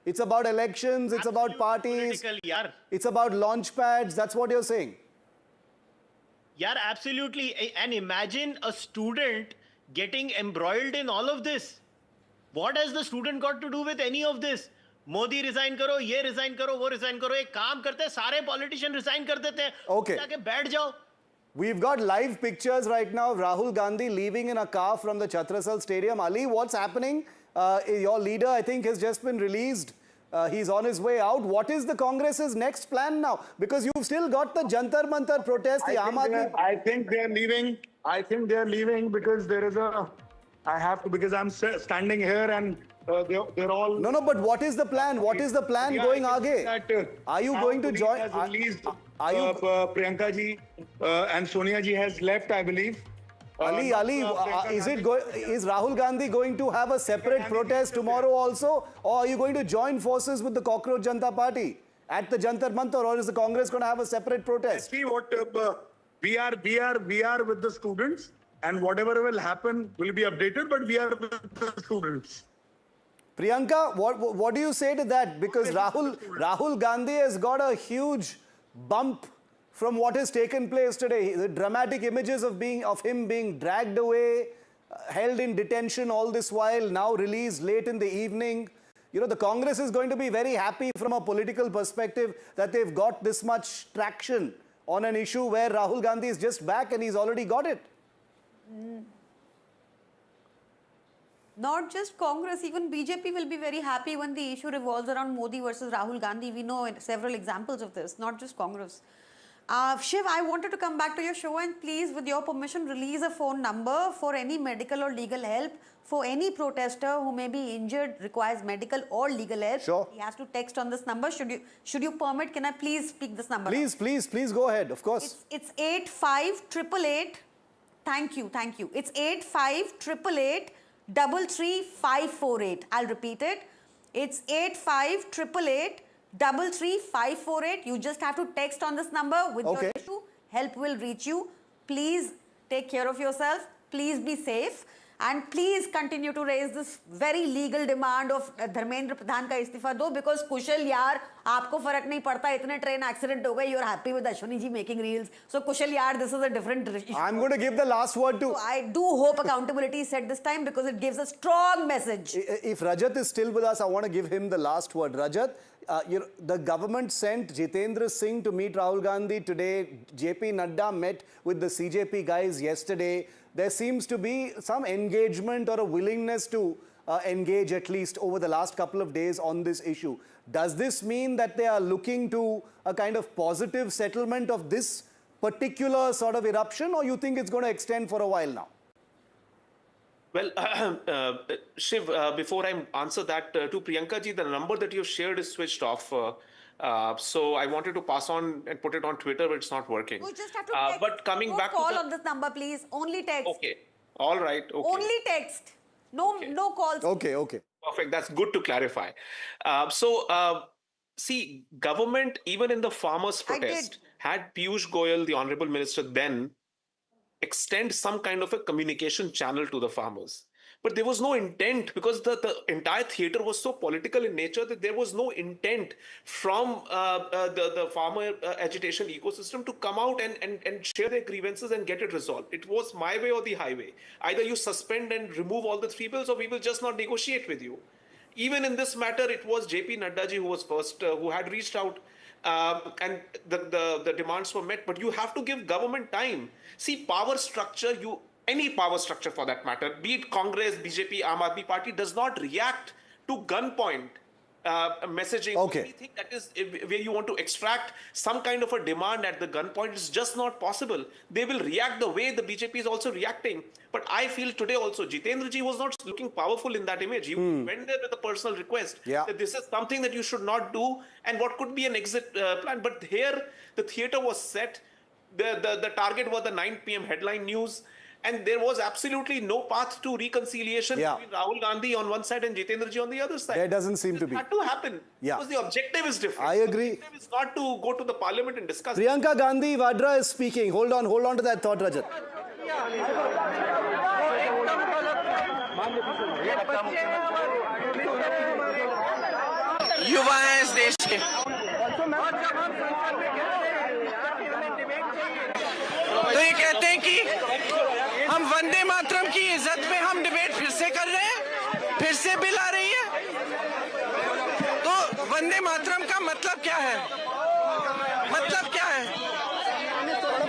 It's about elections, it's about parties, it's about launch pads, that's what you're saying? Yeah, absolutely. And imagine a student getting embroiled in all of this. What has the student got to do with any of this? Modi resign करो, ये resign करो, वो resign करो, एक काम करते हैं, सारे पॉलिटिशियन रिजाइन कर देते हैं, okay, जाके बैठ जाओ. We've got live pictures right now of Rahul Gandhi leaving in a car from the Chhatrasal Stadium. Ali, what's happening? Your leader, I think, has just been released. He's on his way out. What is the Congress's next plan now? Because you've still got the Jantar Mantar protest, the Aam Aadmi... I think they're leaving. I think they're leaving because there is a... I have to, because I'm standing here and they're all... No, but what is the plan? What is the plan going aage? Are you going to join... Priyanka ji and Sonia ji has left, I believe. Ali, is Rahul Gandhi going to have a separate protest tomorrow also? Or are you going to join forces with the Cockroach Janta Party at the Jantar Mantar? Or is the Congress going to have a separate protest? See what we are with the students, and whatever will happen will be updated, but we are with the students. Priyanka, what do you say to that? Because Rahul Gandhi has got a huge bump from what has taken place today. The dramatic images of him being dragged away, held in detention all this while, now released late in the evening. You know, the Congress is going to be very happy from a political perspective that they've got this much traction on an issue where Rahul Gandhi is just back and he's already got it. Not just Congress, even BJP will be very happy when the issue revolves around Modi versus Rahul Gandhi. We know several examples of this, not just Congress. Shiv, I wanted to come back to your show and please, with your permission, release a phone number for any medical or legal help for any protester who may be injured, requires medical or legal help. Sure. He has to text on this number. Should you permit, can I please speak this number? Please go ahead, of course. It's 8588. Thank you. It's 8588 33548. I'll repeat it. It's 8588 33548. You just have to text on this number with your issue. Help will reach you. Please take care of yourself. Please be safe. And please continue to raise this very legal demand of Dharmendra Pradhan का इस्तीफा दो, because कुशल यार आपको फर्क नहीं पड़ता, इतने train accident हो गए, you're happy with Ashwini ji making reels. So कुशल यार, this is a different issue. I'm going to give the last word to... So I do hope accountability is set this time because it gives a strong message. If Rajat is still with us, I want to give him the last word. Rajat, the government sent Jitendra Singh to meet Rahul Gandhi today. JP Nadda met with the CJP guys yesterday. There seems to be some engagement or a willingness to engage at least over the last couple of days on this issue. Does this mean that they are looking to a kind of positive settlement of this particular sort of eruption, or you think it's going to extend for a while now? Well, Shiv, before I answer that to Priyanka ji, the number that you've shared is switched off. So I wanted to pass on and put it on Twitter, but it's not working. You just have to text. But coming back call to on this number, please. Only text. Okay. All right. Okay. Only text. No calls. Okay. Perfect. That's good to clarify. See, government, even in the farmers' protest, had Piyush Goyal, the Honorable Minister then, extend some kind of a communication channel to the farmers. But there was no intent, because the entire theater was so political in nature that there was no intent from the farmer agitation ecosystem to come out and share their grievances and get it resolved. It was my way or the highway. Either you suspend and remove all the 3 bills, or we will just not negotiate with you. Even in this matter, it was JP Nadda ji who was first, who had reached out, and the demands were met. But you have to give government time. See, power structure, any power structure for that matter, be it Congress, BJP, Aam Aadmi Party, does not react to gunpoint messaging. Okay. Anything that is where you want to extract some kind of a demand at the gunpoint is just not possible. They will react the way the BJP is also reacting. But I feel today also, Jitendra ji was not looking powerful in that image. He went there with a personal request that this is something that you should not do and what could be an exit plan. But here, the theater was set. The target was the 9 p.m. headline news. And there was absolutely no path to reconciliation between Rahul Gandhi on one side and Jitendra ji on the other side. There doesn't seem to be. It had to happen. Because the objective is different. I agree. The objective is not to go to the parliament and discuss. Priyanka Gandhi Vadra is speaking. Hold on to that thought, Rajat. युवा हैं इस देश के, तो ये कहते हैं कि हम वंदे मातरम की इज्जत पे हम डिबेट फिर से कर रहे हैं, फिर से बिल आ रही है। तो वंदे मातरम का मतलब क्या है? मतलब क्या है?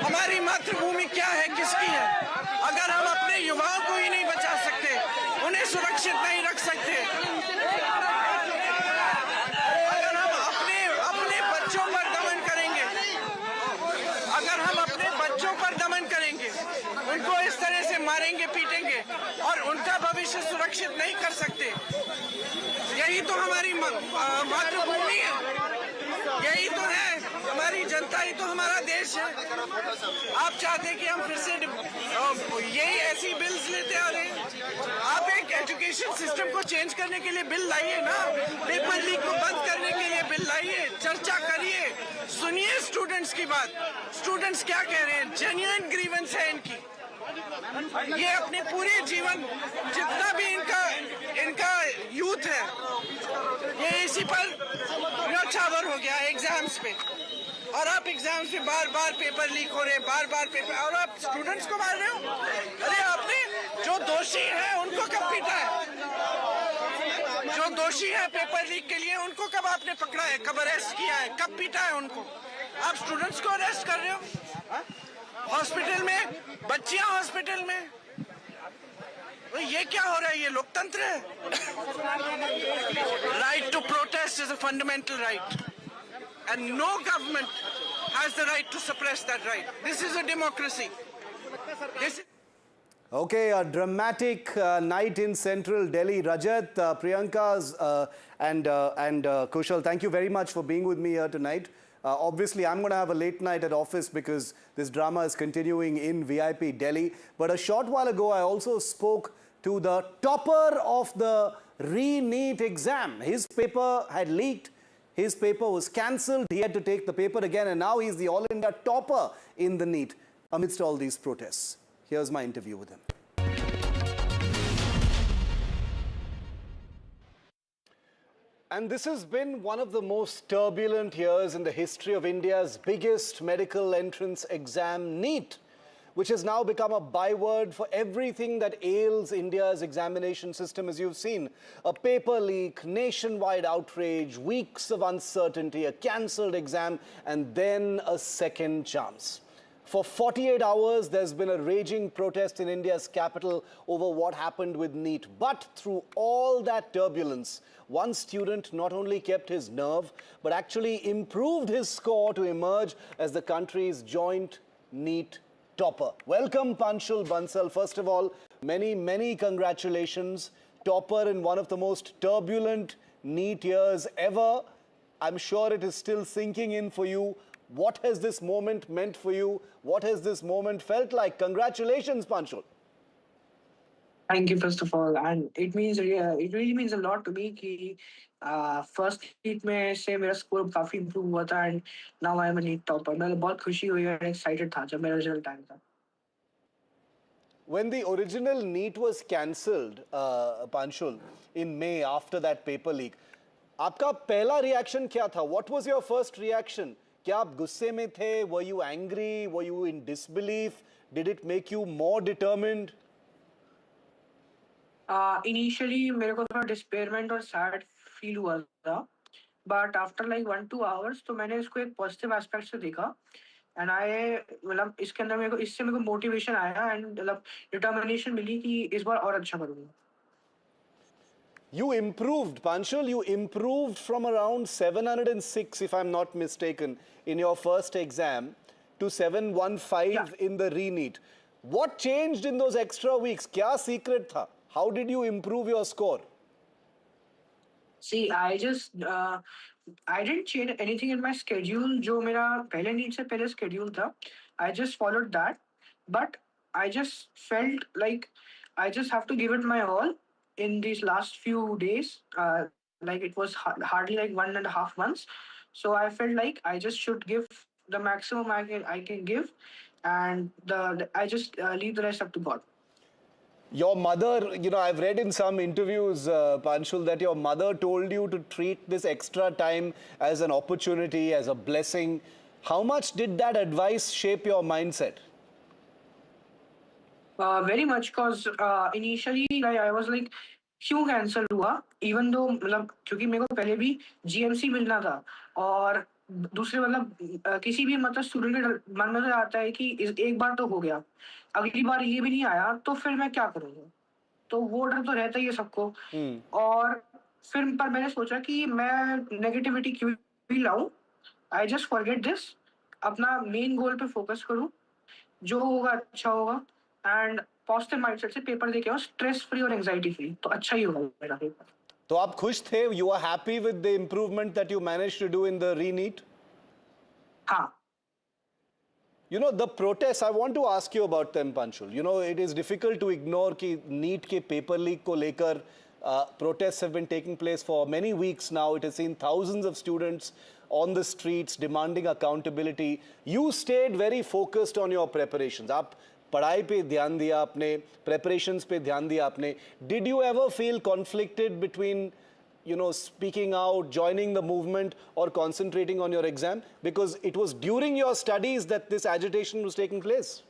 हमारी मातृभूमि क्या है, किसकी है? अगर हम अपने युवाओं को ही नहीं बचा सकते, उन्हें सुरक्षित नहीं रख सकते, अगर हम अपने बच्चों पर दमन करेंगे, अगर हम अपने बच्चों पर दमन करेंगे, उनको इस तरह से मारेंगे, पीटेंगे और उनका भविष्य सुरक्षित नहीं कर सकते, यही तो हमारी मातृभूमि है, यही तो है हमारी जनता, ही तो हमारा देश है। आप चाहते हैं कि हम फिर से यही ऐसी बिल्स लेते आ रहे हैं? आप एक एजुकेशन सिस्टम को चेंज करने के लिए बिल लाइए ना, पेपर लीक को बंद करने के लिए बिल लाइए, चर्चा करिए, सुनिए स्टूडेंट्स की बात। स्टूडेंट्स क्या कह रहे हैं? जेन्युइन ग्रीवेंस है इनकी। ये अपने पूरे जीवन जितना भी इनका यूथ है, ये इसी पर न्यौछावर हो गया एग्जाम्स पे। और आप एग्जाम्स पे बार-बार पेपर लीक हो रहे हैं, बार-बार पेपर, और आप स्टूडेंट्स को मार रहे हो। अरे आपने जो दोषी है उनको कब पीटा है? जो दोषी है पेपर लीक के लिए उनको कब आपने पकड़ा है, कब अरेस्ट किया है, कब पीटा है उनको? आप स्टूडेंट्स को अरेस्ट कर रहे हो हॉस्पिटल में, बच्चियां हॉस्पिटल में। ये क्या हो रहा है? ये लोकतंत्र है? Right to protest is a fundamental right and no government has the right to suppress that right. This is a democracy. Okay, a dramatic night in central Delhi. Rajat, Priyanka's and Kushal, thank you very much for being with me here tonight. Obviously, I'm going to have a late night at office because this drama is continuing in VIP Delhi. But a short while ago, I also spoke to the topper of the NEET exam. His paper had leaked. His paper was cancelled. He had to take the paper again, and now he's the all-India topper in the NEET amidst all these protests. Here's my interview with him. And this has been one of the most turbulent years in the history of India's biggest medical entrance exam, NEET, which has now become a byword for everything that ails India's examination system, as you've seen. A paper leak, nationwide outrage, weeks of uncertainty, a cancelled exam, and then a second chance. For 48 hours, there's been a raging protest in India's capital over what happened with NEET. But through all that turbulence, one student not only kept his nerve, but actually improved his score to emerge as the country's joint NEET topper. Welcome, Panchul Bansal. First of all, many, many congratulations. Topper in one of the most turbulent NEET years ever. I'm sure it is still sinking in for you. What has this moment meant for you? What has this moment felt like? Congratulations, Panchul. Thank you, first of all, and it really means a lot to me कि first heat में से मेरा score काफी improve हुआ था and now I am a NEET topper. मैं बहुत खुशी हुई और excited था जब मेरा result आया था. When the original NEET was cancelled, Panchul, in May after that paper leak, आपका पहला reaction क्या था? What was your first reaction? क्या आप गुस्से में थे? Were you angry? Were you in disbelief? Did it make you more determined? Initially मेरे को थोड़ा disappointment और sad feel हुआ था, but after like 1-2 hours तो मैंने इसको एक positive aspect से देखा and मतलब इसके अंदर इससे मेरे को motivation आया and मतलब determination मिली कि इस बार और अच्छा करूँगा. You improved, Panchul. You improved from around 706, if I'm not mistaken, in your first exam to 715 in the re-NEET. What changed in those extra weeks? क्या secret था? How did you improve your score? See, I didn't change anything in my schedule. जो मेरा पहले NEET से पहले schedule था, I just followed that. But I just felt like I just have to give it my all in these last few days. Like it was hardly like 1.5 months. So I felt like I just should give the maximum I can give, and I just leave the rest up to God. Your mother, I've read in some interviews, Panchul, that your mother told you to treat this extra time as an opportunity, as a blessing. How much did that advice shape your mindset? Very much, because initially I was like, क्यों cancel हुआ? Even though मतलब क्योंकि मेरे को पहले भी GMC मिलना था और दूसरे मतलब किसी भी मतलब स्टूडेंट के मन में तो आता है कि एक बार तो हो गया, अगली बार ये भी नहीं आया तो फिर मैं क्या करूँगा? तो वो डर तो रहता ही है सबको. और फिर पर मैंने सोचा कि मैं नेगेटिविटी क्यों भी लाऊं. आई जस्ट फॉरगेट दिस, अपना मेन गोल पे फोकस करूं, जो होगा अच्छा होगा एंड पॉजिटिव माइंडसेट से पेपर देके आओ, स्ट्रेस फ्री और एंजाइटी फ्री, तो अच्छा ही होगा मेरा पेपर. तो आप खुश थे? You are happy with the improvement that you managed to do in the re-NEET? हाँ. The protests, I want to ask you about them, Panchul. It is difficult to ignore कि NEET के paper leak को लेकर protests have been taking place for many weeks now. It has seen thousands of students on the streets demanding accountability. You stayed very focused on your preparations. आप पढ़ाई पे ध्यान दिया आपने, preparations पे ध्यान दिया आपने. Did you ever feel conflicted between, speaking out, joining the movement, or concentrating on your exam? Because it was during your studies that this agitation was taking place.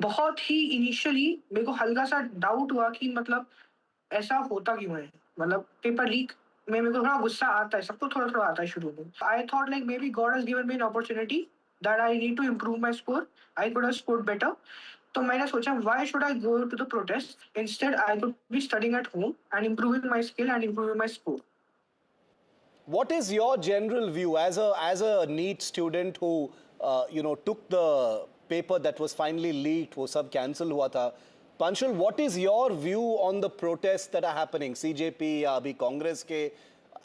बहुत ही इनिशियली मेरे को हल्का सा डाउट हुआ कि मतलब ऐसा होता क्यों है, मतलब पेपर लीक में मेरे को थोड़ा गुस्सा आता है, सबको थोड़ा थोड़ा आता है शुरू में. I thought like maybe God has given me an opportunity that I need to improve my score. I could have scored better. तो मैंने सोचा why should I go to the protest, instead I could be studying at home and improving my skill and improving my score. What is your general view as a NEET student who took the paper that was finally leaked, वो सब cancel हुआ था? Panchul, what is your view on the protests that are happening, CJP या अभी कांग्रेस के,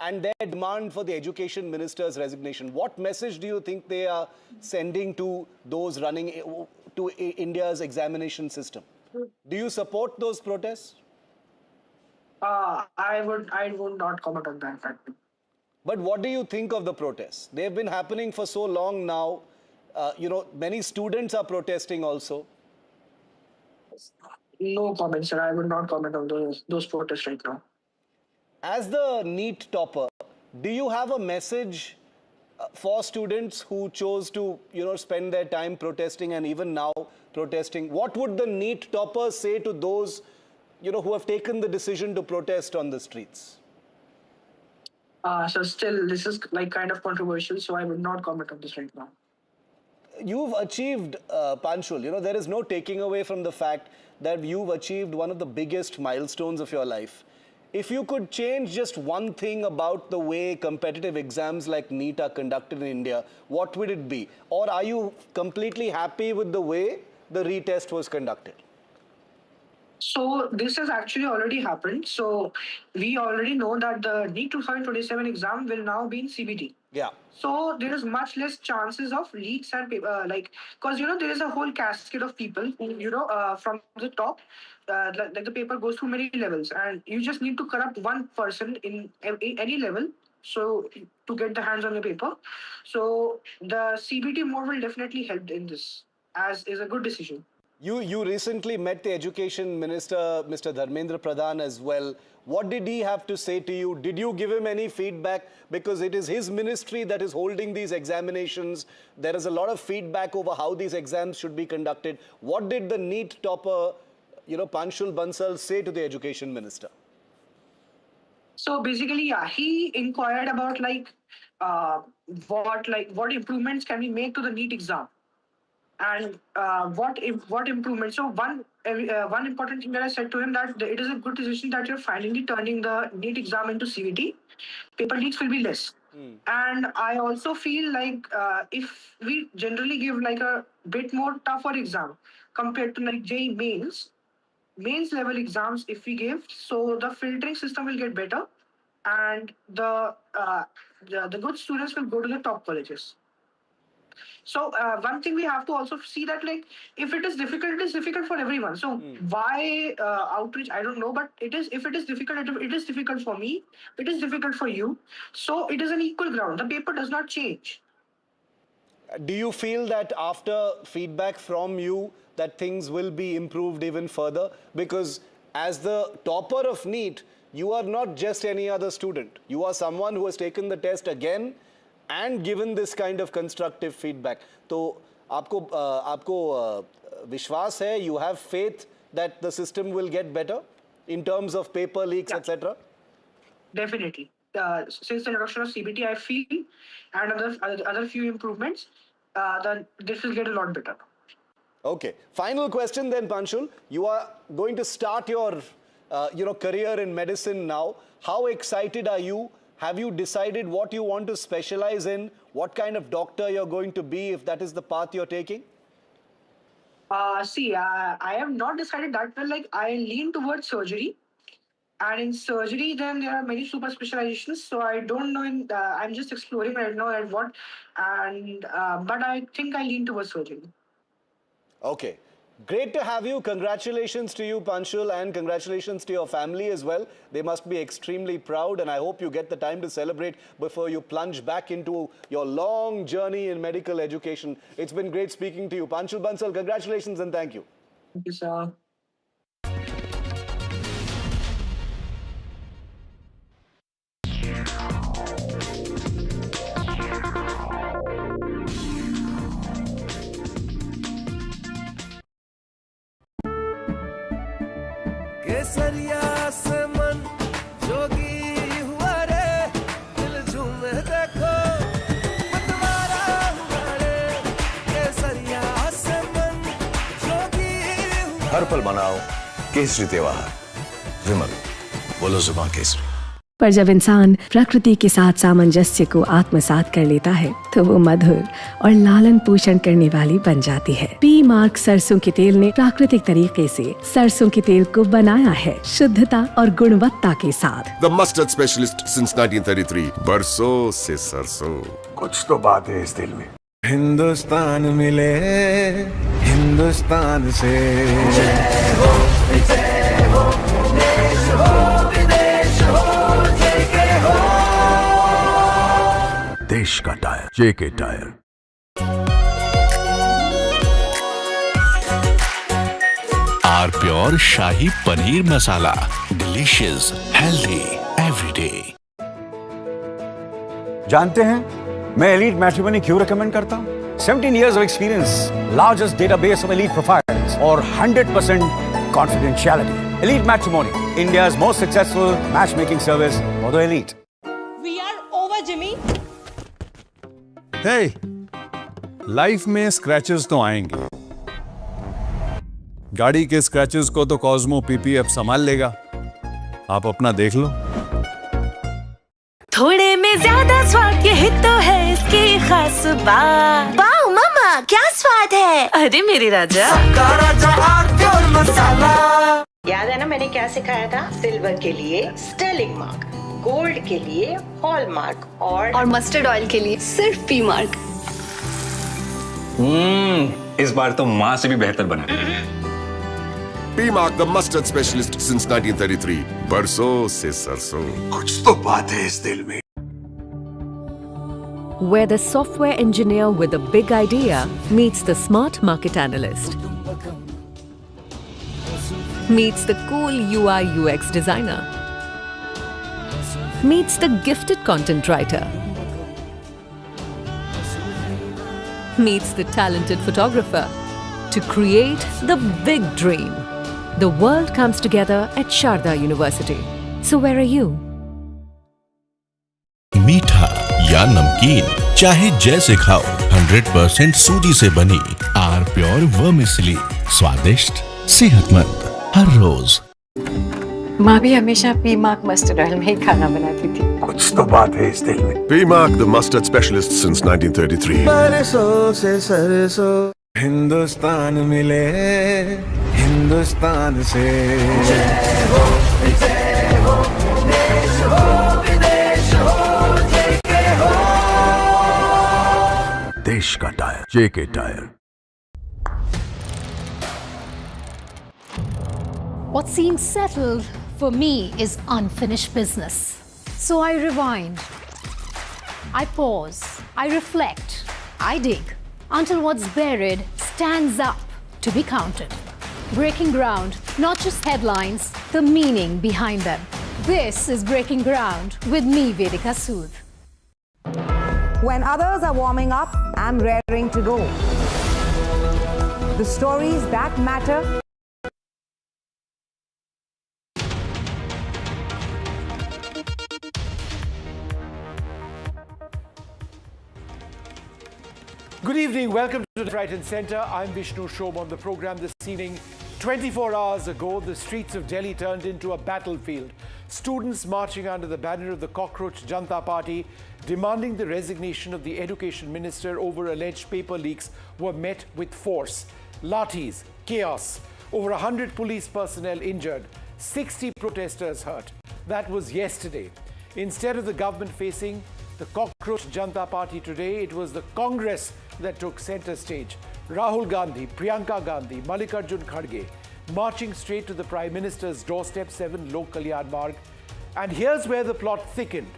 and their demand for the education minister's resignation? What message do you think they are sending to those running to India's examination system? Do you support those protests? I would not comment on that. But what do you think of the protests? They've been happening for so long now. Many students are protesting also. No comment, sir. I would not comment on those protests right now. As the NEET topper, do you have a message for students who chose to, spend their time protesting and even now protesting? What would the NEET toppers say to those, who have taken the decision to protest on the streets? So still, this is like kind of controversial, so I would not comment on this right now. You've achieved, Panchul, there is no taking away from the fact that you've achieved one of the biggest milestones of your life. If you could change just one thing about the way competitive exams like NEET are conducted in India, what would it be? Or are you completely happy with the way the retest was conducted? So this has actually already happened. So we already know that the NEET 2027 exam will now be in CBT. Yeah. So there is much less chances of leaks and paper, because there is a whole cascade of people who, from the top, like the paper goes through many levels, and you just need to corrupt one person in any level, so to get the hands on the paper. So the CBT mode will definitely help in this, as is a good decision. You recently met the Education Minister, Mr. Dharmendra Pradhan, as well. What did he have to say to you? Did you give him any feedback? Because it is his ministry that is holding these examinations. There is a lot of feedback over how these exams should be conducted. What did the NEET topper, Panchul Bansal, say to the Education Minister? So basically, yeah, he inquired about what improvements can we make to the NEET exam. And what improvements? So one important thing that I said to him, that it is a good decision that you're finally turning the NEET exam into CVT. Paper leaks will be less. And I also feel like if we generally give a bit more tougher exam compared to JEE mains level exams, if we give, so the filtering system will get better, and the good students will go to the top colleges. So one thing we have to also see that if it is difficult, it is difficult for everyone. So why outreach? I don't know, but if it is difficult, it is difficult for me. It is difficult for you. So it is an equal ground. The paper does not change. Do you feel that after feedback from you that things will be improved even further? Because as the topper of NEET, you are not just any other student. You are someone who has taken the test again and given this kind of constructive feedback. तो आपको विश्वास है, you have faith that the system will get better in terms of paper leaks, etc.? Definitely. Since the introduction of CBT, I feel, and other few improvements, then this will get a lot better. Okay. Final question then, Panchul. You are going to start your career in medicine now. How excited are you? Have you decided what you want to specialize in? What kind of doctor you're going to be if that is the path you're taking? I have not decided that well. I lean towards surgery. And in surgery, then there are many super specializations. So I don't know. I'm just exploring right now at what. But I think I lean towards surgery. Okay. Great to have you. Congratulations to you, Panchul, and congratulations to your family as well. They must be extremely proud, and I hope you get the time to celebrate before you plunge back into your long journey in medical education. It's been great speaking to you. Panchul Bansal, congratulations and thank you. Thank you, sir. केसरिया से मन जोगी हुआ रे दिल झूमे देखो मतवारा हुआ रे केसरिया से मन जोगी हुआ हर पल मनाओ केसरी त्योहार। विमल, बोलो जुबान केसरी। पर जब इंसान प्रकृति के साथ सामंजस्य को आत्मसात कर लेता है तो वो मधुर और लालन पोषण करने वाली बन जाती है। पी मार्क सरसों के तेल ने प्राकृतिक तरीके से सरसों के तेल को बनाया है शुद्धता और गुणवत्ता के साथ। The mustard specialist since 1933. बरसों से सरसों। कुछ तो बात है इस दिल में। हिंदुस्तान मिले हिंदुस्तान से। जय हो देश हो विदेश हो जय के हो। देश का टायर जेके टायर। आर pure shahi paneer masala, delicious, healthy everyday. जानते हैं मैं एलीट मैट्रिमोनी क्यों रेकमेंड करता हूं? 17 years of experience, largest database of elite profiles, और 100% confidentiality. Elite Matrimony, India's most successful matchmaking service for the elite. We are over, Jimmy. Hey, life में scratches तो आएंगे। गाड़ी के स्क्रैचेस को तो कॉस्मो पीपीएफ संभाल लेगा। आप अपना देख लो। थोड़े में ज्यादा स्वाद यही तो है इसकी खास बात। वाओ मामा क्या स्वाद है। अरे मेरे राजा मसाला। याद है ना मैंने क्या सिखाया था? सिल्वर के लिए स्टर्लिंग मार्क, गोल्ड के लिए हॉलमार्क और मस्टर्ड ऑयल के लिए सिर्फ पी मार्क। इस बार तो माँ से भी बेहतर बना। P Mark, the mustard specialist since 1933. बरसों से सरसों। कुछ तो बात है इस दिल में। Where the software engineer with a big idea meets the smart market analyst, meets the cool UI UX designer, meets the gifted content writer, meets the talented photographer to create the big dream. The world comes together at Sharda University. So where are you? मीठा या नमकीन, चाहे जैसे खाओ, 100% सूजी से बनी are pure vermicelli, स्वादिष्ट, सेहतमंद हर रोज। माँ भी हमेशा पी मार्क मस्टर्ड ऑयल में ही खाना बनाती थी। कुछ तो बात है इस दिल में। P Mark, the mustard specialist since 1933. बरसों से सरसों। हिंदुस्तान मिले हिंदुस्तान से। जय हो देश हो विदेश हो जय के हो। देश का tyre JK tyre. What seems settled for me is unfinished business. So I rewind, I pause, I reflect, I dig until what's buried stands up to be counted. Breaking ground, not just headlines, the meaning behind them. This is Breaking Ground with me, Vedika Sood. When others are warming up, I'm raring to go. The stories that matter. Good evening, welcome to Right and Centre. I'm Vishnu Shom. On the programme this evening. 24 hours ago, the streets of Delhi turned into a battlefield. Students marching under the banner of the Cockroach Janta Party, demanding the resignation of the Education Minister over alleged paper leaks, were met with force. Lathis, chaos, over 100 police personnel injured, 60 protesters hurt. That was yesterday. Instead of the government facing the Cockroach Janta Party today, it was the Congress that took centre stage. Rahul Gandhi, Priyanka Gandhi, Mallikarjun Kharge, marching straight to the Prime Minister's doorstep, 7 Lok Kalyan Marg. And here's where the plot thickened.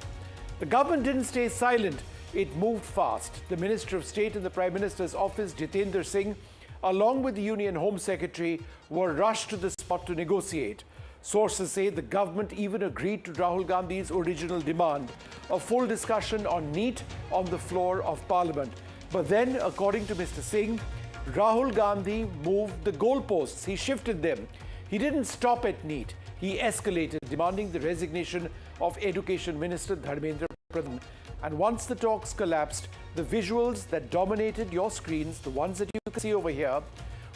The government didn't stay silent, it moved fast. The Minister of State in the Prime Minister's office, Jitendra Singh, along with the Union Home Secretary, were rushed to the spot to negotiate. Sources say the government even agreed to Rahul Gandhi's original demand, a full discussion on NEET on the floor of Parliament. But then, according to Mr. Singh, Rahul Gandhi moved the goalposts. He shifted them. He didn't stop at NEET. He escalated, demanding the resignation of Education Minister Dharmendra Pradhan. And once the talks collapsed, the visuals that dominated your screens, the ones that you can see over here,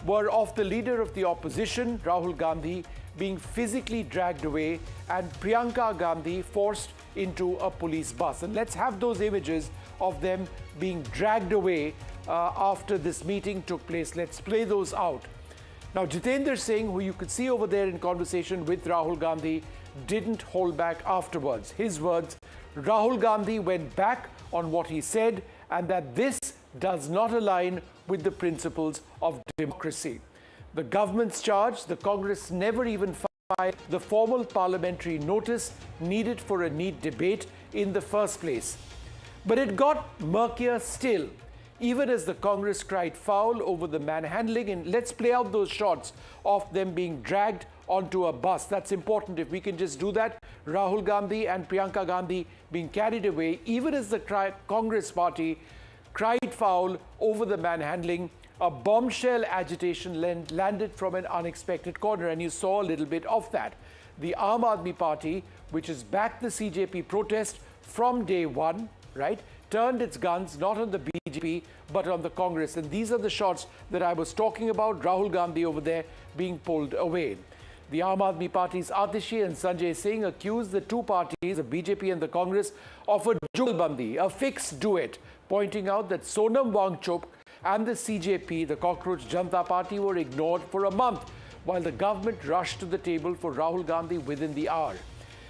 were of the leader of the opposition, Rahul Gandhi, being physically dragged away and Priyanka Gandhi forced into a police bus. And let's have those images of them being dragged away after this meeting took place. Let's play those out. Now, Jitendra Singh, who you could see over there in conversation with Rahul Gandhi, didn't hold back afterwards. His words, Rahul Gandhi went back on what he said and that this does not align with the principles of democracy. The government's charge, the Congress never even filed the formal parliamentary notice needed for a NEET debate in the first place. But it got murkier still, even as the Congress cried foul over the manhandling. And let's play out those shots of them being dragged onto a bus. That's important. If we can just do that. Rahul Gandhi and Priyanka Gandhi being carried away, even as the Congress party cried foul over the manhandling. A bombshell agitation landed from an unexpected corner, and you saw a little bit of that. The Aam Aadmi Party, which has backed the CJP protest from day one, right, turned its guns not on the BJP but on the Congress. And these are the shots that I was talking about. Rahul Gandhi over there being pulled away. The Aam Aadmi Party's Atishi and Sanjay Singh accused the two parties, the BJP and the Congress, of a jugalbandi, a fixed duet, pointing out that Sonam, Wangchuk and the CJP, the Cockroach Janta Party, were ignored for a month, while the government rushed to the table for Rahul Gandhi within the hour.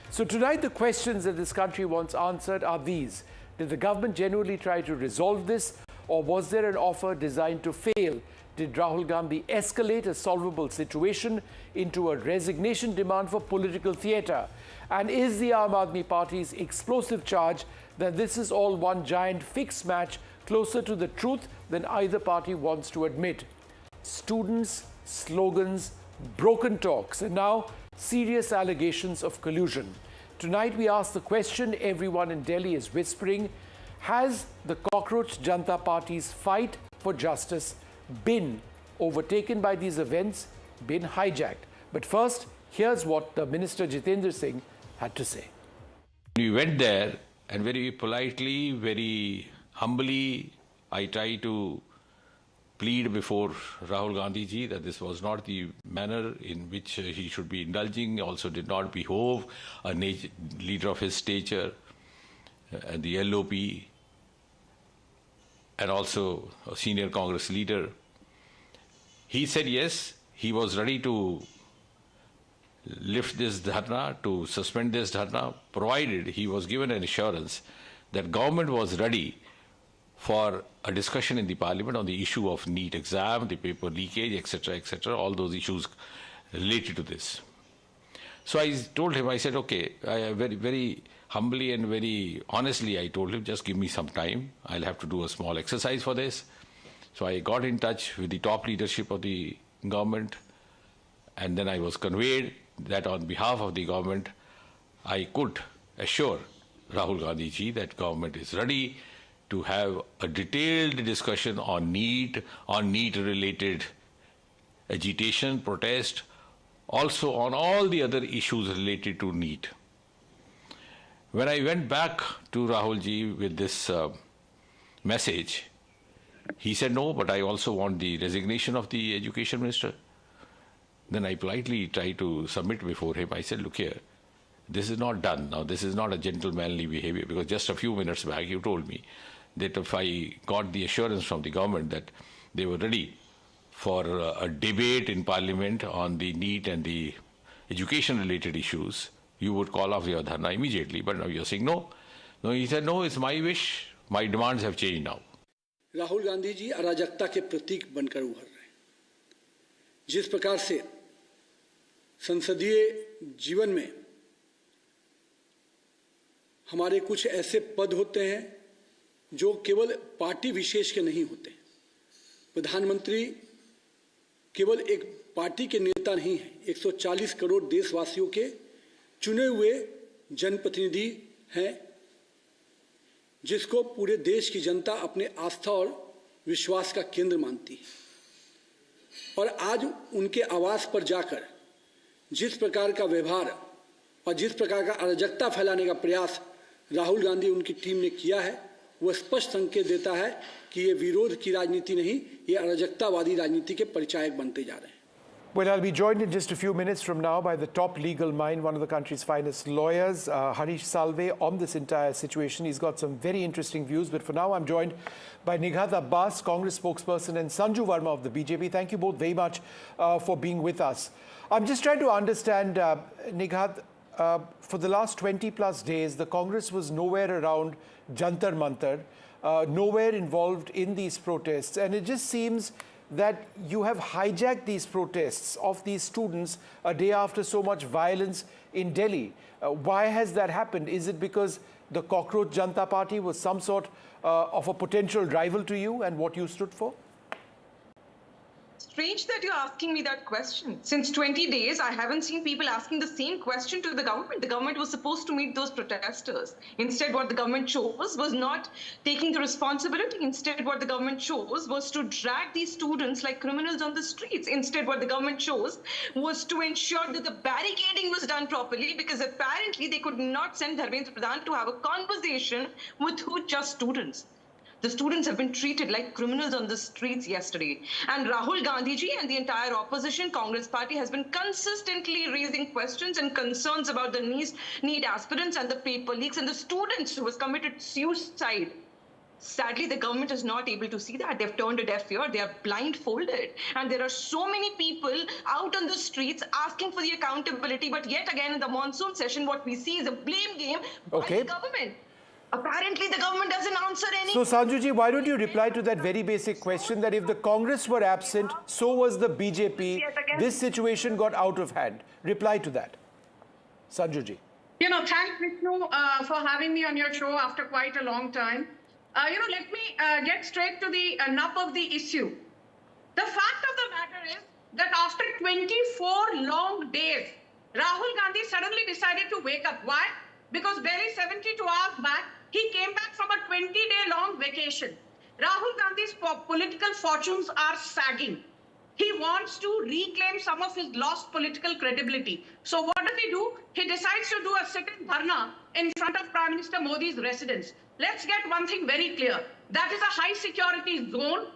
So tonight, the questions that this country wants answered are these. Did the government genuinely try to resolve this, or was there an offer designed to fail? Did Rahul Gandhi escalate a solvable situation into a resignation demand for political theatre? And is the Aam Aadmi Party's explosive charge that this is all one giant fixed match closer to the truth than either party wants to admit? Students, slogans, broken talks, and now serious allegations of collusion. Tonight we ask the question everyone in Delhi is whispering: has the Cockroach Janta Party's fight for justice been overtaken by these events, been hijacked? But first, here's what the Minister Jitendra Singh had to say. We went there and very politely, very humbly, I tried to plead before Rahul Gandhi ji that this was not the manner in which he should be indulging, also did not behove a leader of his stature, the LOP, and also a senior Congress leader. He said yes, he was ready to lift this dharna, to suspend this dharna, provided he was given an assurance that government was ready for a discussion in the parliament on the issue of NEET exam, the paper leakage, etc., all those issues related to this. So I told him, I said, okay, very, very humbly and very honestly, I told him, just give me some time. I'll have to do a small exercise for this. So I got in touch with the top leadership of the government, and then I was conveyed that on behalf of the government, I could assure Rahul Gandhi ji that government is ready to have a detailed discussion on NEET related agitation, protest, also on all the other issues related to NEET. When I went back to Rahul ji with this message, he said, no, but I also want the resignation of the education minister. Then I politely tried to submit before him. I said, look here, this is not done. Now, this is not a gentlemanly behavior, because just a few minutes back you told me that if I got the assurance from the government that they were ready for a debate in parliament on the NEET and the education-related issues, you would call off your dharna immediately. But now you're saying no. No, he said, no, it's my wish. My demands have changed now. Rahul Gandhi ji अराजकता के प्रतीक बनकर उभर रहे हैं। जिस प्रकार से संसदीय जीवन में हमारे कुछ ऐसे पद होते हैं जो केवल पार्टी विशेष के नहीं होते। प्रधानमंत्री केवल एक पार्टी के नेता नहीं हैं, 140 करोड़ देशवासियों के चुने हुए जनप्रतिनिधि हैं, जिसको पूरे देश की जनता अपने आस्था और विश्वास का केंद्र मानती है। और आज उनके आवास पर जाकर जिस प्रकार का व्यवहार और जिस प्रकार का अराजकता फैलाने का प्रयास राहुल गांधी उनकी टीम ने किया है, वह स्पष्ट संकेत देता है कि ये विरोध की राजनीति नहीं, ये अराजकतावादी राजनीति के परिचायक बनते जा रहे हैं. Well, I'll be joined in just a few minutes from now by the top legal mind, one of the country's finest lawyers, Harish Salve, on this entire situation. He's got some very interesting views, but for now I'm joined by Nighat Abbas, Congress spokesperson, and Sanju Verma of the BJP. Thank you both very much for being with us. I'm just trying to understand, Nighat, for the last 20 plus days, the Congress was nowhere around Jantar Mantar, nowhere involved in these protests, and it just seems that you have hijacked these protests of these students a day after so much violence in Delhi. Why has that happened? Is it because the Cockroach Janta Party was some sort of a potential rival to you and what you stood for? Strange that you're asking me that question. Since 20 days, I haven't seen people asking the same question to the government. The government was supposed to meet those protesters. Instead, what the government chose was not taking the responsibility. Instead, what the government chose was to drag these students like criminals on the streets. Instead, what the government chose was to ensure that the barricading was done properly, because apparently they could not send Dharmendra Pradhan to have a conversation with just students. The students have been treated like criminals on the streets yesterday. And Rahul Gandhi ji and the entire opposition Congress party has been consistently raising questions and concerns about the NEET aspirants and the paper leaks and the students who has committed suicide. Sadly, the government is not able to see that. They've turned a deaf ear. They are blindfolded. And there are so many people out on the streets asking for the accountability. But yet again, in the monsoon session, what we see is a blame game by the government. Apparently, the government doesn't answer any... So, Sanjuji, why don't you reply to that very basic question that if the Congress were absent, so was the BJP, this situation got out of hand. Reply to that. Sanjuji. Thanks, Vishnu, for having me on your show after quite a long time. Let me get straight to the nub of the issue. The fact of the matter is that after 24 long days, Rahul Gandhi suddenly decided to wake up. Why? Because barely 72 hours back, he came back from a 20-day long vacation. Rahul Gandhi's political fortunes are sagging. He wants to reclaim some of his lost political credibility. So what does he do? He decides to do a sit-in dharna in front of Prime Minister Modi's residence. Let's get one thing very clear. That is a high security zone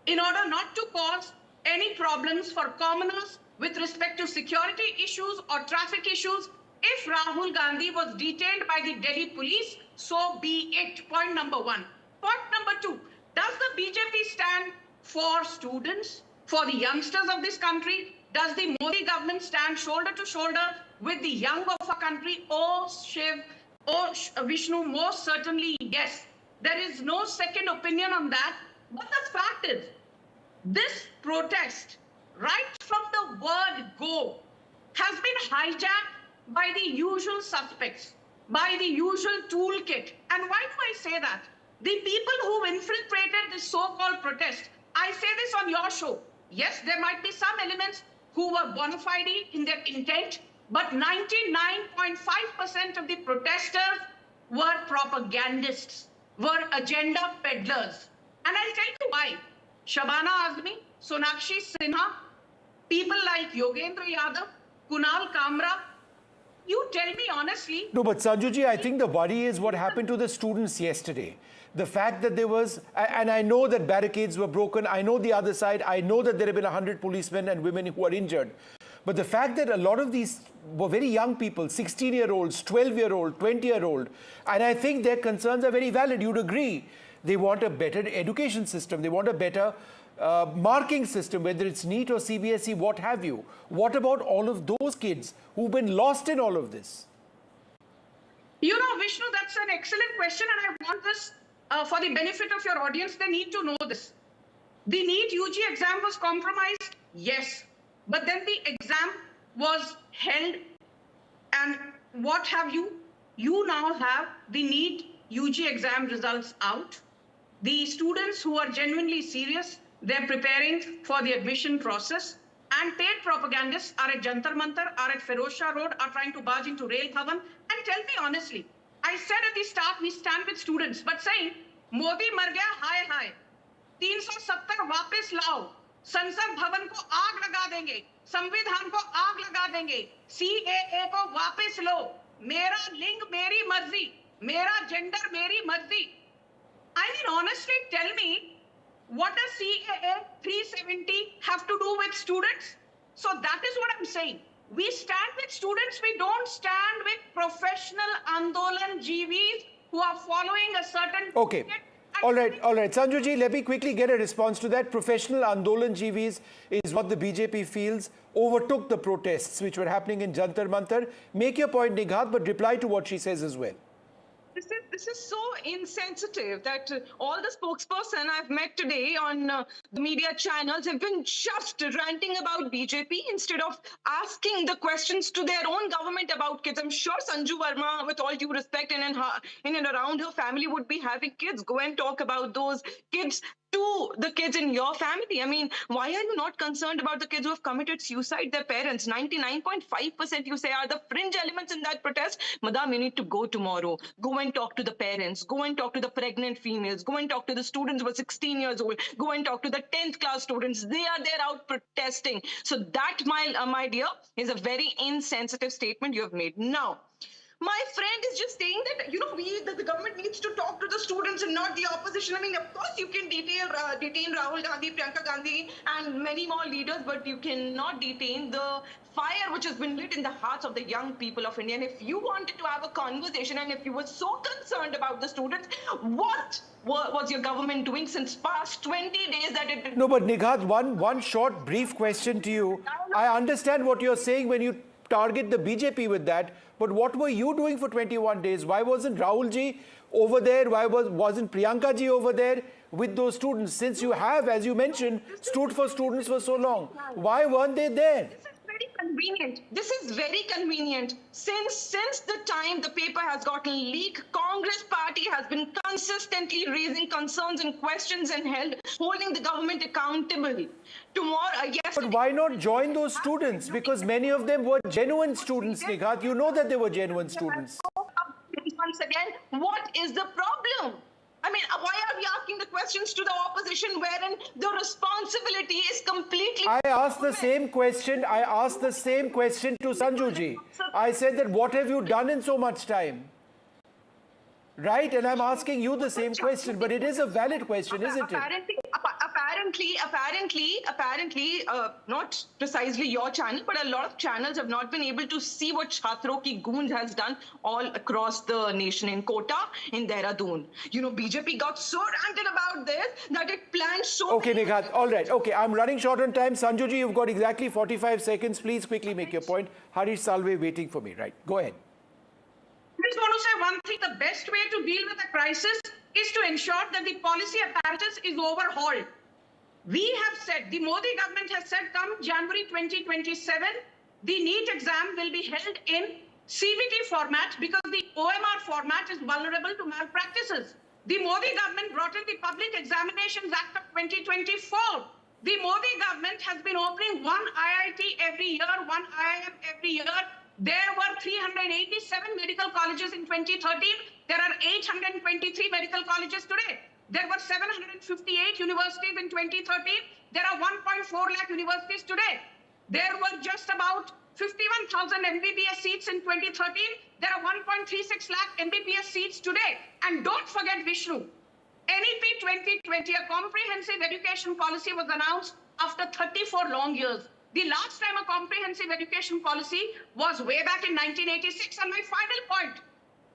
in order not to cause any problems for commoners with respect to security issues or traffic issues. If Rahul Gandhi was detained by the Delhi police, so be it. Point number one. Point number two, does the BJP stand for students, for the youngsters of this country? Does the Modi government stand shoulder to shoulder with the young of our country? Oh, Shiv, oh, Vishnu, most certainly yes. There is no second opinion on that. But the fact is, this protest, right from the word go, has been hijacked by the usual suspects, by the usual toolkit. And why do I say that? The people who infiltrated this so-called protest, I say this on your show. Yes, there might be some elements who were bona fide in their intent, but 99.5% of the protesters were propagandists, were agenda peddlers. And I'll tell you why. Shabana Azmi, Sonakshi Sinha, people like Yogendra Yadav, Kunal Kamra, you tell me honestly. No, but Sanjuji, I think the worry is what happened to the students yesterday. The fact that there was, and I know that barricades were broken, I know the other side, I know that there have been 100 policemen and women who are injured. But the fact that a lot of these were very young people, 16-year-olds, 12-year-old, 20-year-old, and I think their concerns are very valid. You'd agree. They want a better education system. They want a better marking system, whether it's NEET or CBSE, what have you. What about all of those kids who've been lost in all of this? Vishnu, that's an excellent question, and I want this for the benefit of your audience. They need to know this. The NEET UG exam was compromised, yes. But then the exam was held, and what have you? You now have the NEET UG exam results out. The students who are genuinely serious, they're preparing for the admission process, and paid propagandists are at Jantar Mantar, are at Ferozshah Road, are trying to barge into Rail Bhavan. And tell me honestly, I said at the start, we stand with students, but saying, Modi mar gaya, hi, hi. 370 वापस लाओ. संसद भवन को आग लगा देंगे, संविधान को आग लगा देंगे, CAA को वापस लो, मेरा लिंग मेरी मर्जी, मेरा जेंडर मेरी मर्जी. I mean, honestly, tell me, what does CAA 370 have to do with students? So that is what I'm saying. We stand with students, we don't stand with professional Andolan GVs who are following a certain... Okay. All right. Sanjuji, let me quickly get a response to that. Professional Andolan GVs is what the BJP feels overtook the protests which were happening in Jantar Mantar. Make your point, Nighat, but reply to what she says as well. This is so insensitive that all the spokesperson I've met today on the media channels have been just ranting about BJP instead of asking the questions to their own government about kids. I'm sure Sanju Verma, with all due respect, in and around her family would be having kids. Go and talk about those kids to the kids in your family. I mean, why are you not concerned about the kids who have committed suicide, their parents? 99.5% you say are the fringe elements in that protest. Madam, you need to go tomorrow. Go and talk to the parents. Go and talk to the pregnant females. Go and talk to the students who are 16 years old. Go and talk to the 10th class students. They are there out protesting. So that, my dear, is a very insensitive statement you have made. Now, my friend is just saying that, the government needs to talk to the students and not the opposition. I mean, of course, you can detain Rahul Gandhi, Priyanka Gandhi, and many more leaders, but you cannot detain the fire which has been lit in the hearts of the young people of India. And if you wanted to have a conversation and if you were so concerned about the students, what was your government doing since past 20 days that it did? No, but Nighat, one short, brief question to you. I understand what you're saying when you target the BJP with that, but what were you doing for 21 days? Why wasn't Rahul ji over there? Why wasn't Priyanka ji over there with those students? Since you have, as you mentioned, stood for students for so long, why weren't they there? Convenient. This is very convenient. Since the time the paper has gotten leaked, Congress party has been consistently raising concerns and questions and holding the government accountable. But why not join those students? Because many of them were genuine students, Nighat. You know that they were genuine students. Once again, what is the problem? I mean, why are we asking the questions to the opposition wherein the responsibility is completely... I asked the same question to Sanju ji. I said that what have you done in so much time? Right? And I'm asking you the same question, but it is a valid question, isn't it? Apparently, not precisely your channel, but a lot of channels have not been able to see what Chhatron Ki Goonj has done all across the nation, in Kota, in Dehradun. BJP got so ranted about this that it planned so... Okay, Nighat, all right. Okay, I'm running short on time. Sanju ji, you've got exactly 45 seconds. Please quickly make your point. Harish Salve waiting for me. Right, go ahead. I just want to say one thing. The best way to deal with a crisis is to ensure that the policy apparatus is overhauled. We have said, the Modi government has said, come January 2027, the NEET exam will be held in CBT format because the OMR format is vulnerable to malpractices. The Modi government brought in the Public Examinations Act of 2024. The Modi government has been opening one IIT every year, one IIM every year. There were 387 medical colleges in 2013. There are 823 medical colleges today. There were 758 universities in 2013. There are 1.4 lakh universities today. There were just about 51,000 MBBS seats in 2013. There are 1.36 lakh MBBS seats today. And don't forget, Vishnu, NEP 2020, a comprehensive education policy was announced after 34 long years. The last time a comprehensive education policy was way back in 1986. And my final point,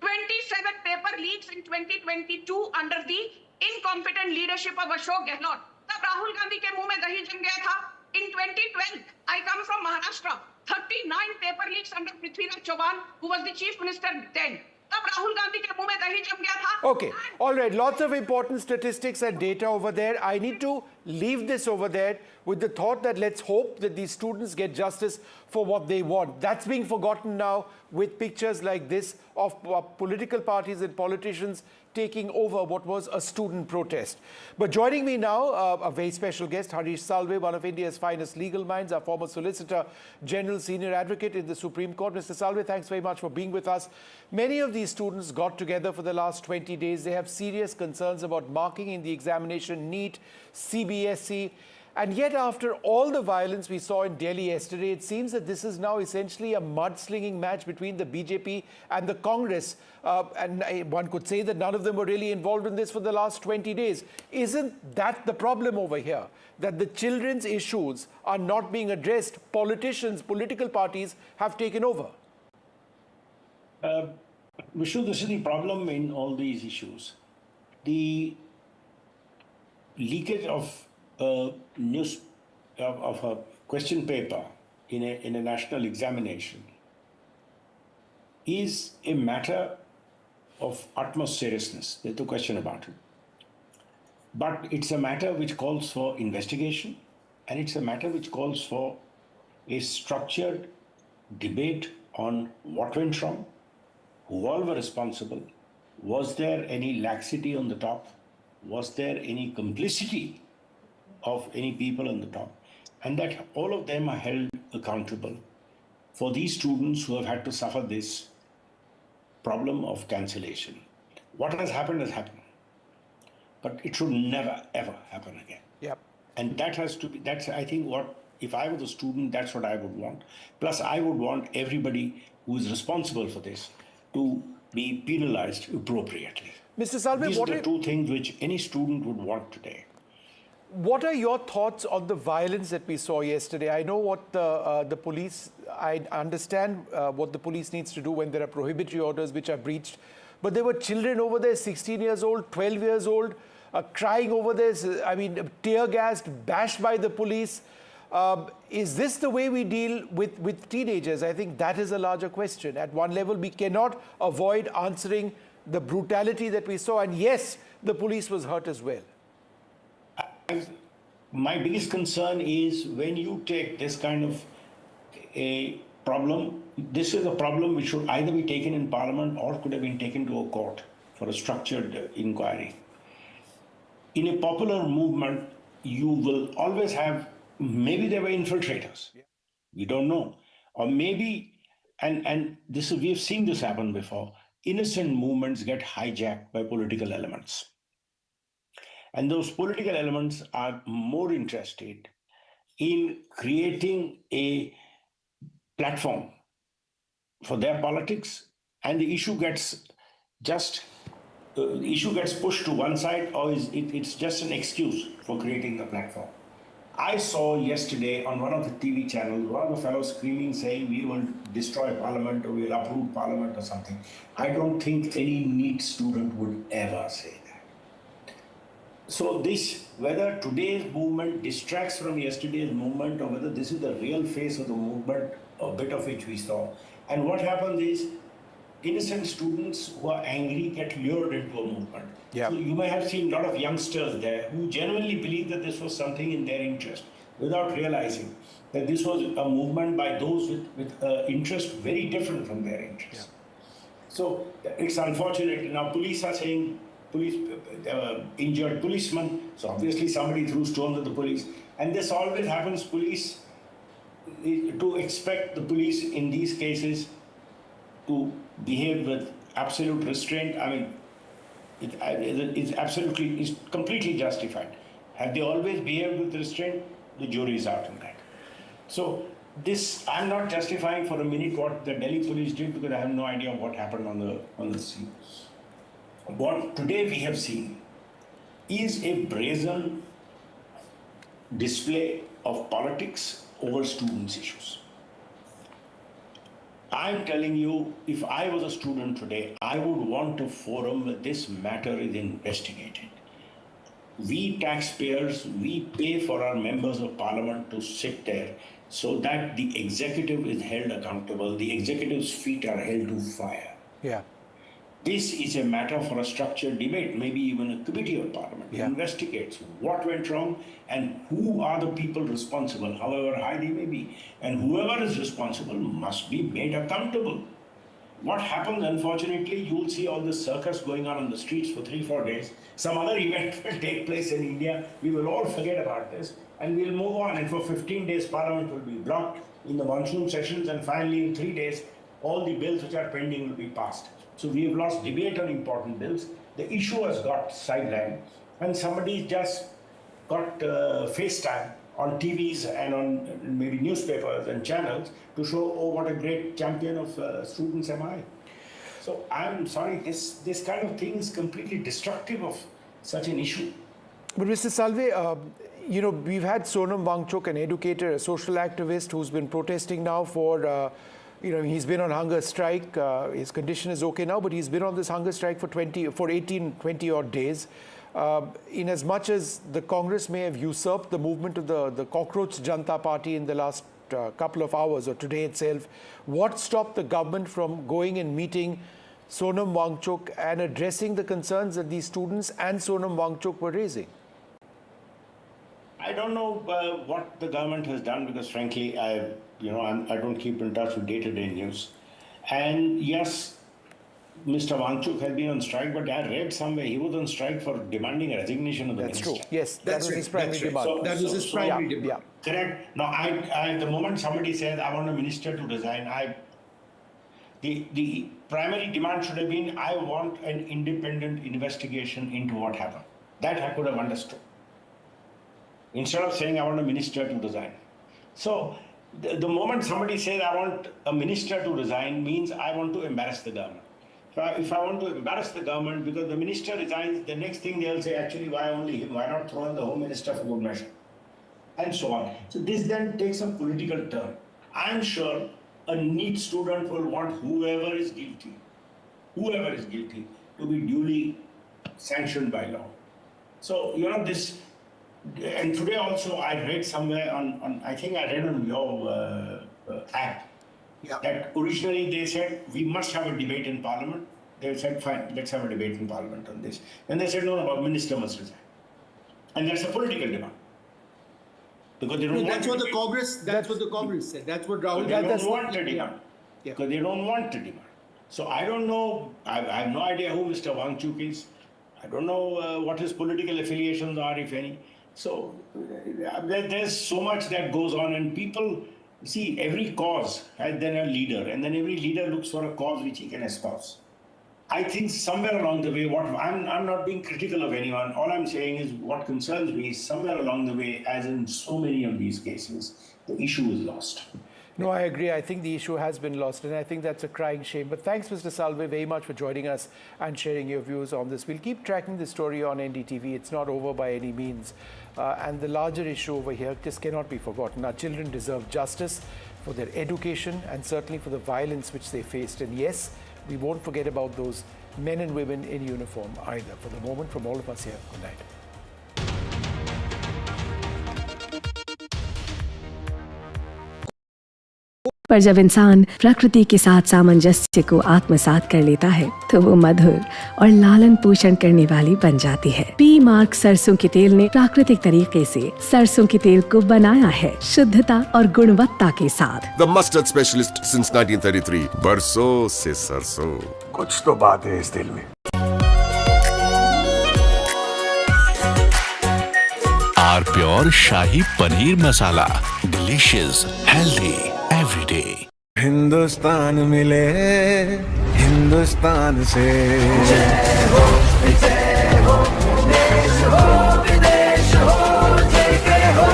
27 paper leaks in 2022 under the incompetent leadership of Ashok Gehlot. तब राहुल गांधी के मुंह में दही जम गया था. In 2012, I come from Maharashtra. 39 paper leaks under Prithviraj Chauhan, who was the chief minister then. तब राहुल गांधी के मुंह में दही जम गया था. Okay, all right. Lots of important statistics and data over there. I need to leave this over there with the thought that let's hope that these students get justice for what they want. That's being forgotten now with pictures like this of political parties and politicians taking over what was a student protest. But joining me now, a very special guest, Harish Salve, one of India's finest legal minds, our former Solicitor General, Senior Advocate in the Supreme Court. Mr. Salve, thanks very much for being with us. Many of these students got together for the last 20 days. They have serious concerns about marking in the examination, NEET, CBSE, And yet, after all the violence we saw in Delhi yesterday, it seems that this is now essentially a mudslinging match between the BJP and the Congress. And one could say that none of them were really involved in this for the last 20 days. Isn't that the problem over here? That the children's issues are not being addressed? Politicians, political parties have taken over. Vishnu, this is the problem in all these issues. The leakage of a question paper in a national examination is a matter of utmost seriousness. There's no question about it. But it's a matter which calls for investigation, and it's a matter which calls for a structured debate on what went wrong, who all were responsible, was there any laxity on the top, was there any complicity of any people on the top, and that all of them are held accountable for these students who have had to suffer this problem of cancellation. What has happened, but it should never ever happen again. Yep. And that has to be, that's I think what, if I was a student, that's what I would want. Plus I would want everybody who is responsible for this to be penalized appropriately. Mr. Salve, these are the two things which any student would want today. What are your thoughts on the violence that we saw yesterday? I know what the police, I understand what the police needs to do when there are prohibitory orders which are breached. But there were children over there, 16 years old, 12 years old, crying over this, I mean, tear-gassed, bashed by the police. Is this the way we deal with teenagers? I think that is a larger question. At one level, we cannot avoid answering the brutality that we saw. And yes, the police was hurt as well. My biggest concern is when you take this kind of a problem, this is a problem which should either be taken in Parliament or could have been taken to a court for a structured inquiry. In a popular movement, you will always have, maybe there were infiltrators. We don't know. Or maybe, and this is, we've seen this happen before, innocent movements get hijacked by political elements. And those political elements are more interested in creating a platform for their politics, and the issue gets pushed to one side, or it's just an excuse for creating the platform. I saw yesterday on one of the TV channels, one of the fellows screaming, saying we will destroy Parliament or we will uproot Parliament or something. I don't think any NEET student would ever say that. So this, whether today's movement distracts from yesterday's movement or whether this is the real face of the movement, a bit of which we saw. And what happens is innocent students who are angry get lured into a movement. Yeah. So you may have seen a lot of youngsters there who genuinely believe that this was something in their interest without realizing that this was a movement by those with interest very different from their interest. Yeah. So it's unfortunate. Now police are saying injured policemen, so obviously somebody threw stones at the police. And this always happens, police, to expect the police in these cases to behave with absolute restraint. I mean, it's completely justified. Have they always behaved with restraint? The jury is out on that. So this, I'm not justifying for a minute what the Delhi police did because I have no idea what happened on the scene. What today we have seen is a brazen display of politics over students' issues. I'm telling you, if I was a student today, I would want a forum where this matter is investigated. We taxpayers, we pay for our members of Parliament to sit there so that the executive is held accountable, the executive's feet are held to fire. Yeah. This is a matter for a structured debate, maybe even a committee of Parliament investigates what went wrong and who are the people responsible, however high they may be. And whoever is responsible must be made accountable. What happens, unfortunately, you will see all this circus going on the streets for 3-4 days. Some other event will take place in India. We will all forget about this and we'll move on. And for 15 days, Parliament will be blocked in the monsoon sessions, and finally in 3 days, all the bills which are pending will be passed. So we have lost debate on important bills. The issue has got sidelined, and somebody just got FaceTime on TVs and on maybe newspapers and channels to show, oh, what a great champion of students am I. So I'm sorry, this kind of thing is completely destructive of such an issue. But Mr. Salve, we've had Sonam Wangchuk, an educator, a social activist who's been protesting now for, he's been on hunger strike. His condition is okay now, but he's been on this hunger strike for 20 odd days. In as much as the Congress may have usurped the movement of the Cockroach Janta Party in the last couple of hours or today itself, what stopped the government from going and meeting Sonam Wangchuk and addressing the concerns that these students and Sonam Wangchuk were raising? I don't know what the government has done because, frankly, I don't keep in touch with day-to-day news. And yes, Mr. Wangchuk has been on strike, but I read somewhere he was on strike for demanding a resignation of the minister. That's true. Yes, that was his primary demand. So, that was his primary demand. Yeah. Correct. Now, the moment somebody says, I want a minister to resign, the primary demand should have been, I want an independent investigation into what happened. That I could have understood. Instead of saying, I want a minister to resign. So, the moment somebody says, I want a minister to resign, means I want to embarrass the government. If I want to embarrass the government because the minister resigns, the next thing they'll say, actually, why only him? Why not throw in the home minister for good measure? And so on. So this then takes a political turn. I'm sure a NEET student will want whoever is guilty to be duly sanctioned by law. So, this, and today also I read somewhere I think I read on your app, that originally they said, we must have a debate in Parliament. They said, fine, let's have a debate in Parliament on this. Then they said, no, a minister must resign. And that's a political demand. Because they don't want that's what the Congress said. That's what Rahul Gandhi don't want a demand. Because they don't want a demand. So I don't know, I have no idea who Mr. Wangchuk is. I don't know what his political affiliations are, if any. So there's so much that goes on, and people see every cause has then a leader, and then every leader looks for a cause which he can espouse. I think somewhere along the way, I'm not being critical of anyone. All I'm saying is what concerns me is somewhere along the way, as in so many of these cases, the issue is lost. No, I agree. I think the issue has been lost, and I think that's a crying shame. But thanks, Mr. Salve, very much for joining us and sharing your views on this. We'll keep tracking the story on NDTV. It's not over by any means. And the larger issue over here just cannot be forgotten. Our children deserve justice for their education and certainly for the violence which they faced. And yes, we won't forget about those men and women in uniform either. For the moment, from all of us here, good night. पर जब इंसान प्रकृति के साथ सामंजस्य को आत्मसात कर लेता है तो वो मधुर और लालन पोषण करने वाली बन जाती है। पी मार्ग सरसों के तेल ने प्राकृतिक तरीके से सरसों के तेल को बनाया है शुद्धता और गुणवत्ता के साथ। The mustard specialist since 1933. बरसों से सरसों। कुछ तो बात है इस दिल में। आर pure shahi paneer masala, delicious, healthy every day. Hindustan मिले हिंदुस्तान से। जय हो देश हो विदेश हो जेके हो।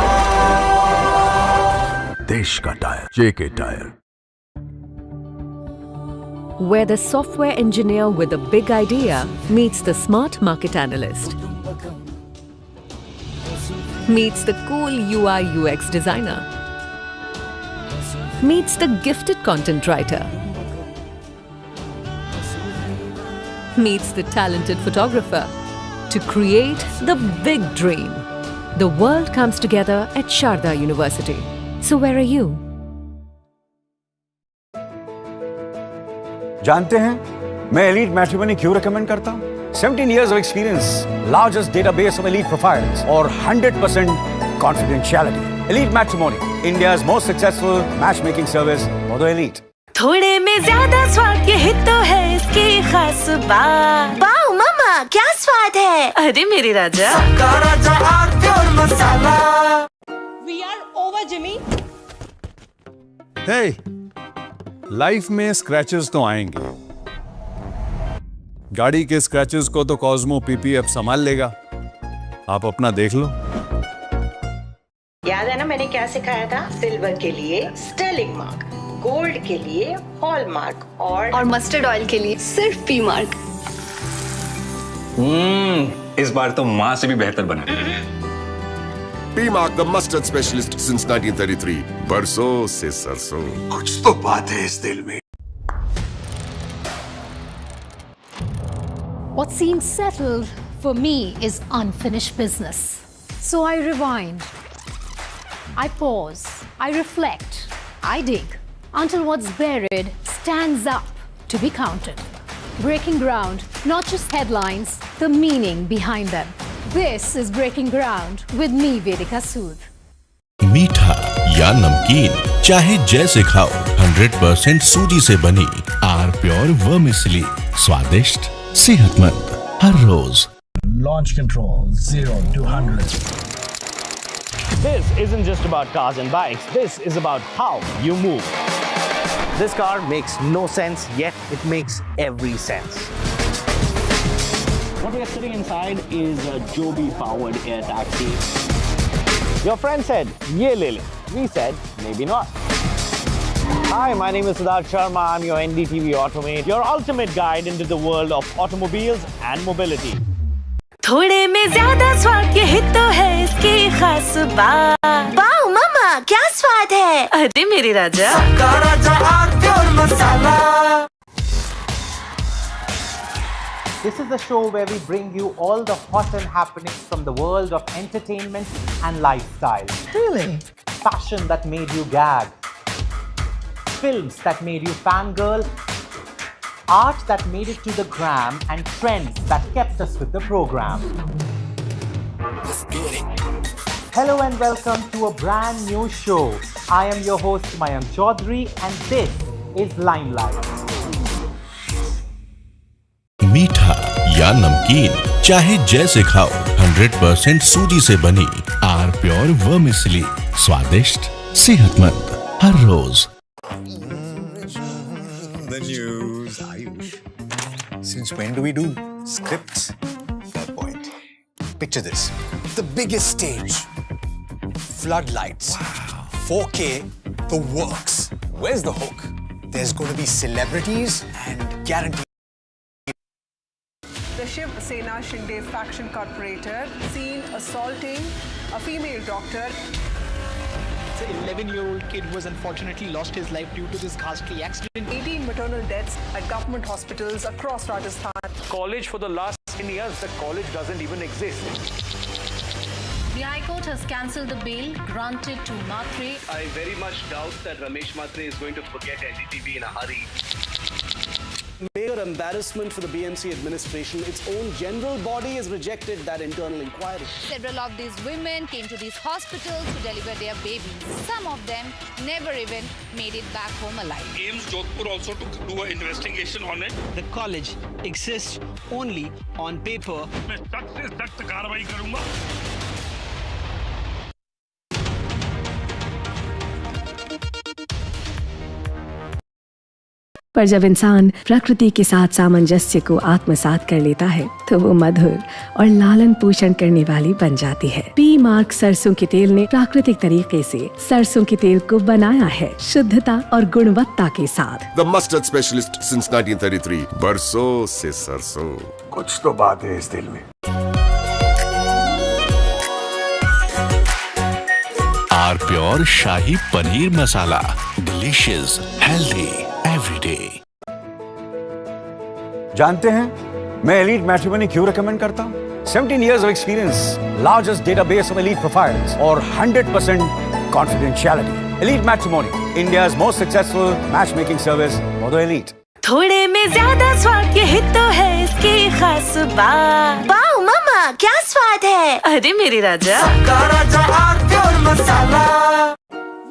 देश का tyre JK tyre. Where the software engineer with a big idea meets the smart market analyst, meets the cool UI UX designer, meets the gifted content writer, meets the talented photographer to create the big dream. The world comes together at Sharda University. So where are you? जानते हैं मैं elite matrimony क्यों recommend करता हूं? 17 years of experience, largest database of elite profiles, और 100% confidentiality. Elite Matrimony, India's most successful matchmaking service for the elite. थोड़े में ज्यादा स्वाद, यही तो है इसकी खास बात। वाओ मामा, क्या स्वाद है? अरे मेरे राजा, सबका राजा और pure masala. We are over, Jimmy. Hey, life में स्क्रैचेस तो आएंगे। गाड़ी के स्क्रैचेस को तो कॉस्मो पीपीएफ संभाल लेगा। आप अपना देख लो। याद है ना मैंने क्या सिखाया था? सिल्वर के लिए स्टर्लिंग मार्क, गोल्ड के लिए हॉलमार्क और मस्टर्ड ऑयल के लिए सिर्फ पी मार्क। इस बार तो माँ से भी बेहतर बना। P Mark, the mustard specialist since 1933. बरसों से सरसों। कुछ तो बात है इस दिल में। What seems settled for me is unfinished business. So I rewind. I pause. I reflect. I dig until what's buried stands up to be counted. Breaking ground, not just headlines, the meaning behind them. This is Breaking Ground with me, Vedika Sood. मीठा या नमकीन चाहे जैसे खाओ, 100% सूजी से बनी are pure vermicelli, स्वादिष्ट सेहतमंद हर रोज। Launch control 0 to 100. This isn't just about cars and bikes. This is about how you move. This car makes no sense, yet it makes every sense. What we are sitting inside is a Joby-powered air taxi. Your friend said, "Ye le le." We said, "Maybe not." Hi, my name is Siddharth Sharma. I'm your NDTV Automate, your ultimate guide into the world of automobiles and mobility. थोड़े में ज्यादा स्वाद यही तो है इसकी खास बात। वाओ मामा क्या स्वाद है, अरे मेरे राजा। सबका राजा pure masala. This is the show where we bring you all the hot and happenings from the world of entertainment and lifestyle. Really? Fashion that made you gag. Films that made you fangirl. Art that made it to the gram, and trends that kept us with the program. Hello and welcome to a brand new show. I am your host Mayank Chaudhary and this is Limelight. मीठा या नमकीन चाहे जैसे खाओ, 100% सूजी से बनी are pure vermicelli, स्वादिष्ट सेहतमंद हर रोज। The news, Ayush. Since when do we do scripts? Fair point. Picture this. The biggest stage. Floodlights. 4K. The works. Where's the hook? There's going to be celebrities and guaranteed. The Shiv Sena Shinde faction corporator seen assaulting a female doctor. An 11-year-old kid was unfortunately lost his life due to this ghastly accident. 18 maternal deaths at government hospitals across Rajasthan. College for the last 10 years, the college doesn't even exist. The High Court has cancelled the bail granted to Matre. I very much doubt that Ramesh Matre is going to forget NDTV in a hurry. Major embarrassment for the BMC administration. Its own general body has rejected that internal inquiry. Several of these women came to these hospitals to deliver their babies. Some of them never even made it back home alive. AIMS Jodhpur also to do an investigation on it. The college exists only on paper. मैं सख्त से सख्त कार्रवाई करूंगा। पर जब इंसान प्रकृति के साथ सामंजस्य को आत्मसात कर लेता है तो वो मधुर और लालन पोषण करने वाली बन जाती है। पी मार्क सरसों के तेल ने प्राकृतिक तरीके से सरसों के तेल को बनाया है शुद्धता और गुणवत्ता के साथ। The mustard specialist since 1933. बरसों से सरसों। कुछ तो बात है इस दिल में। आर pure shahi paneer masala, delicious, healthy every day. जानते हैं मैं एलीट मैट्रिमोनी क्यों रेकमेंड करता हूं? 17 years of experience, largest database of elite profiles और 100% confidentiality. Elite Matrimony, India's most successful matchmaking service for the elite. थोड़े में ज्यादा स्वाद यही तो है इसकी खास बात। वाओ मामा क्या स्वाद है, अरे मेरे राजा। सबका राजा pure masala.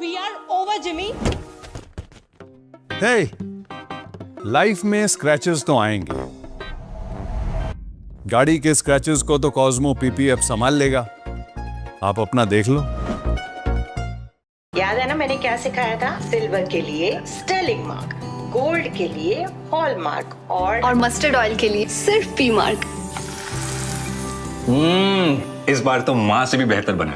We are over, Jimmy. Hey, life में स्क्रैचेस तो आएंगे। गाड़ी के स्क्रैचेस को तो कॉस्मो पीपीएफ संभाल लेगा। आप अपना देख लो। याद है ना मैंने क्या सिखाया था? सिल्वर के लिए स्टर्लिंग मार्क, गोल्ड के लिए हॉलमार्क और मस्टर्ड ऑयल के लिए सिर्फ पी मार्क। इस बार तो माँ से भी बेहतर बना।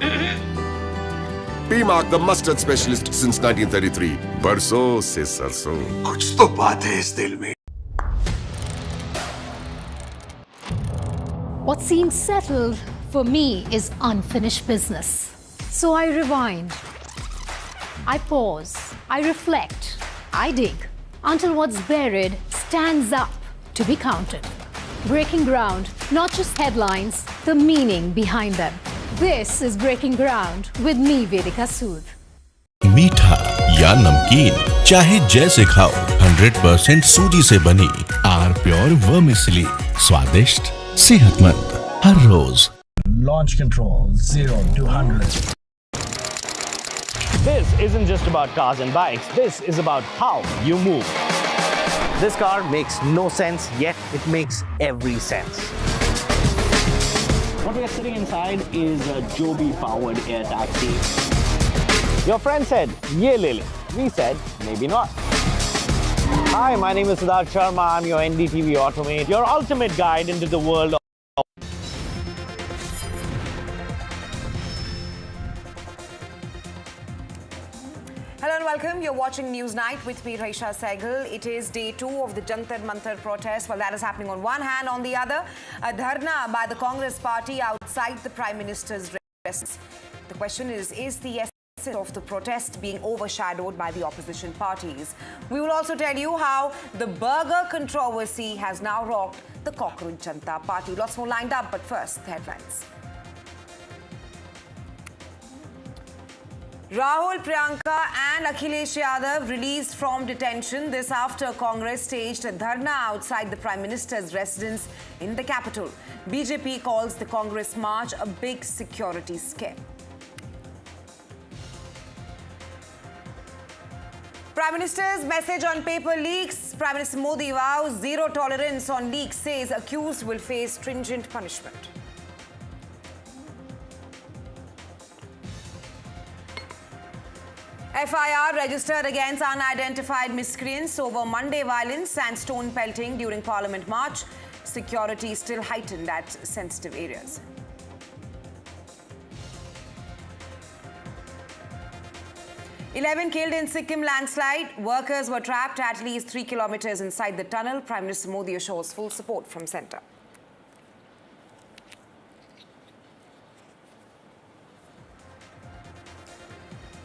P-Mark, the mustard specialist since 1933. बरसों से सरसों. कुछ तो बात है इस दिल में. What seems settled for me is unfinished business. So I rewind. I pause. I reflect. I dig until what's buried stands up to be counted. Breaking ground, not just headlines, the meaning behind them. This is Breaking Ground with me, Vedika Sood. मीठा या नमकीन, चाहे जैसे खाओ, 100% सूजी से बनी are pure vermicelli, स्वादिष्ट, सेहतमंद, हर रोज. Launch control 0 to 100. This isn't just about cars and bikes. This is about how you move. This car makes no sense, yet it makes every sense. What we are sitting inside is a Joby-powered air taxi. Your friend said, "Ye le le." We said, maybe not. Hi, my name is Siddharth Sharma. I'm your NDTV Automate, your ultimate guide into the world of Hello and welcome. You're watching News Night with me, Raisha Sehgal. It is day 2 of the Jantar Mantar protest. Well, that is happening on one hand. On the other, a dharna by the Congress party outside the Prime Minister's residence. The question is the essence of the protest being overshadowed by the opposition parties? We will also tell you how the burger controversy has now rocked the Cockroach Janta Party. Lots more lined up, but first, the headlines. Rahul, Priyanka and Akhilesh Yadav released from detention. This after Congress staged a dharna outside the Prime Minister's residence in the capital. BJP calls the Congress march a big security scare. Prime Minister's message on paper leaks. Prime Minister Modi vows zero tolerance on leaks, says accused will face stringent punishment. FIR registered against unidentified miscreants over Monday violence and stone pelting during Parliament March. Security still heightened at sensitive areas. Eleven killed in Sikkim landslide. Workers were trapped at least 3 kilometers inside the tunnel. Prime Minister Modi assures full support from centre.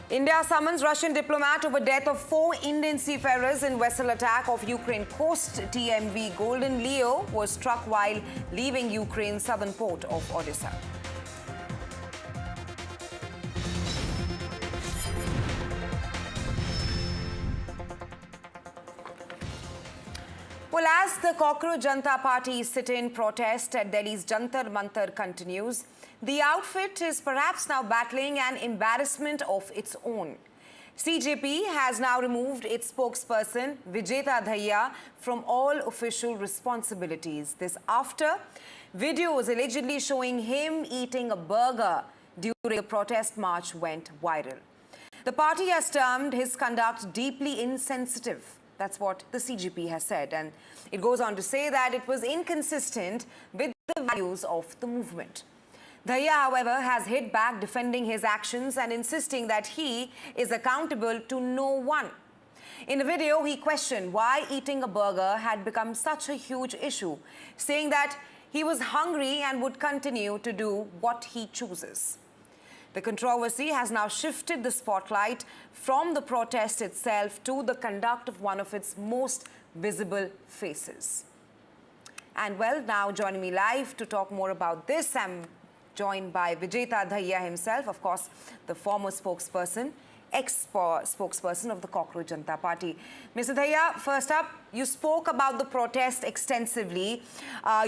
India summons Russian diplomat over death of 4 Indian seafarers in vessel attack off Ukraine coast. TMV Golden Leo was struck while leaving Ukraine's southern port of Odessa. Well, as the Cockroach Janta Party sit-in protest at Delhi's Jantar Mantar continues, the outfit is perhaps now battling an embarrassment of its own. CJP has now removed its spokesperson, Vijeta Dhaya, from all official responsibilities. This after videos allegedly showing him eating a burger during the protest march went viral. The party has termed his conduct deeply insensitive. That's what the CJP has said. And it goes on to say that it was inconsistent with the values of the movement. Dhaya, however, has hit back, defending his actions and insisting that he is accountable to no one. In a video, he questioned why eating a burger had become such a huge issue, saying that he was hungry and would continue to do what he chooses. The controversy has now shifted the spotlight from the protest itself to the conduct of one of its most visible faces. And well, now joining me live to talk more about this, I'm joined by Vijeta Dhaya himself, of course, the former spokesperson, ex-spokesperson of the Cockroach Janta Party. Mr. Dhaya, first up, you spoke about the protest extensively.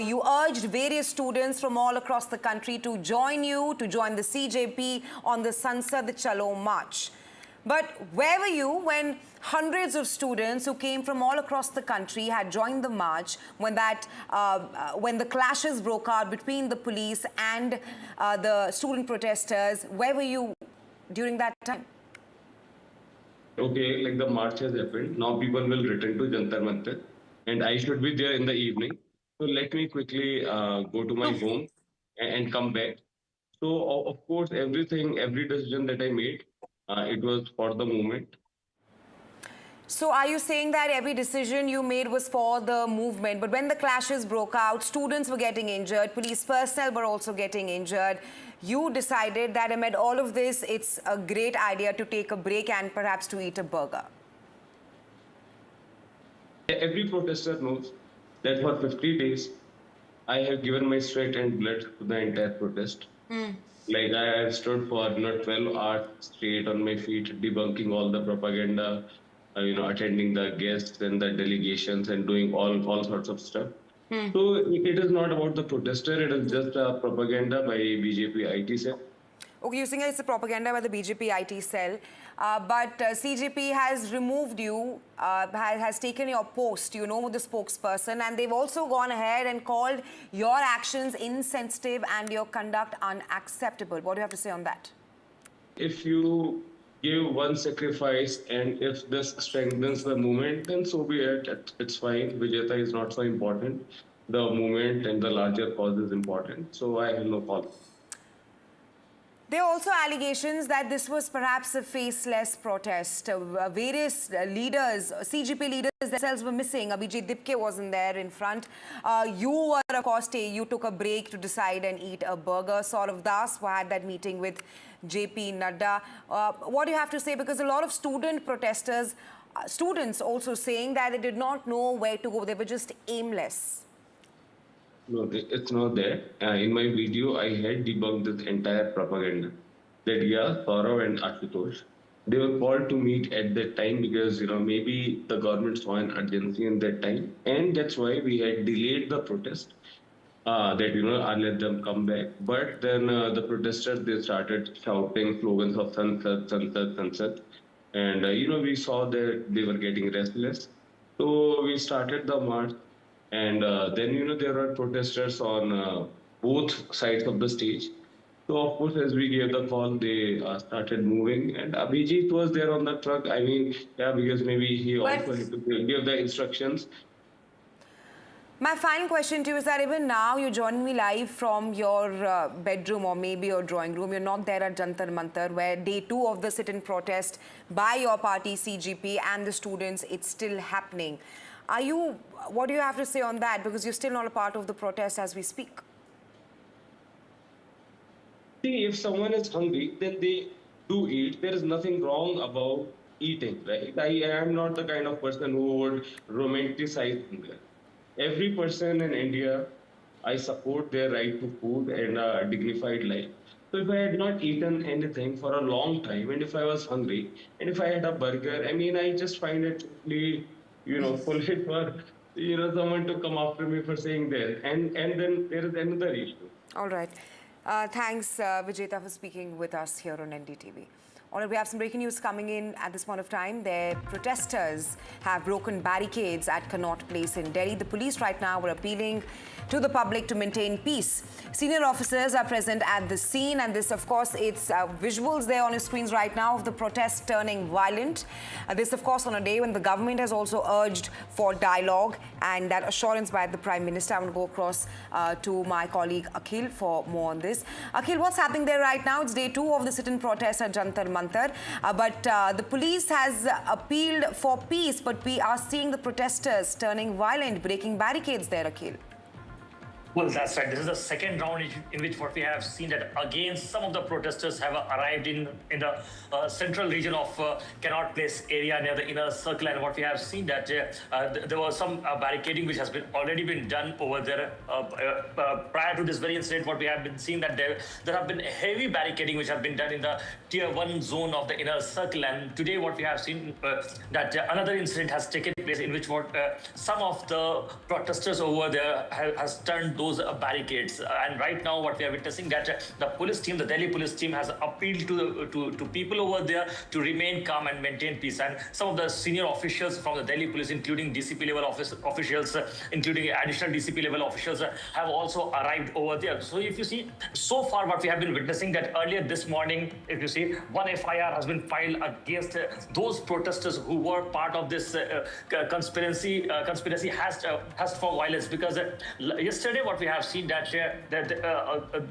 You urged various students from all across the country to join the CJP on the Sansad Chalo March. But where were you when hundreds of students who came from all across the country had joined the march when the clashes broke out between the police and the student protesters? Where were you during that time? Okay, like the march has happened. Now people will return to Jantar Mantar and I should be there in the evening. So let me quickly go to my home and come back. So of course, every decision that I made It was for the movement. So are you saying that every decision you made was for the movement, but when the clashes broke out, students were getting injured, police personnel were also getting injured, you decided that amid all of this, it's a great idea to take a break and perhaps to eat a burger? Every protester knows that for 50 days, I have given my sweat and blood to the entire protest. Like I have stood for 12 hours straight on my feet, debunking all the propaganda, attending the guests and the delegations and doing all sorts of stuff. So it is not about the protester, it is just a propaganda by BJP IT cell. Okay, you're saying it's a propaganda by the BJP IT cell, but CJP has removed you, has taken your post, the spokesperson, and they've also gone ahead and called your actions insensitive and your conduct unacceptable. What do you have to say on that? If you give one sacrifice and if this strengthens the movement, then so be it. It's fine. Vijayata is not so important. The movement and the larger cause is important. So I have no problem. There are also allegations that this was perhaps a faceless protest. Various leaders, CGP leaders themselves were missing. Abhijit Dipke wasn't there in front. You were, of course, you took a break to decide and eat a burger. Saurav Das had that meeting with JP Nadda. What do you have to say? Because a lot of student protesters, students also saying that they did not know where to go. They were just aimless. No, it's not there. In my video, I had debunked this entire propaganda. That Saurav and Ashutosh, they were called to meet at that time because, maybe the government saw an urgency in that time. And that's why we had delayed the protest. That, I let them come back. But then the protesters, they started shouting slogans of Sansad, Sansad, Sansad. And, we saw that they were getting restless. So we started the march. And then, there were protesters on both sides of the stage. So, of course, as we gave the call, they started moving. And Abhijit was there on the truck. I mean, because maybe he also had to give the instructions. My final question to you is that even now you're joining me live from your bedroom or maybe your drawing room. You're not there at Jantar Mantar, where day 2 of the sit-in protest by your party, CGP, and the students, it's still happening. What do you have to say on that? Because you're still not a part of the protest as we speak. See, if someone is hungry, then they do eat. There is nothing wrong about eating, right? I am not the kind of person who would romanticize hunger. Every person in India, I support their right to food and a dignified life. So if I had not eaten anything for a long time, and if I was hungry, and if I had a burger, I mean, I just find it really, foolish for, someone to come after me for saying that. And then there is another issue. All right. Thanks, Vijayata, for speaking with us here on NDTV. All right, we have some breaking news coming in at this point of time. Their protesters have broken barricades at Connaught Place in Delhi. The police right now are appealing to the public to maintain peace. Senior officers are present at the scene, and this, of course, it's visuals there on your screens right now of the protest turning violent. This, of course, on a day when the government has also urged for dialogue and that assurance by the Prime Minister. I'm going to go across to my colleague Akhil for more on this. Akhil, what's happening there right now? It's day 2 of the sit-in protest at Jantar Mantar, but the police has appealed for peace, but we are seeing the protesters turning violent, breaking barricades there, Akhil. Well, that's right. This is the second round in which what we have seen that again some of the protesters have arrived in the central region of Connaught Place area near the inner circle, and what we have seen that there was some barricading which has already been done over there prior to this very incident. What we have been seeing that there have been heavy barricading which have been done in the tier 1 zone of the inner circle, and today what we have seen that another incident has taken place in which some of the protesters over there has turned those barricades, and right now what we are witnessing that the police team, the Delhi police team, has appealed to people over there to remain calm and maintain peace. And some of the senior officials from the Delhi police, including DCP level officials, including additional DCP level officials, have also arrived over there. So if you see, so far what we have been witnessing that earlier this morning, if you see, 1 FIR has been filed against those protesters who were part of this conspiracy has for violence, because yesterday what we have seen that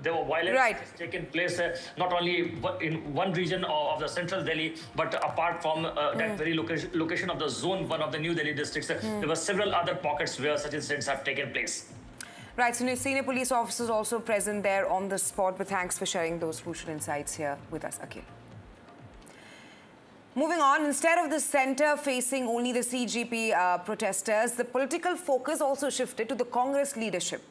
there were violence taken place not only in one region of the central Delhi, but apart from that very location of the zone 1 of the New Delhi districts, there were several other pockets where such incidents have taken place. Right, so senior police officers also present there on the spot, but thanks for sharing those crucial insights here with us, Akhil. Moving on, instead of the centre facing only the CGP protesters, the political focus also shifted to the Congress leadership.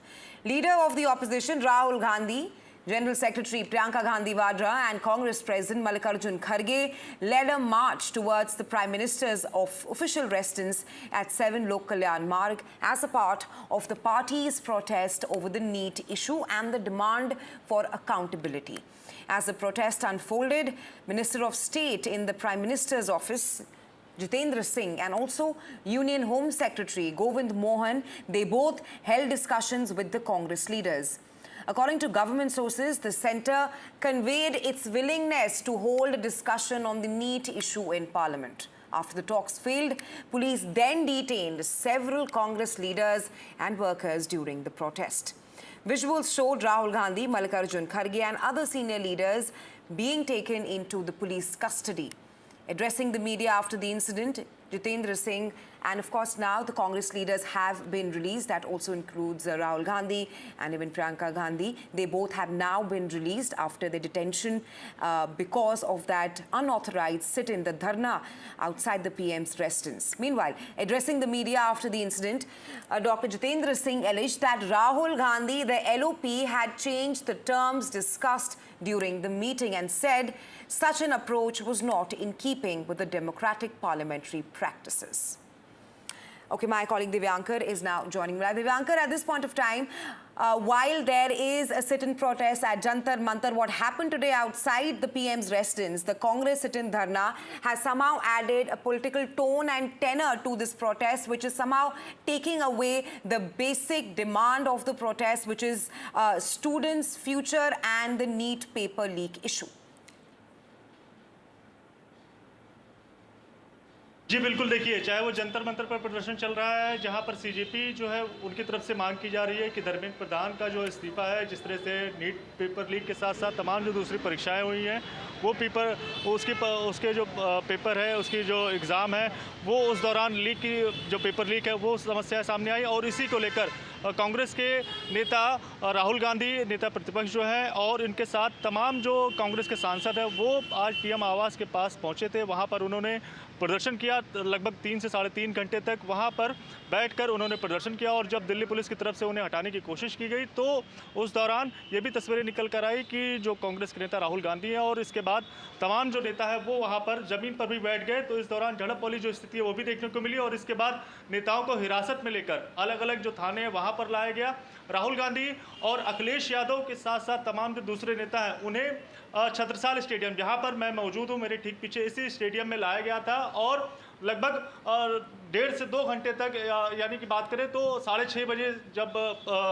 Leader of the opposition, Rahul Gandhi, General Secretary Priyanka Gandhi and Congress President Mallikarjun Kharge led a march towards the Prime Minister's official residence at 7 Lok Kalyan Marg as a part of the party's protest over the NEET issue and the demand for accountability. As the protest unfolded, Minister of State in the Prime Minister's office, Jitendra Singh, and also Union Home Secretary Govind Mohan, they both held discussions with the Congress leaders. According to government sources, the centre conveyed its willingness to hold a discussion on the NEET issue in Parliament. After the talks failed, police then detained several Congress leaders and workers during the protest. Visuals showed Rahul Gandhi, Mallikarjun Kharge and other senior leaders being taken into the police custody. Addressing the media after the incident, Jitendra Singh and of course now the Congress leaders have been released. That also includes Rahul Gandhi and even Priyanka Gandhi. They both have now been released after their detention because of that unauthorized sit-in, the dharna outside the PM's residence. Meanwhile, addressing the media after the incident, Dr. Jitendra Singh alleged that Rahul Gandhi, the LOP, had changed the terms discussed during the meeting and said such an approach was not in keeping with the democratic parliamentary practices. Okay, my colleague Divyankar is now joining me. Divyankar, at this point of time, while there is a sit-in protest at Jantar Mantar, what happened today outside the PM's residence, the Congress sit-in dharna, has somehow added a political tone and tenor to this protest, which is somehow taking away the basic demand of the protest, which is students' future and the NEET paper leak issue. जी बिल्कुल, देखिए, चाहे वो जंतर मंतर पर प्रदर्शन चल रहा है जहां पर सीजेपी जो है उनकी तरफ से मांग की जा रही है कि धर्मेंद्र प्रधान का जो इस्तीफा है, जिस तरह से नीट पेपर लीक के साथ साथ तमाम जो दूसरी परीक्षाएं हुई हैं वो पेपर उसके जो पेपर है, उसकी जो एग्ज़ाम है वो उस दौरान लीक की जो पेपर लीक है वो समस्या सामने आई और इसी को लेकर कांग्रेस के नेता राहुल गांधी, नेता प्रतिपक्ष जो है, और इनके साथ तमाम जो कांग्रेस के सांसद हैं वो आज पीएम आवास के पास पहुंचे थे। वहां पर उन्होंने प्रदर्शन किया, लगभग 3 से 3.5 घंटे तक वहां पर बैठकर उन्होंने प्रदर्शन किया और जब दिल्ली पुलिस की तरफ से उन्हें हटाने की कोशिश की गई तो उस दौरान ये भी तस्वीरें निकल कर आई कि जो कांग्रेस के नेता राहुल गांधी हैं और इसके बाद तमाम जो नेता है वो वहाँ पर ज़मीन पर भी बैठ गए। तो इस दौरान झड़प वाली जो स्थिति है वो भी देखने को मिली और इसके बाद नेताओं को हिरासत में लेकर अलग अलग जो थाने हैं वहाँ पर लाया गया। राहुल गांधी और अखिलेश यादव के साथ साथ तमाम जो दूसरे नेता हैं उन्हें छत्रसाल स्टेडियम, जहां पर मैं मौजूद हूं, मेरे ठीक पीछे इसी स्टेडियम में लाया गया था और लगभग 1.5 से 2 घंटे तक, यानी कि बात करें तो 6:30 बजे जब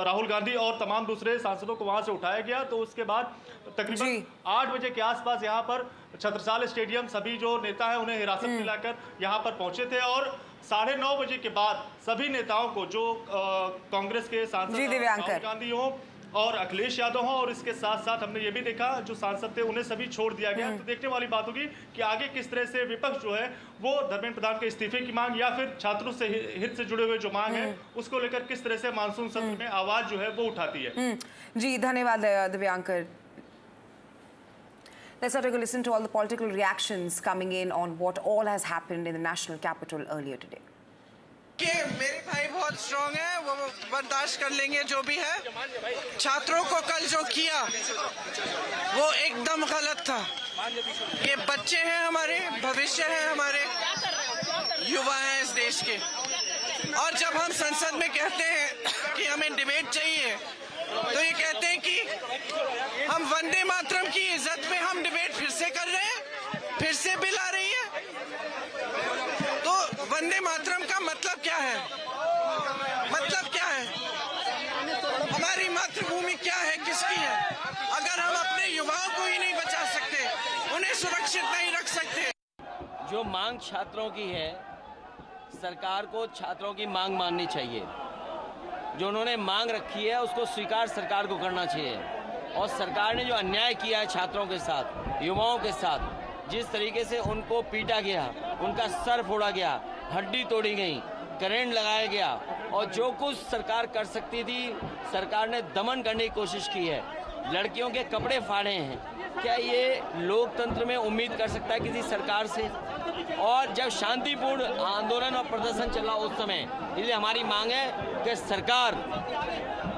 राहुल गांधी और तमाम दूसरे सांसदों को वहां से उठाया गया तो उसके बाद तकरीबन 8 बजे के आसपास यहां पर छत्रसाल स्टेडियम सभी जो नेता हैं उन्हें हिरासत में लाकर यहां पर पहुंचे थे और 9:30 बजे के बाद सभी नेताओं को जो कांग्रेस के सांसद राहुल गांधी हों और अखिलेश यादव हों और इसके साथ साथ हमने ये भी देखा जो सांसद थे उन्हें सभी छोड़ दिया गया। तो देखने वाली बात होगी कि आगे किस तरह से विपक्ष जो है वो धर्मेंद्र प्रधान के इस्तीफे की मांग या फिर छात्रों से हित से जुड़े हुए जो मांग है उसको लेकर किस तरह से मानसून सत्र में आवाज जो है वो उठाती है। जी धन्यवाद Divyankar. Let's take a listen to all the political reactions coming in on what all has happened in the national capital earlier today. मेरे भाई बहुत स्ट्रांग है, वो बर्दाश्त कर लेंगे जो भी है। छात्रों को कल जो किया वो एकदम गलत था। ये बच्चे हैं, हमारे भविष्य है, हमारे युवा हैं इस देश के। और जब हम संसद में कहते हैं कि हमें डिबेट चाहिए तो ये कहते हैं कि हम वंदे मातरम की इज्जत में हम डिबेट फिर से कर रहे हैं, फिर से बिल आ रही है। तो वंदे मातरम का मतलब क्या है? मतलब क्या है? हमारी मातृभूमि क्या है, किसकी है? अगर हम अपने युवाओं को ही नहीं बचा सकते, उन्हें सुरक्षित नहीं रख सकते। जो मांग छात्रों की है, सरकार को छात्रों की मांग माननी चाहिए। जो उन्होंने मांग रखी है उसको स्वीकार सरकार को करना चाहिए। और सरकार ने जो अन्याय किया है छात्रों के साथ, युवाओं के साथ, जिस तरीके से उनको पीटा गया, उनका सर फोड़ा गया, हड्डी तोड़ी गई, करंट लगाया गया और जो कुछ सरकार कर सकती थी सरकार ने दमन करने की कोशिश की है। लड़कियों के कपड़े फाड़े हैं। क्या ये लोकतंत्र में उम्मीद कर सकता है किसी सरकार से? और जब शांतिपूर्ण आंदोलन और प्रदर्शन चला उस समय, इसलिए हमारी मांग है कि सरकार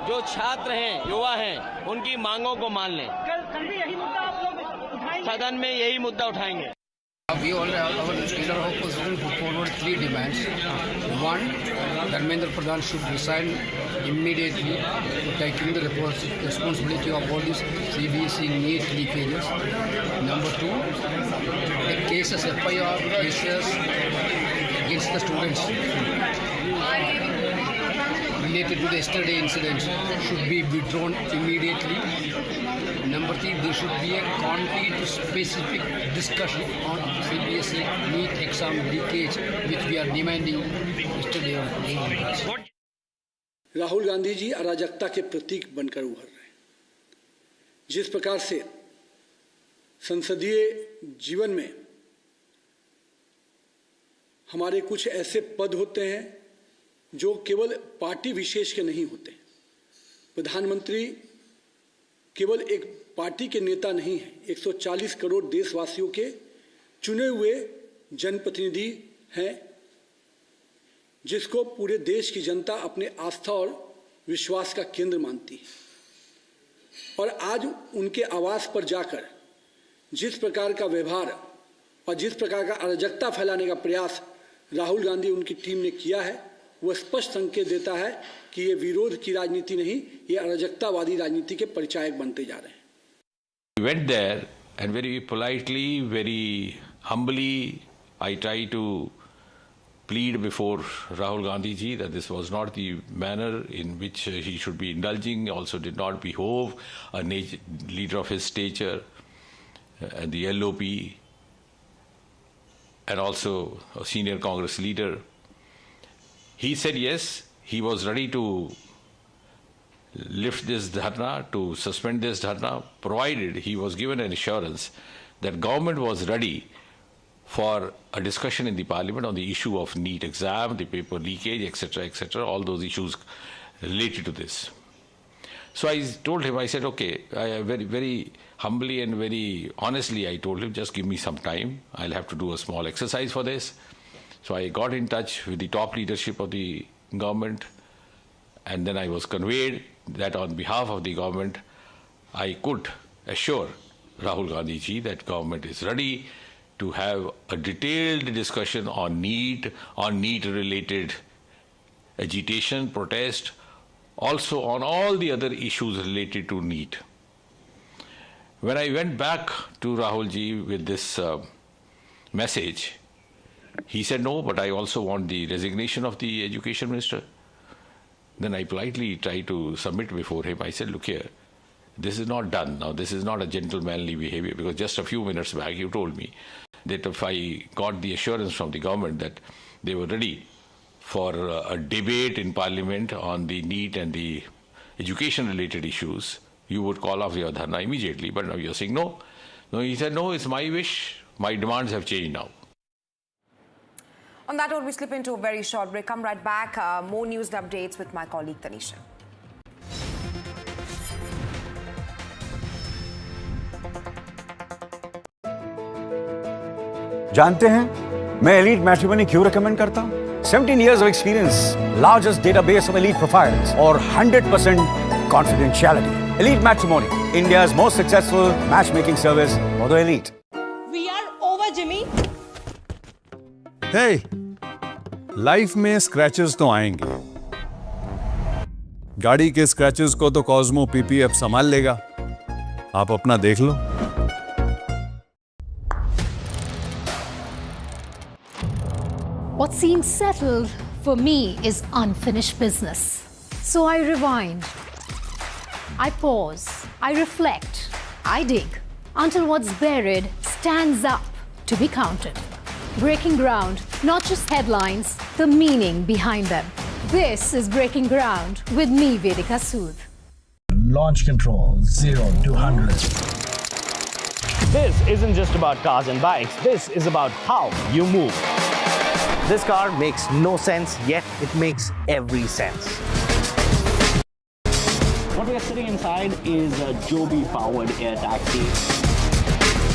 जो छात्र हैं, युवा हैं, उनकी मांगों को मान लें। सदन में यही मुद्दा उठाएंगे। We already, our leader of opposition put forward 3 demands. One, Dharmendra Pradhan should resign immediately to taking the responsibility of all these CBSE NEET leakages. Number 2, the cases, FIR cases against the students related to the yesterday incidents should be withdrawn immediately. Number 3, there should be a concrete, specific discussion on CBSE NEET exam leakage, which we are demanding yesterday on daily basis. Rahul Gandhi ji अराजकता के प्रतीक बनकर उभर रहे हैं। जिस प्रकार से संसदीय जीवन में हमारे कुछ ऐसे पद होते हैं जो केवल पार्टी विशेष के नहीं होते। प्रधानमंत्री केवल एक पार्टी के नेता नहीं हैं, 140 करोड़ देशवासियों के चुने हुए जनप्रतिनिधि हैं, जिसको पूरे देश की जनता अपने आस्था और विश्वास का केंद्र मानती है। और आज उनके आवास पर जाकर जिस प्रकार का व्यवहार और जिस प्रकार का अराजकता फैलाने का प्रयास राहुल गांधी उनकी टीम ने किया है, वो स्पष्ट संकेत देता है कि ये विरोध की राजनीति नहीं, ये अराजकतावादी राजनीति के परिचायक बनते जा रहे हैं। We went there and very politely, very humbly, I tried to plead before Rahul Gandhi ji that this was not the manner in which he should be indulging, also did not behove a leader of his stature, and the LOP, and also a senior Congress leader. He said yes, he was ready to lift this dharna, to suspend this dharna, provided he was given an assurance that government was ready for a discussion in the parliament on the issue of NEET exam, the paper leakage, etc., all those issues related to this. So I told him, I said, okay, very, very humbly and very honestly, I told him, just give me some time. I'll have to do a small exercise for this. So I got in touch with the top leadership of the government, and then I was conveyed that on behalf of the government, I could assure Rahul Gandhi ji that government is ready to have a detailed discussion on NEET related agitation, protest, also on all the other issues related to NEET. When I went back to Rahul ji with this message, he said, no, but I also want the resignation of the education minister. Then I politely tried to submit before him. I said, look here, this is not done. Now, this is not a gentlemanly behavior, because just a few minutes back you told me that if I got the assurance from the government that they were ready for a debate in parliament on the NEET and the education-related issues, you would call off your dharna immediately. But now you're saying no. No, he said, no, it's my wish. My demands have changed now. On that note, we slip into a very short break. Come right back. More news and updates with my colleague Tanisha. जानते हैं मैं elite matrimony क्यों recommend करता हूं? 17 years of experience, largest database of elite profiles, और 100% confidentiality. Elite Matrimony, India's most successful matchmaking service for the elite. We are over, Jimmy. Hey, life में scratches तो आएंगे। गाड़ी के स्क्रैचेस को तो कॉस्मो पीपीएफ संभाल लेगा। आप अपना देख लो। What seems settled for me is unfinished business. So I rewind. I pause. I reflect. I dig until what's buried stands up to be counted. Breaking ground, not just headlines, the meaning behind them. This is Breaking Ground with me, Vedika Sood. Launch control 0 to 100. This isn't just about cars and bikes. This is about how you move. This car makes no sense, yet it makes every sense. What we are sitting inside is a Joby-powered air taxi.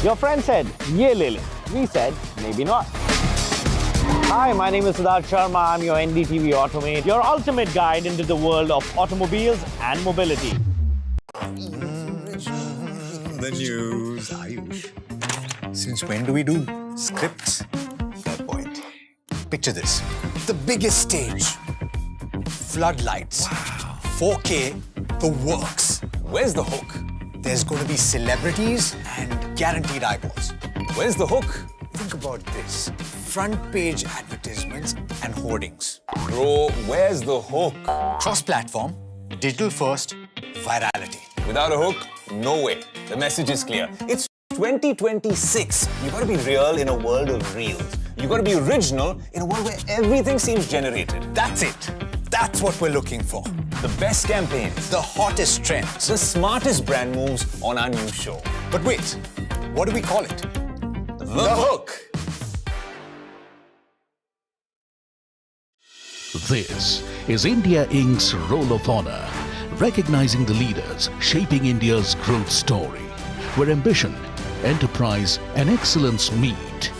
Your friend said, "Ye le le." We said, maybe not. Hi, my name is Siddharth Sharma. I'm your NDTV Automate, your ultimate guide into the world of automobiles and mobility. The news, Ayush. Since when do we do scripts? Fair point. Picture this. The biggest stage. Floodlights. 4K. The works. Where's the hook? There's going to be celebrities and guaranteed eyeballs. Where's the hook? Think about this. Front page advertisements and hoardings. Bro, where's the hook? Cross-platform, digital first, virality. Without a hook, no way. The message is clear. It's 2026. You gotta be real in a world of reels. You gotta be original in a world where everything seems generated. That's it. That's what we're looking for. The best campaigns, the hottest trends, the smartest brand moves on our new show. But wait, what do we call it? The Hook. This is India Inc.'s Roll of Honor, recognizing the leaders shaping India's growth story, where ambition, enterprise and excellence meet.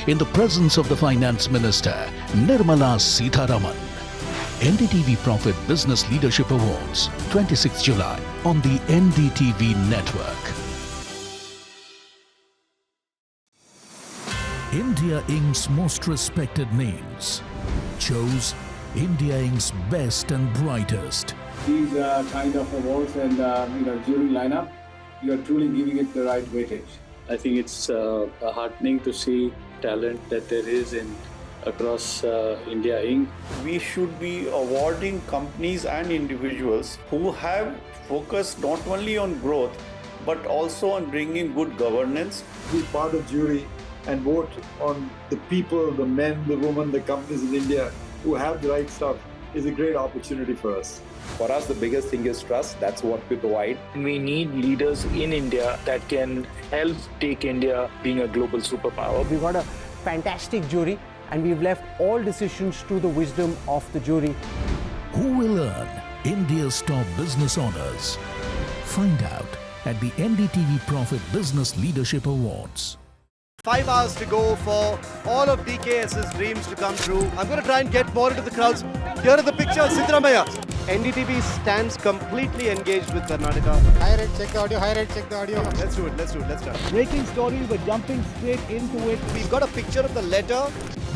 In the presence of the Finance Minister, Nirmala Sitharaman. NDTV Profit Business Leadership Awards, 26 July on the NDTV network. India Inc.'s most respected names chose India Inc.'s best and brightest. These kind of awards and jury lineup, you are truly giving it the right weightage. I think it's heartening to see talent that there is across India Inc. We should be awarding companies and individuals who have focused not only on growth but also on bringing good governance. Be part of jury and vote on the people, the men, the women, the companies in India who have the right stuff is a great opportunity for us. For us, the biggest thing is trust. That's what we provide. We need leaders in India that can help take India being a global superpower. We've got a fantastic jury and we've left all decisions to the wisdom of the jury. Who will earn India's top business honors? Find out at the NDTV Profit Business Leadership Awards. 5 hours to go for all of DKS's dreams to come true. I'm going to try and get more into the crowds. Here are the pictures, Siddaramaiah. NDTV stands completely engaged with Karnataka. High rate, check the audio. High rate, check the audio. Let's do it. Let's start. Breaking story, we're jumping straight into it. We've got a picture of the letter.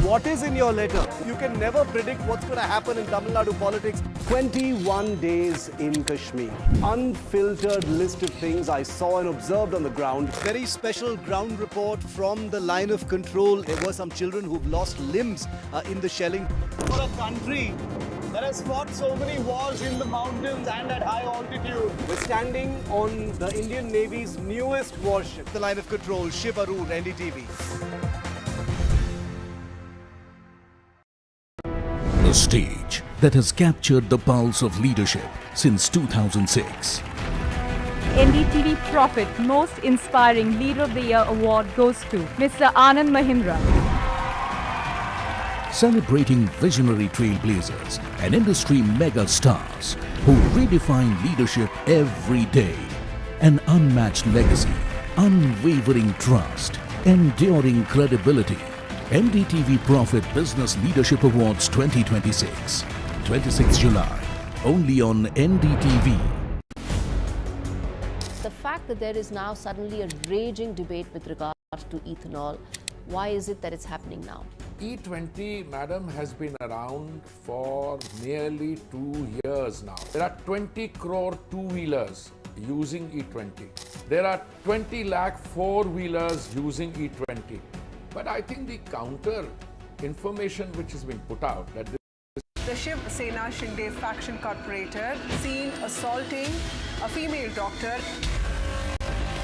What is in your letter? You can never predict what's going to happen in Tamil Nadu politics. 21 days in Kashmir. Unfiltered list of things I saw and observed on the ground. Very special ground report from the line of control. There were some children who've lost limbs in the shelling. For a country that has fought so many wars in the mountains and at high altitude. We're standing on the Indian Navy's newest warship. The line of control, Shiv Arun, NDTV. A stage that has captured the pulse of leadership since 2006. NDTV Profit Most Inspiring Leader of the Year Award goes to Mr. Anand Mahindra. Celebrating visionary trailblazers and industry mega stars who redefine leadership every day. An unmatched legacy, unwavering trust, enduring credibility. NDTV Profit Business Leadership Awards 2026, 26 July, only on NDTV. The fact that there is now suddenly a raging debate with regard to ethanol, why is it that it's happening now? E20, madam, has been around for nearly 2 years now. There are 20 crore two-wheelers using E20. There are 20 lakh four-wheelers using E20. But I think the counter information which has been put out that the Shiv Sena Shinde faction corporator seen assaulting a female doctor.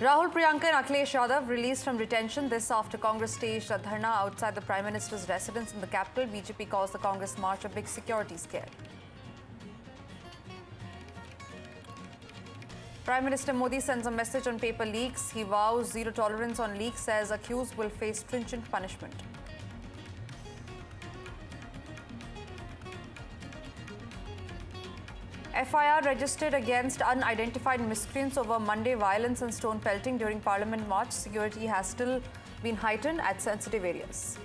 Rahul, Priyanka and Akhilesh Yadav released from detention. This after Congress staged a dharna outside the Prime Minister's residence in the capital. BJP calls the Congress march a big security scare. Prime Minister Modi sends a message on paper leaks. He vows zero tolerance on leaks, says accused will face stringent punishment. FIR registered against unidentified miscreants over Monday violence and stone pelting during Parliament March. Security has still been heightened at sensitive areas.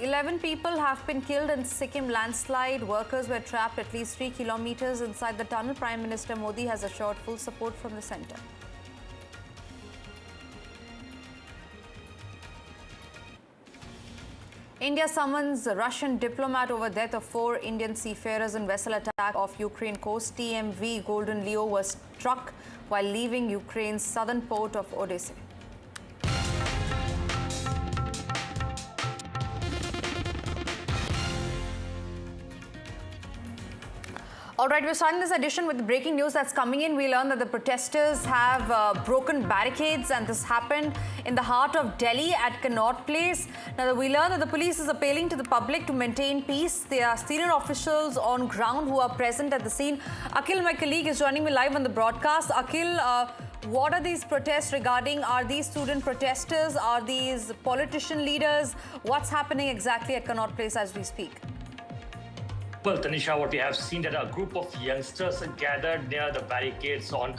Eleven people have been killed in Sikkim landslide. Workers were trapped at least 3 kilometers inside the tunnel. Prime Minister Modi has assured full support from the centre. India summons Russian diplomat over death of 4 Indian seafarers in vessel attack off Ukraine coast. TMV Golden Leo was struck while leaving Ukraine's southern port of Odessa. All right, we're starting this edition with breaking news that's coming in. We learned that the protesters have broken barricades, and this happened in the heart of Delhi at Connaught Place. Now, we learned that the police is appealing to the public to maintain peace. There are senior officials on ground who are present at the scene. Akhil, my colleague, is joining me live on the broadcast. Akhil, what are these protests regarding? Are these student protesters? Are these politician leaders? What's happening exactly at Connaught Place as we speak? Well, Tanisha, what we have seen that a group of youngsters gathered near the barricades on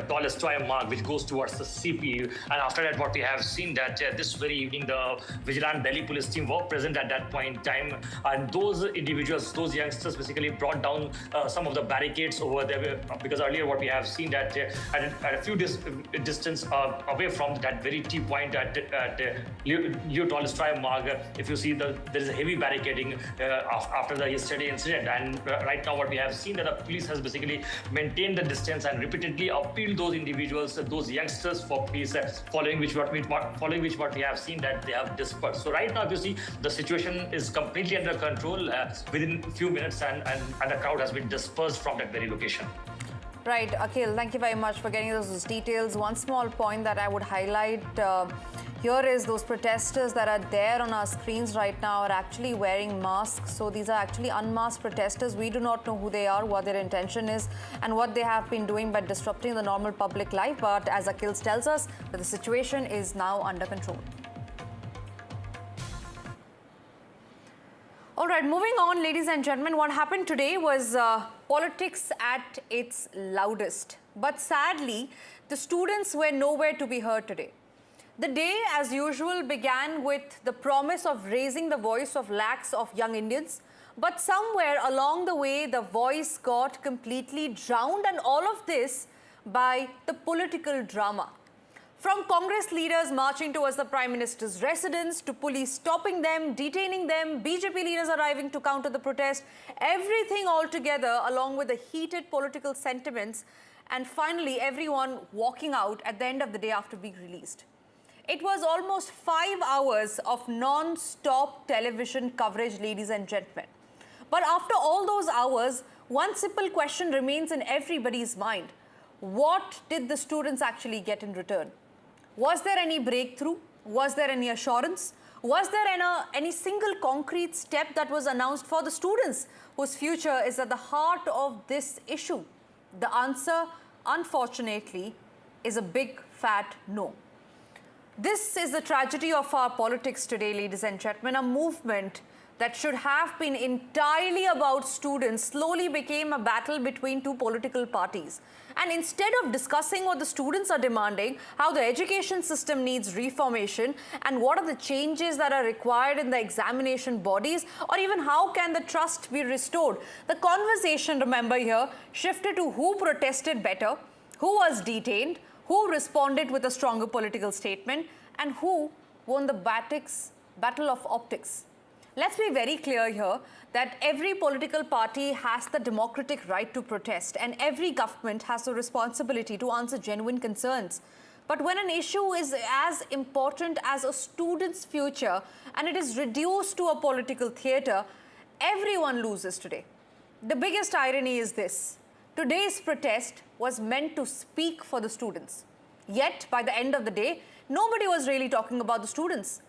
Tolstoy Marg, which goes towards the CPU. And after that, what we have seen that this very evening, the Vigilant Delhi police team were present at that point in time. And those individuals, those youngsters basically brought down some of the barricades over there. Because earlier, what we have seen that at a few distance away from that very T point at Leo Tolstoy Marg, if you see, there is a heavy barricading after the yesterday incident. And right now what we have seen that the police has basically maintained the distance and repeatedly appealed those individuals, those youngsters for peace, following which what we have seen that they have dispersed. So right now you see the situation is completely under control within a few minutes, and the crowd has been dispersed from that very location. Right, Akhil, thank you very much for getting those details. One small point that I would highlight here is those protesters that are there on our screens right now are actually wearing masks. So these are actually unmasked protesters. We do not know who they are, what their intention is, and what they have been doing by disrupting the normal public life. But as Akhil tells us, that the situation is now under control. All right, moving on, ladies and gentlemen, what happened today was politics at its loudest. But sadly, the students were nowhere to be heard today. The day, as usual, began with the promise of raising the voice of lakhs of young Indians. But somewhere along the way, the voice got completely drowned, and all of this by the political drama. From Congress leaders marching towards the Prime Minister's residence, to police stopping them, detaining them, BJP leaders arriving to counter the protest, everything all together along with the heated political sentiments, and finally everyone walking out at the end of the day after being released. It was almost 5 hours of non-stop television coverage, ladies and gentlemen. But after all those hours, one simple question remains in everybody's mind. What did the students actually get in return? Was there any breakthrough? Was there any assurance? Was there any single concrete step that was announced for the students whose future is at the heart of this issue? The answer, unfortunately, is a big fat no. This is the tragedy of our politics today, ladies and gentlemen. A movement that should have been entirely about students slowly became a battle between two political parties. And instead of discussing what the students are demanding, how the education system needs reformation, and what are the changes that are required in the examination bodies, or even how can the trust be restored, the conversation, remember here, shifted to who protested better, who was detained, who responded with a stronger political statement, and who won the battle of optics. Let's be very clear here that every political party has the democratic right to protest, and every government has the responsibility to answer genuine concerns. But when an issue is as important as a student's future and it is reduced to a political theatre, everyone loses today. The biggest irony is this. Today's protest was meant to speak for the students. Yet, by the end of the day, nobody was really talking about the students.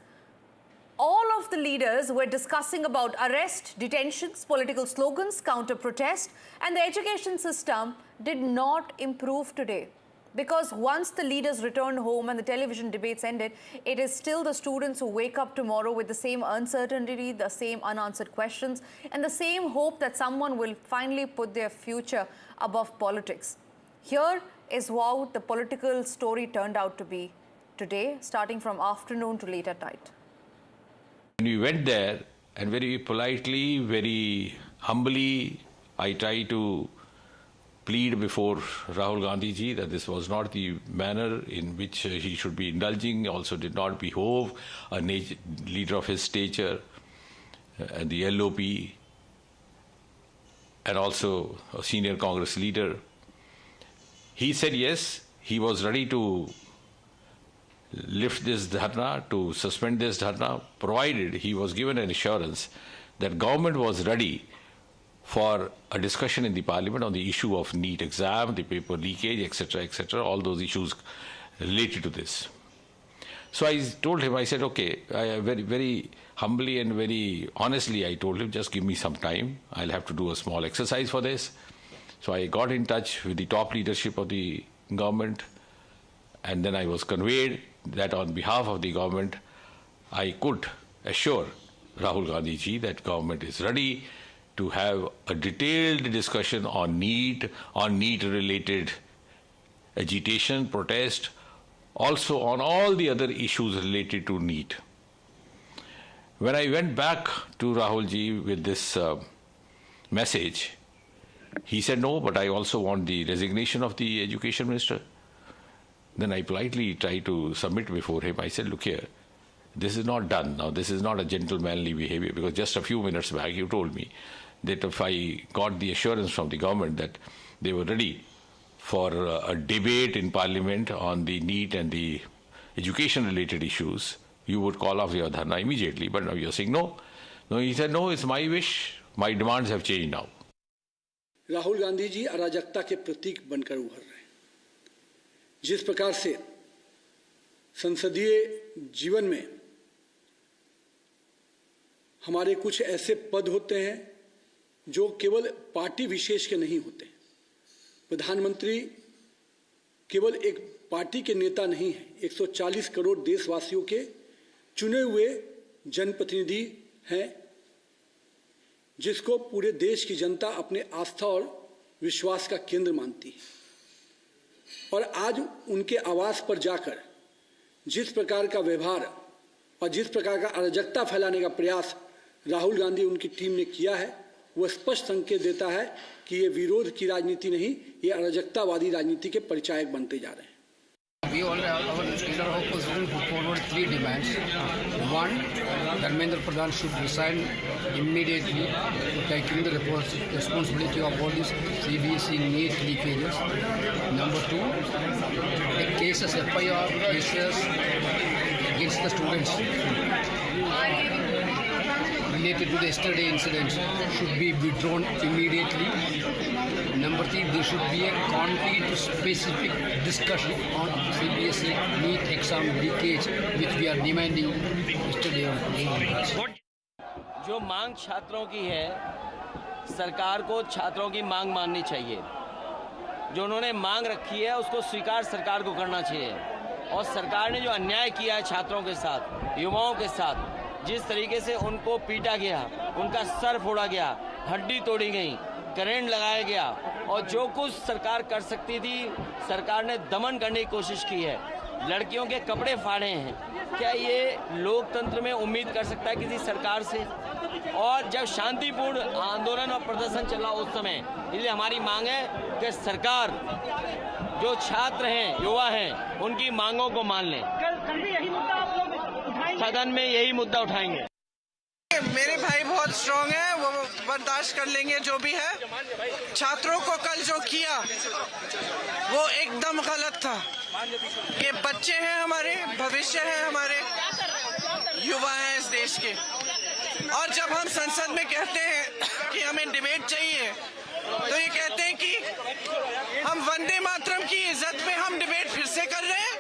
All of the leaders were discussing about arrest, detentions, political slogans, counter-protest, and the education system did not improve today. Because once the leaders returned home and the television debates ended, it is still the students who wake up tomorrow with the same uncertainty, the same unanswered questions, and the same hope that someone will finally put their future above politics. Here is how the political story turned out to be today, starting from afternoon to late at night. When we went there, and very politely, very humbly, I tried to plead before Rahul Gandhi ji that this was not the manner in which he should be indulging, also did not behove a leader of his stature, and the LOP, and also a senior Congress leader. He said yes, he was ready to lift this dharna, to suspend this dharna, provided he was given an assurance that government was ready for a discussion in the parliament on the issue of NEET exam, the paper leakage, etc., all those issues related to this. So I told him, I said, okay, very, very humbly and very honestly, I told him, just give me some time. I'll have to do a small exercise for this. So I got in touch with the top leadership of the government, and then I was conveyed that on behalf of the government, I could assure Rahul Gandhi ji that government is ready to have a detailed discussion on NEET-related agitation, protest, also on all the other issues related to NEET. When I went back to Rahul ji with this message, he said, no, but I also want the resignation of the education minister. Then I politely tried to submit before him. I said, look here, this is not done. Now, this is not a gentlemanly behavior, because just a few minutes back you told me that if I got the assurance from the government that they were ready for a debate in parliament on the NEET and the education-related issues, you would call off your dharna immediately. But now you're saying no. No, he said, no, it's my wish. My demands have changed now. Rahul Gandhi ji अराजकता के प्रतीक बनकर उभर रहे हैं। जिस प्रकार से संसदीय जीवन में हमारे कुछ ऐसे पद होते हैं जो केवल पार्टी विशेष के नहीं होते। प्रधानमंत्री केवल एक पार्टी के नेता नहीं है, 140 करोड़ देशवासियों के चुने हुए जनप्रतिनिधि हैं, जिसको पूरे देश की जनता अपने आस्था और विश्वास का केंद्र मानती है। और आज उनके आवास पर जाकर जिस प्रकार का व्यवहार और जिस प्रकार का अराजकता फैलाने का प्रयास राहुल गांधी उनकी टीम ने किया है, वो स्पष्ट संकेत देता है कि ये विरोध की राजनीति नहीं, ये अराजकतावादी राजनीति के परिचायक बनते जा रहे हैं। We all, our leader of opposition put forward 3 demands. One, Dharmendra Pradhan should resign immediately for taking the responsibility of all these CBSE NEET leakages. Number 2, the cases, FIR cases against the students related to the yesterday incidents should be withdrawn immediately. Number 3, there should be a concrete, specific discussion on CBSE NEET exam leakage, which we are demanding yesterday on day. जो मांग छात्रों की है, सरकार को छात्रों की मांग माननी चाहिए। जो उन्होंने मांग रखी है उसको स्वीकार सरकार को करना चाहिए। और सरकार ने जो अन्याय किया है छात्रों के साथ, युवाओं के साथ, जिस तरीके से उनको पीटा गया, उनका सर फोड़ा गया, हड्डी तोड़ी गई, करंट लगाया गया, और जो कुछ सरकार कर सकती थी सरकार ने दमन करने की कोशिश की है। लड़कियों के कपड़े फाड़े हैं। क्या ये लोकतंत्र में उम्मीद कर सकता है किसी सरकार से? और जब शांतिपूर्ण आंदोलन और प्रदर्शन चला उस समय, इसलिए हमारी मांग है कि सरकार जो छात्र हैं, युवा हैं, उनकी मांगों को मान लें। सदन में यही मुद्दा उठाएंगे। मेरे भाई बहुत स्ट्रांग है, वो बर्दाश्त कर लेंगे जो भी है। छात्रों को कल जो किया वो एकदम गलत था। ये बच्चे हैं, हमारे भविष्य है, हमारे युवा हैं इस देश के। और जब हम संसद में कहते हैं कि हमें डिबेट चाहिए, तो ये कहते हैं कि हम वंदे मातरम की इज्जत में हम डिबेट फिर से कर रहे हैं,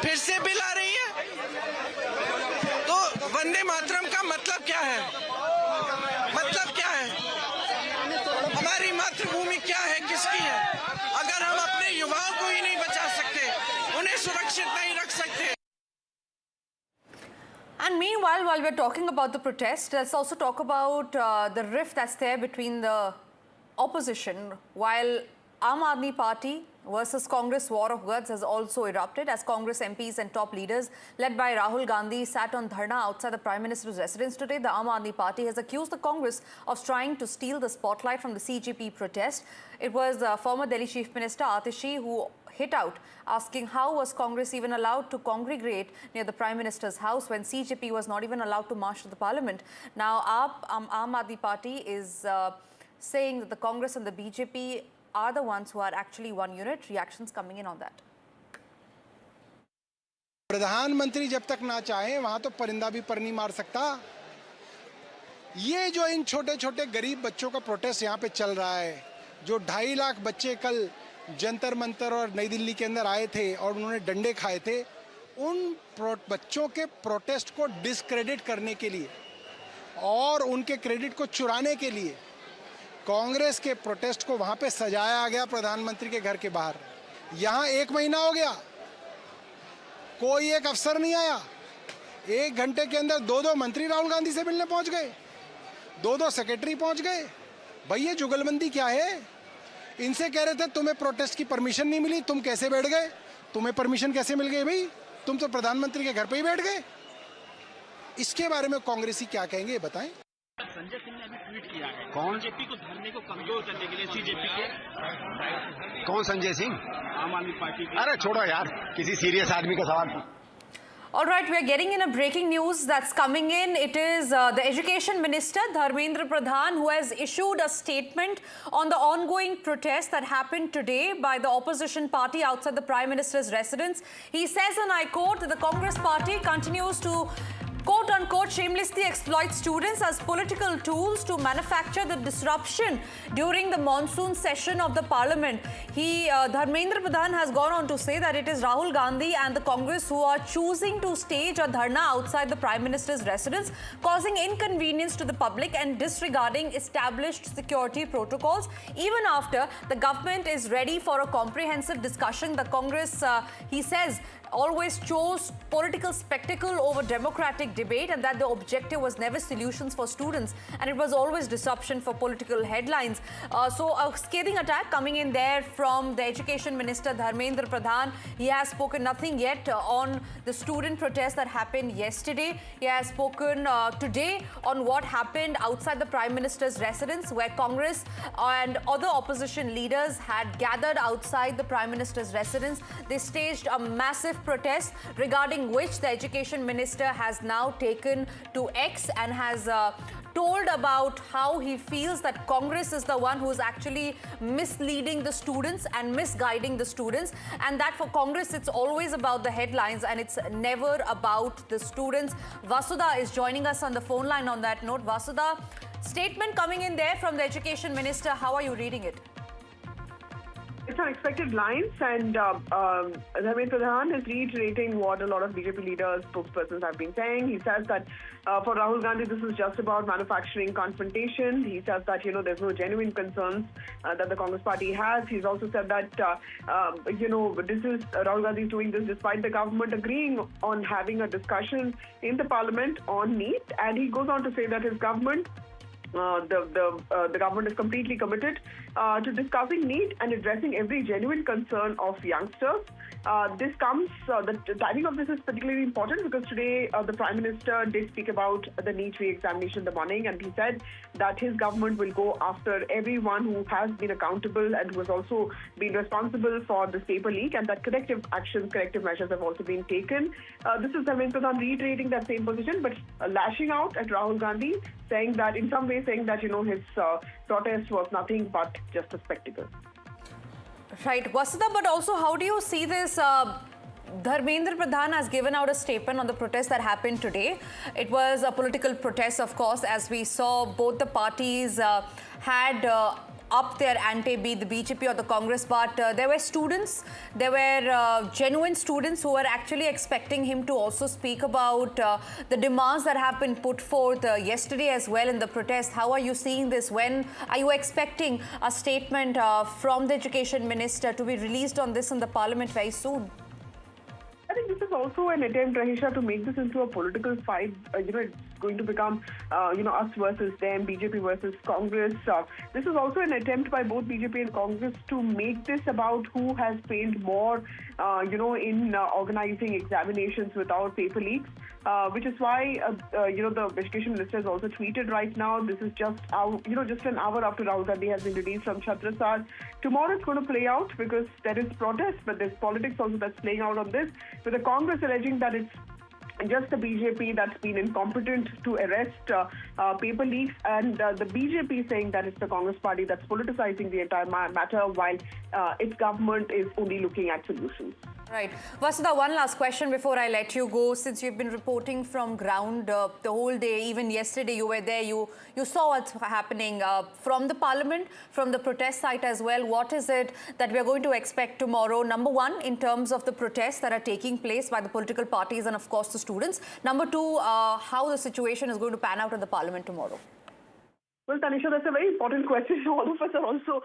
फिर से बिल आ रही है। तो वंदे मातरम का मतलब क्या है? मतलब क्या है? हमारी मातृभूमि क्या है, किसकी है? अगर हम अपने युवाओं को ही नहीं बचा सकते, उन्हें सुरक्षित नहीं रख सकते। And meanwhile, while we're talking about the protest, let's also talk about the rift that's there between the opposition. While Aam Aadmi Party versus Congress war of words has also erupted as Congress MPs and top leaders led by Rahul Gandhi sat on dharna outside the Prime Minister's residence today. The Aam Aadmi Party has accused the Congress of trying to steal the spotlight from the CJP protest. It was former Delhi Chief Minister Atishi who hit out, asking how was Congress even allowed to congregate near the Prime Minister's house when CJP was not even allowed to march to the Parliament. Now, Aam Aadmi Party is saying that the Congress and the BJP are the ones who are actually one unit. Reactions coming in on that. प्रधानमंत्री जब तक ना चाहे वहां तो परिंदा भी पर नहीं मार सकता। ये जो इन छोटे छोटे गरीब बच्चों का प्रोटेस्ट यहाँ पे चल रहा है, जो 2.5 लाख बच्चे कल जंतर मंतर और नई दिल्ली के अंदर आए थे और उन्होंने डंडे खाए थे, उन बच्चों के प्रोटेस्ट को डिस्क्रेडिट करने के लिए और उनके क्रेडिट को चुराने के लिए कांग्रेस के प्रोटेस्ट को वहां पे सजाया गया प्रधानमंत्री के घर के बाहर। यहां 1 महीना हो गया, कोई एक अफसर नहीं आया। 1 घंटे के अंदर 2 मंत्री राहुल गांधी से मिलने पहुंच गए, 2 सेक्रेटरी पहुंच गए। भाई ये जुगलबंदी क्या है? इनसे कह रहे थे तुम्हें प्रोटेस्ट की परमिशन नहीं मिली, तुम कैसे बैठ गए? तुम्हें परमिशन कैसे मिल गई भाई? तुम तो प्रधानमंत्री के घर पे ही बैठ गए। इसके बारे में कांग्रेसी क्या कहेंगे ये बताएं। संजय सिंह ने अभी ट्वीट किया है, कौन बीजेपी को धरने को कमजोर करने के लिए सीजेपी के। कौन संजय सिंह? आम आदमी पार्टी के। अरे छोड़ो यार, किसी सीरियस आदमी का सवाल। All right, we are getting in a breaking news that's coming in. It is the Education Minister, Dharmendra Pradhan, who has issued a statement on the ongoing protest that happened today by the opposition party outside the Prime Minister's residence. He says, and I quote, that the Congress party continues to quote-unquote shamelessly exploit students as political tools to manufacture the disruption during the monsoon session of the parliament. Dharmendra Pradhan has gone on to say that it is Rahul Gandhi and the Congress who are choosing to stage a dharna outside the Prime Minister's residence, causing inconvenience to the public and disregarding established security protocols. Even after the government is ready for a comprehensive discussion, the Congress, he says, always chose political spectacle over democratic debate, and that the objective was never solutions for students and it was always disruption for political headlines. So a scathing attack coming in there from the Education Minister Dharmendra Pradhan. He has spoken nothing yet on the student protest that happened yesterday. He has spoken today on what happened outside the Prime Minister's residence, where Congress and other opposition leaders had gathered outside the Prime Minister's residence. They staged a massive protest regarding which the Education Minister has now taken to X and has told about how he feels that Congress is the one who is actually misleading the students and misguiding the students, and that for Congress it's always about the headlines and it's never about the students. Vasudha is joining us on the phone line on that note. Vasudha, statement coming in there from the Education Minister, how are you reading it? It's unexpected lines, and Dharmendra Pradhan is reiterating what a lot of BJP leaders, spokespersons have been saying. He says that for Rahul Gandhi, this is just about manufacturing confrontation. He says that, there's no genuine concerns that the Congress party has. He's also said that, this is Rahul Gandhi is doing this despite the government agreeing on having a discussion in the parliament on NEET. And he goes on to say that his government the government is completely committed to discussing NEET and addressing every genuine concern of youngsters. This comes, the timing of this is particularly important because today the Prime Minister did speak about the NEET re-examination in the morning, and he said that his government will go after everyone who has been accountable and who has also been responsible for this paper leak, and that corrective measures have also been taken. This is Dharmendra Pradhan reiterating that same position, but lashing out at Rahul Gandhi, saying that in some way his protest was nothing but just a spectacle. Right, Vasudha, but also how do you see this? Dharmendra Pradhan has given out a statement on the protest that happened today. It was a political protest, of course, as we saw both the parties had up their ante, be the BJP or the Congress, but there were students, there were genuine students who were actually expecting him to also speak about the demands that have been put forth yesterday as well in the protest. How are you seeing this? When are you expecting a statement from the Education Minister to be released on this in the Parliament very soon? I think this is also an attempt, Rahisha, to make this into a political fight. It's going to become, us versus them, BJP versus Congress. This is also an attempt by both BJP and Congress to make this about who has failed more, in organizing examinations without paper leaks. Which is why, the Education Minister has also tweeted right now. This is just an hour after Rahul Gandhi has been released from Chhatrasar. Tomorrow it's going to play out because there is protest, but there's politics also that's playing out on this. With the Congress alleging that it's just the BJP that's been incompetent to arrest paper leaks, and the BJP saying that it's the Congress party that's politicizing the entire matter while its government is only looking at solutions. Right. Vasudha, one last question before I let you go. Since you've been reporting from ground the whole day, even yesterday you were there, you saw what's happening from the Parliament, from the protest site as well. What is it that we're going to expect tomorrow? Number one, in terms of the protests that are taking place by the political parties and of course the students. Number two, how the situation is going to pan out in the Parliament tomorrow. Well, Tanisha, that's a very important question. All of us are also,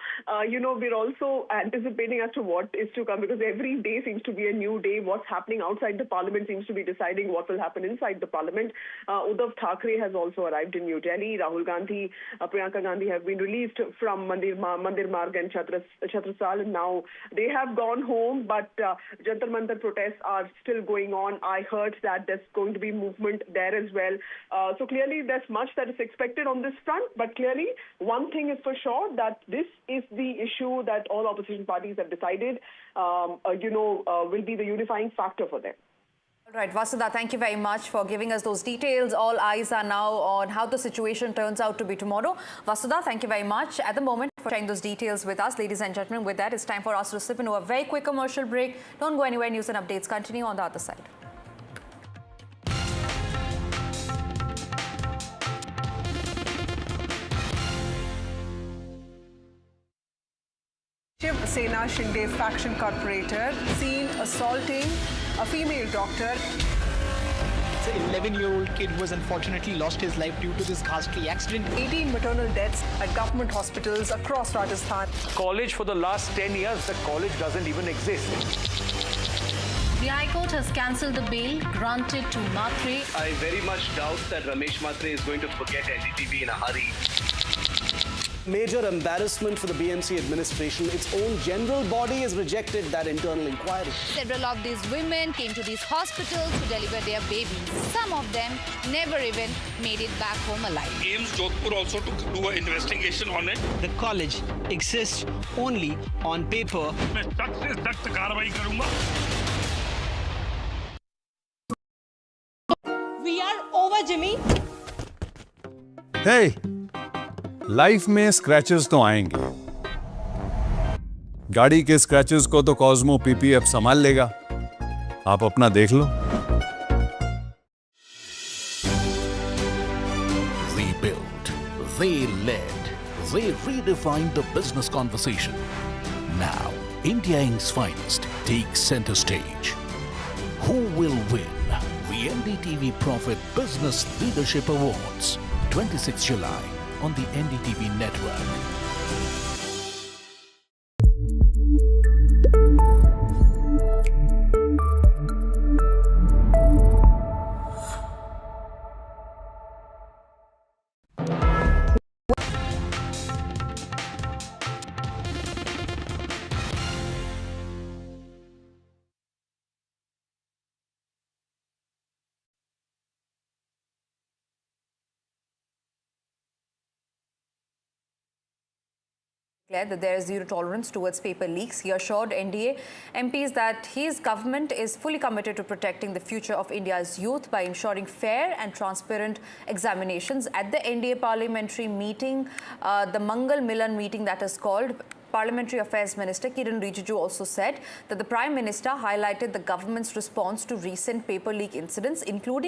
we're also anticipating as to what is to come because every day seems to be a new day. What's happening outside the Parliament seems to be deciding what will happen inside the Parliament. Uddhav Thackeray has also arrived in New Delhi. Rahul Gandhi, Priyanka Gandhi have been released from Mandir Marg and Chhatrasar, and now they have gone home, but Jantar Mantar protests are still going on. I heard that there's going to be movement there as well. So clearly there's much that is expected on this front, but clearly, one thing is for sure that this is the issue that all opposition parties have decided, will be the unifying factor for them. All right, Vasudha, thank you very much for giving us those details. All eyes are now on how the situation turns out to be tomorrow. Vasudha, thank you very much at the moment for sharing those details with us. Ladies and gentlemen, with that, it's time for us to slip into a very quick commercial break. Don't go anywhere. News and updates continue on the other side. Shiv Sena Shinde faction corporator seen assaulting a female doctor. An 11-year-old kid who has unfortunately lost his life due to this ghastly accident. 18 maternal deaths at government hospitals across Rajasthan. College for the last 10 years, the college doesn't even exist. The High Court has cancelled the bail granted to Matre. I very much doubt that Ramesh Matre is going to forget NDTV in a hurry. Major embarrassment for the BMC administration. Its own general body has rejected that internal inquiry. Several of these women came to these hospitals to deliver their babies. Some of them never even made it back home alive. AIMS Jodhpur also to do an investigation on it. The college exists only on paper. We are over, Jimmy. Hey! Life में scratches तो आएंगे। गाड़ी के scratches को तो Cosmo PPF संभाल लेगा। आप अपना देख लो। They built, they led, they redefined the business conversation. Now, India Inc.'s finest takes center stage. Who will win the NDTV Profit Business Leadership Awards? 26 July. On the NDTV network. That there is zero tolerance towards paper leaks. He assured NDA MPs that his government is fully committed to protecting the future of India's youth by ensuring fair and transparent examinations. At the NDA parliamentary meeting, the Mangal Milan meeting that is called, Parliamentary Affairs Minister Kiran Rijiju also said that the Prime Minister highlighted the government's response to recent paper leak incidents, including